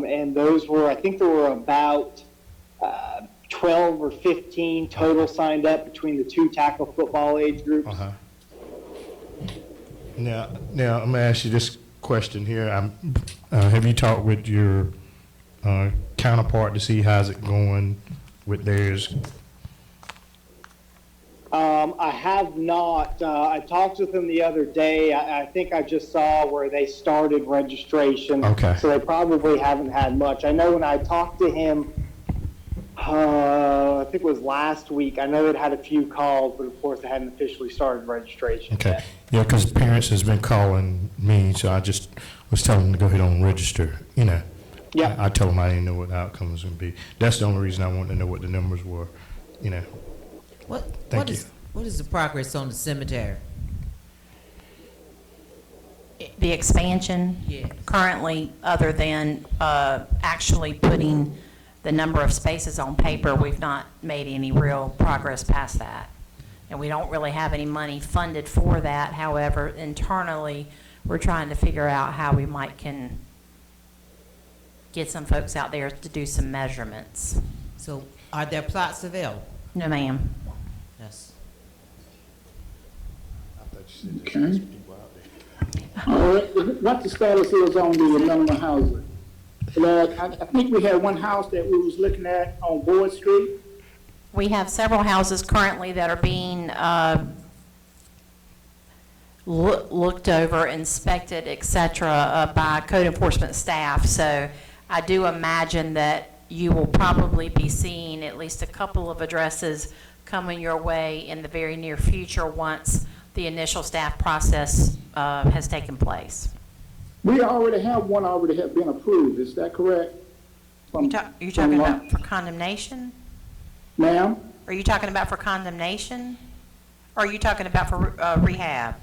And those were, I think there were about 12 or 15 total signed up between the two tackle football age groups. Uh-huh. Now, I'm gonna ask you this question here. Have you talked with your counterpart to see how's it going with theirs? I have not. I talked with them the other day. I think I just saw where they started registration. Okay. So they probably haven't had much. I know when I talked to him, I think it was last week, I know they'd had a few calls, but of course they hadn't officially started registration Okay. yet. Yeah, because parents has been calling me, so I just was telling them to go ahead and register, you know. Yeah. I told them I didn't know what the outcome was gonna be. That's the only reason I wanted to know what the numbers were, you know. Thank you. What is the progress on the cemetery? The expansion? Yeah. Currently, other than actually putting the number of spaces on paper, we've not made any real progress past that. And we don't really have any money funded for that. However, internally, we're trying to figure out how we can get some folks out there to do some measurements. So are there plots available? No, ma'am. Yes. Okay. All right, what the status is on the minimum housing? I think we had one house that we was looking at on Board Street. We have several houses currently that are being looked over, inspected, et cetera, by code enforcement staff. So I do imagine that you will probably be seeing at least a couple of addresses coming your way in the very near future once the initial staff process has taken place. We already have one already have been approved, is that correct? You're talking about for condemnation? Ma'am? Are you talking about for condemnation? Or are you talking about for rehab?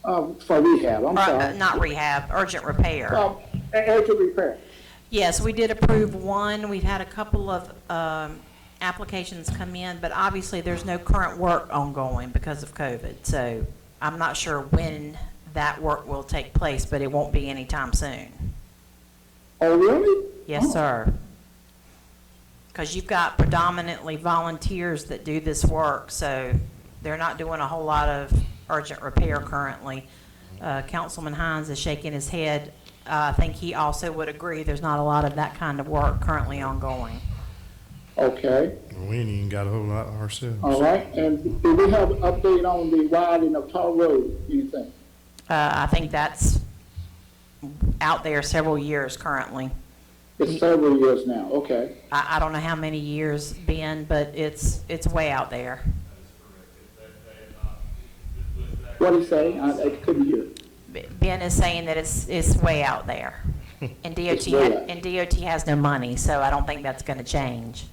For rehab, I'm sorry. Not rehab, urgent repair. Urgent repair. Yes, we did approve one. We've had a couple of applications come in, but obviously there's no current work ongoing because of COVID. So I'm not sure when that work will take place, but it won't be anytime soon. Oh, really? Yes, sir. Because you've got predominantly volunteers that do this work, so they're not doing a whole lot of urgent repair currently. Councilman Hines is shaking his head. I think he also would agree there's not a lot of that kind of work currently ongoing. Okay. We ain't even got a whole lot ourselves. All right, and do we have an update on the widening of Tar Road, anything? I think that's out there several years currently. It's several years now, okay. I don't know how many years, Ben, but it's way out there. What did he say? I couldn't hear. Ben is saying that it's way out there. And DOT has no money, so I don't think that's going to change.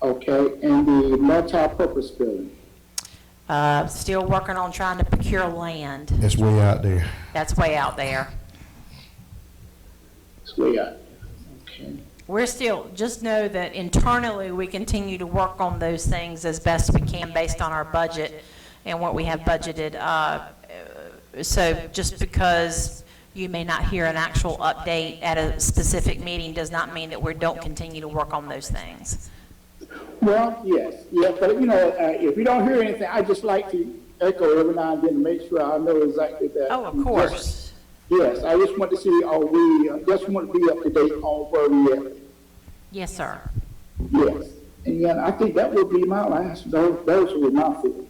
Okay, and the multi-purpose building? Still working on trying to procure land. It's way out there. That's way out there. It's way out. Okay. We're still, just know that internally, we continue to work on those things as best we can based on our budget and what we have budgeted. So just because you may not hear an actual update at a specific meeting does not mean that we don't continue to work on those things. Well, yes, but you know, if we don't hear anything, I just like to echo every now and then to make sure I know exactly that. Oh, of course. Yes, I just want to see, just want to be up to date on where we at. Yes, sir. Yes, and yeah, I think that would be my last, those were my thoughts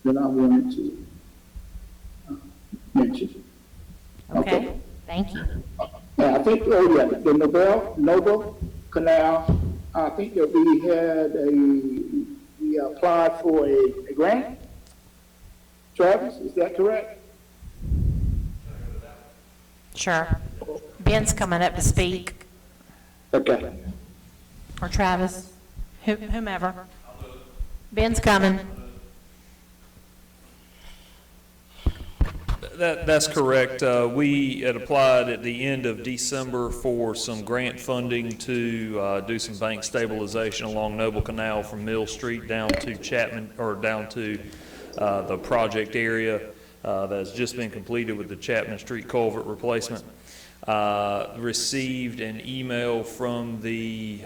that I wanted to mention. Okay, thank you. And I think, the Noble Canal, I think that we applied for a grant. Travis, is that correct? Sure. Ben's coming up to speak. Okay. Or Travis, whomever. Ben's coming. That's correct. We had applied at the end of December for some grant funding to do some bank stabilization along Noble Canal from Mill Street down to Chapman, or down to the project area that has just been completed with the Chapman Street culvert replacement. received an email from the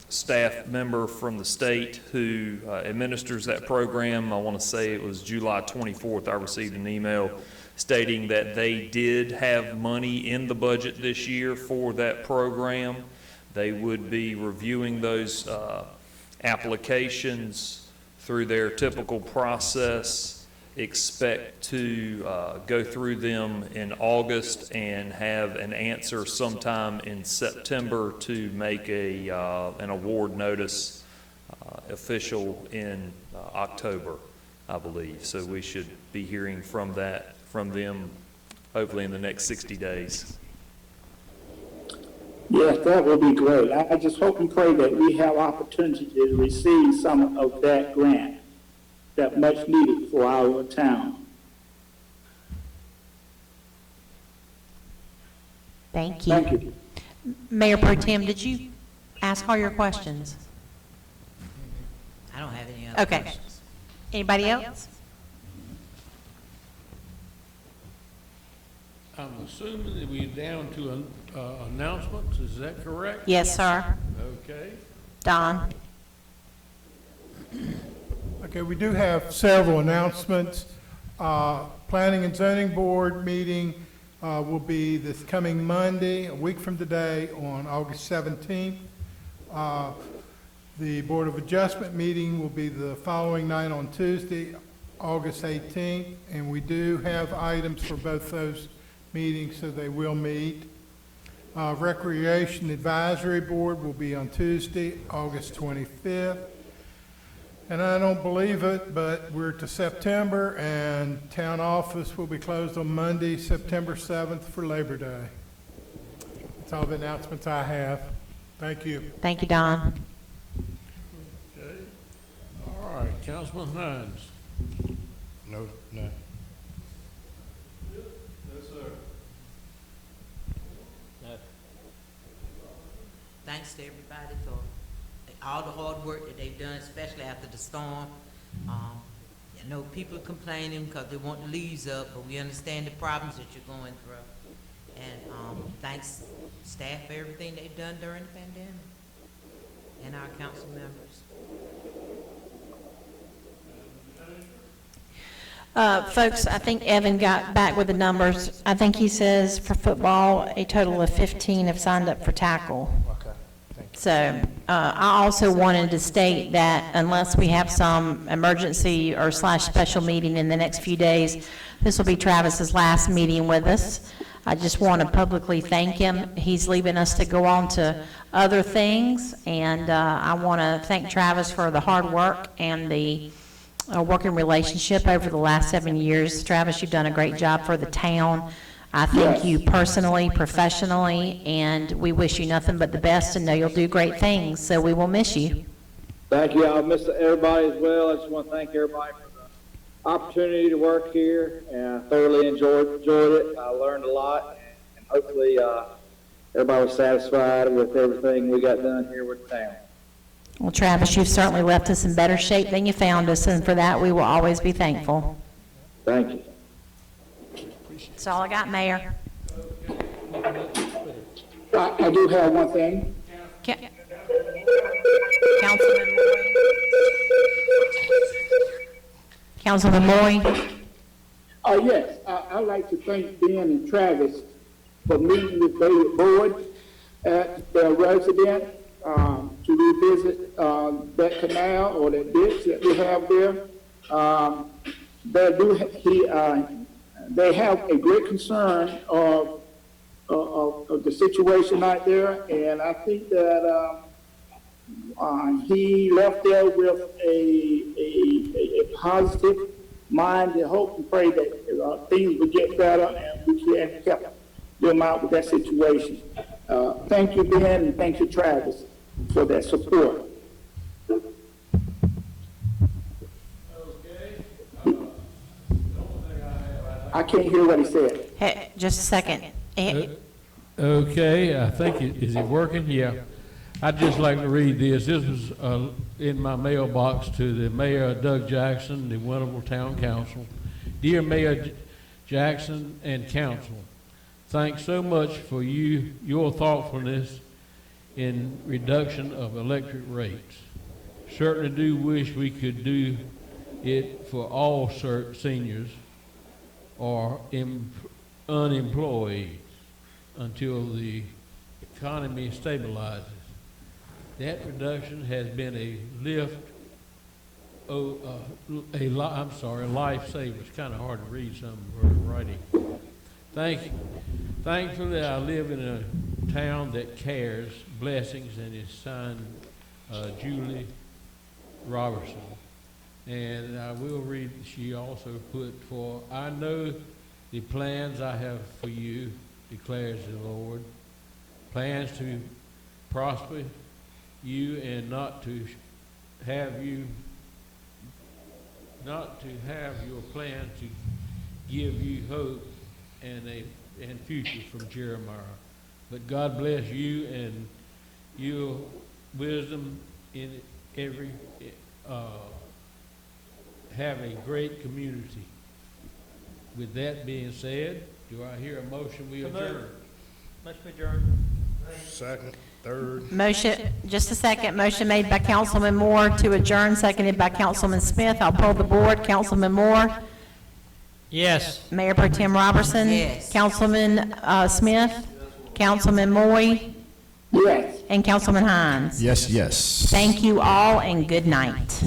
staff member from the state who administers that program. I want to say it was July 24th. I received an email stating that they did have money in the budget this year for that program. They would be reviewing those applications through their typical process, expect to go through them in August and have an answer sometime in September to make an award notice official in October, I believe. So we should be hearing from them hopefully in the next 60 days. Yes, that would be great. I just hope and pray that we have opportunity to receive some of that grant that much needed for our town. Thank you. Thank you. Mayor Pro Tem, did you ask all your questions? I don't have any other Okay. questions. Anybody else? I'm assuming that we're down to announcements, is that correct? Yes, sir. Okay. Don? Okay, we do have several announcements. Planning and Zoning Board meeting will be this coming Monday, a week from today, on August 17th. The Board of Adjustment meeting will be the following night on Tuesday, August 18th, and we do have items for both those meetings, so they will meet. Recreation Advisory Board will be on Tuesday, August 25th. And I don't believe it, but we're to September, and town office will be closed on Monday, September 7th for Labor Day. That's all the announcements I have. Thank you. Thank you, Don. Okay. All right, Councilman Hines. No. Thanks to everybody for all the hard work that they've done, especially after the storm. I know people are complaining because they want the leaves up, but we understand the problems that you're going through. And thanks staff for everything they've done during the pandemic, and our council members. Folks, I think Evan got back with the numbers. I think he says for football, a total of 15 have signed up for tackle. So I also wanted to state that unless we have some emergency or / special meeting in the next few days, this will be Travis's last meeting with us. I just want to publicly thank him. He's leaving us to go on to other things, and I want to thank Travis for the hard work and the working relationship over the last 7 years. Travis, you've done a great job for the town. I thank you personally, professionally, and we wish you nothing but the best and know you'll do great things, so we will miss you. Thank you. I'll miss everybody as well. I just want to thank everybody for the opportunity to work here, and I thoroughly enjoyed it. I learned a lot, and hopefully everybody was satisfied with everything we got done here with the town. Well, Travis, you've certainly left us in better shape than you found us, and for that we will always be thankful. Thank you. That's all I got, Mayor. I do have one thing. Councilman Moy. Councilman Moy. Yes, I'd like to thank Ben and Travis for meeting with David Boyd at their residence to revisit that canal or that ditch that we have there. They have a great concern of the situation out there, and I think that he left there with a positive mind and hope and pray that things will get better and we can help them out with that situation. Thank you, Ben, and thank you, Travis, for that support. I can't hear what he said. Hey, just a second. Okay, I think, is it working? Yeah. I'd just like to read this. This was in my mailbox to the Mayor Doug Jackson, the Winterville Town Council. Dear Mayor Jackson and Council, thanks so much for your thoughtfulness in reduction of electric rates. Certainly do wish we could do it for all seniors or unemployed until the economy stabilizes. That reduction has been a lifesaver. It's kind of hard to read some writing. Thankfully, I live in a town that cares. Blessings, and it's signed Julie Robertson. And I will read, she also put, "For I know the plans I have for you, declares the Lord, plans to prosper you and not to have your plan to give you hope and future," from Jeremiah. But God bless you and your wisdom in every have a great community. With that being said, do I hear a motion we adjourn? Motion adjourned. Second, third. Motion, just a second, motion made by Councilman Moore to adjourn, seconded by Councilman Smith. I'll poll the board. Councilman Moore? Yes. Mayor Pro Tem Robertson? Yes. Councilman Smith? Councilman Moy? Yes. And Councilman Hines? Yes, yes. Thank you all and good night.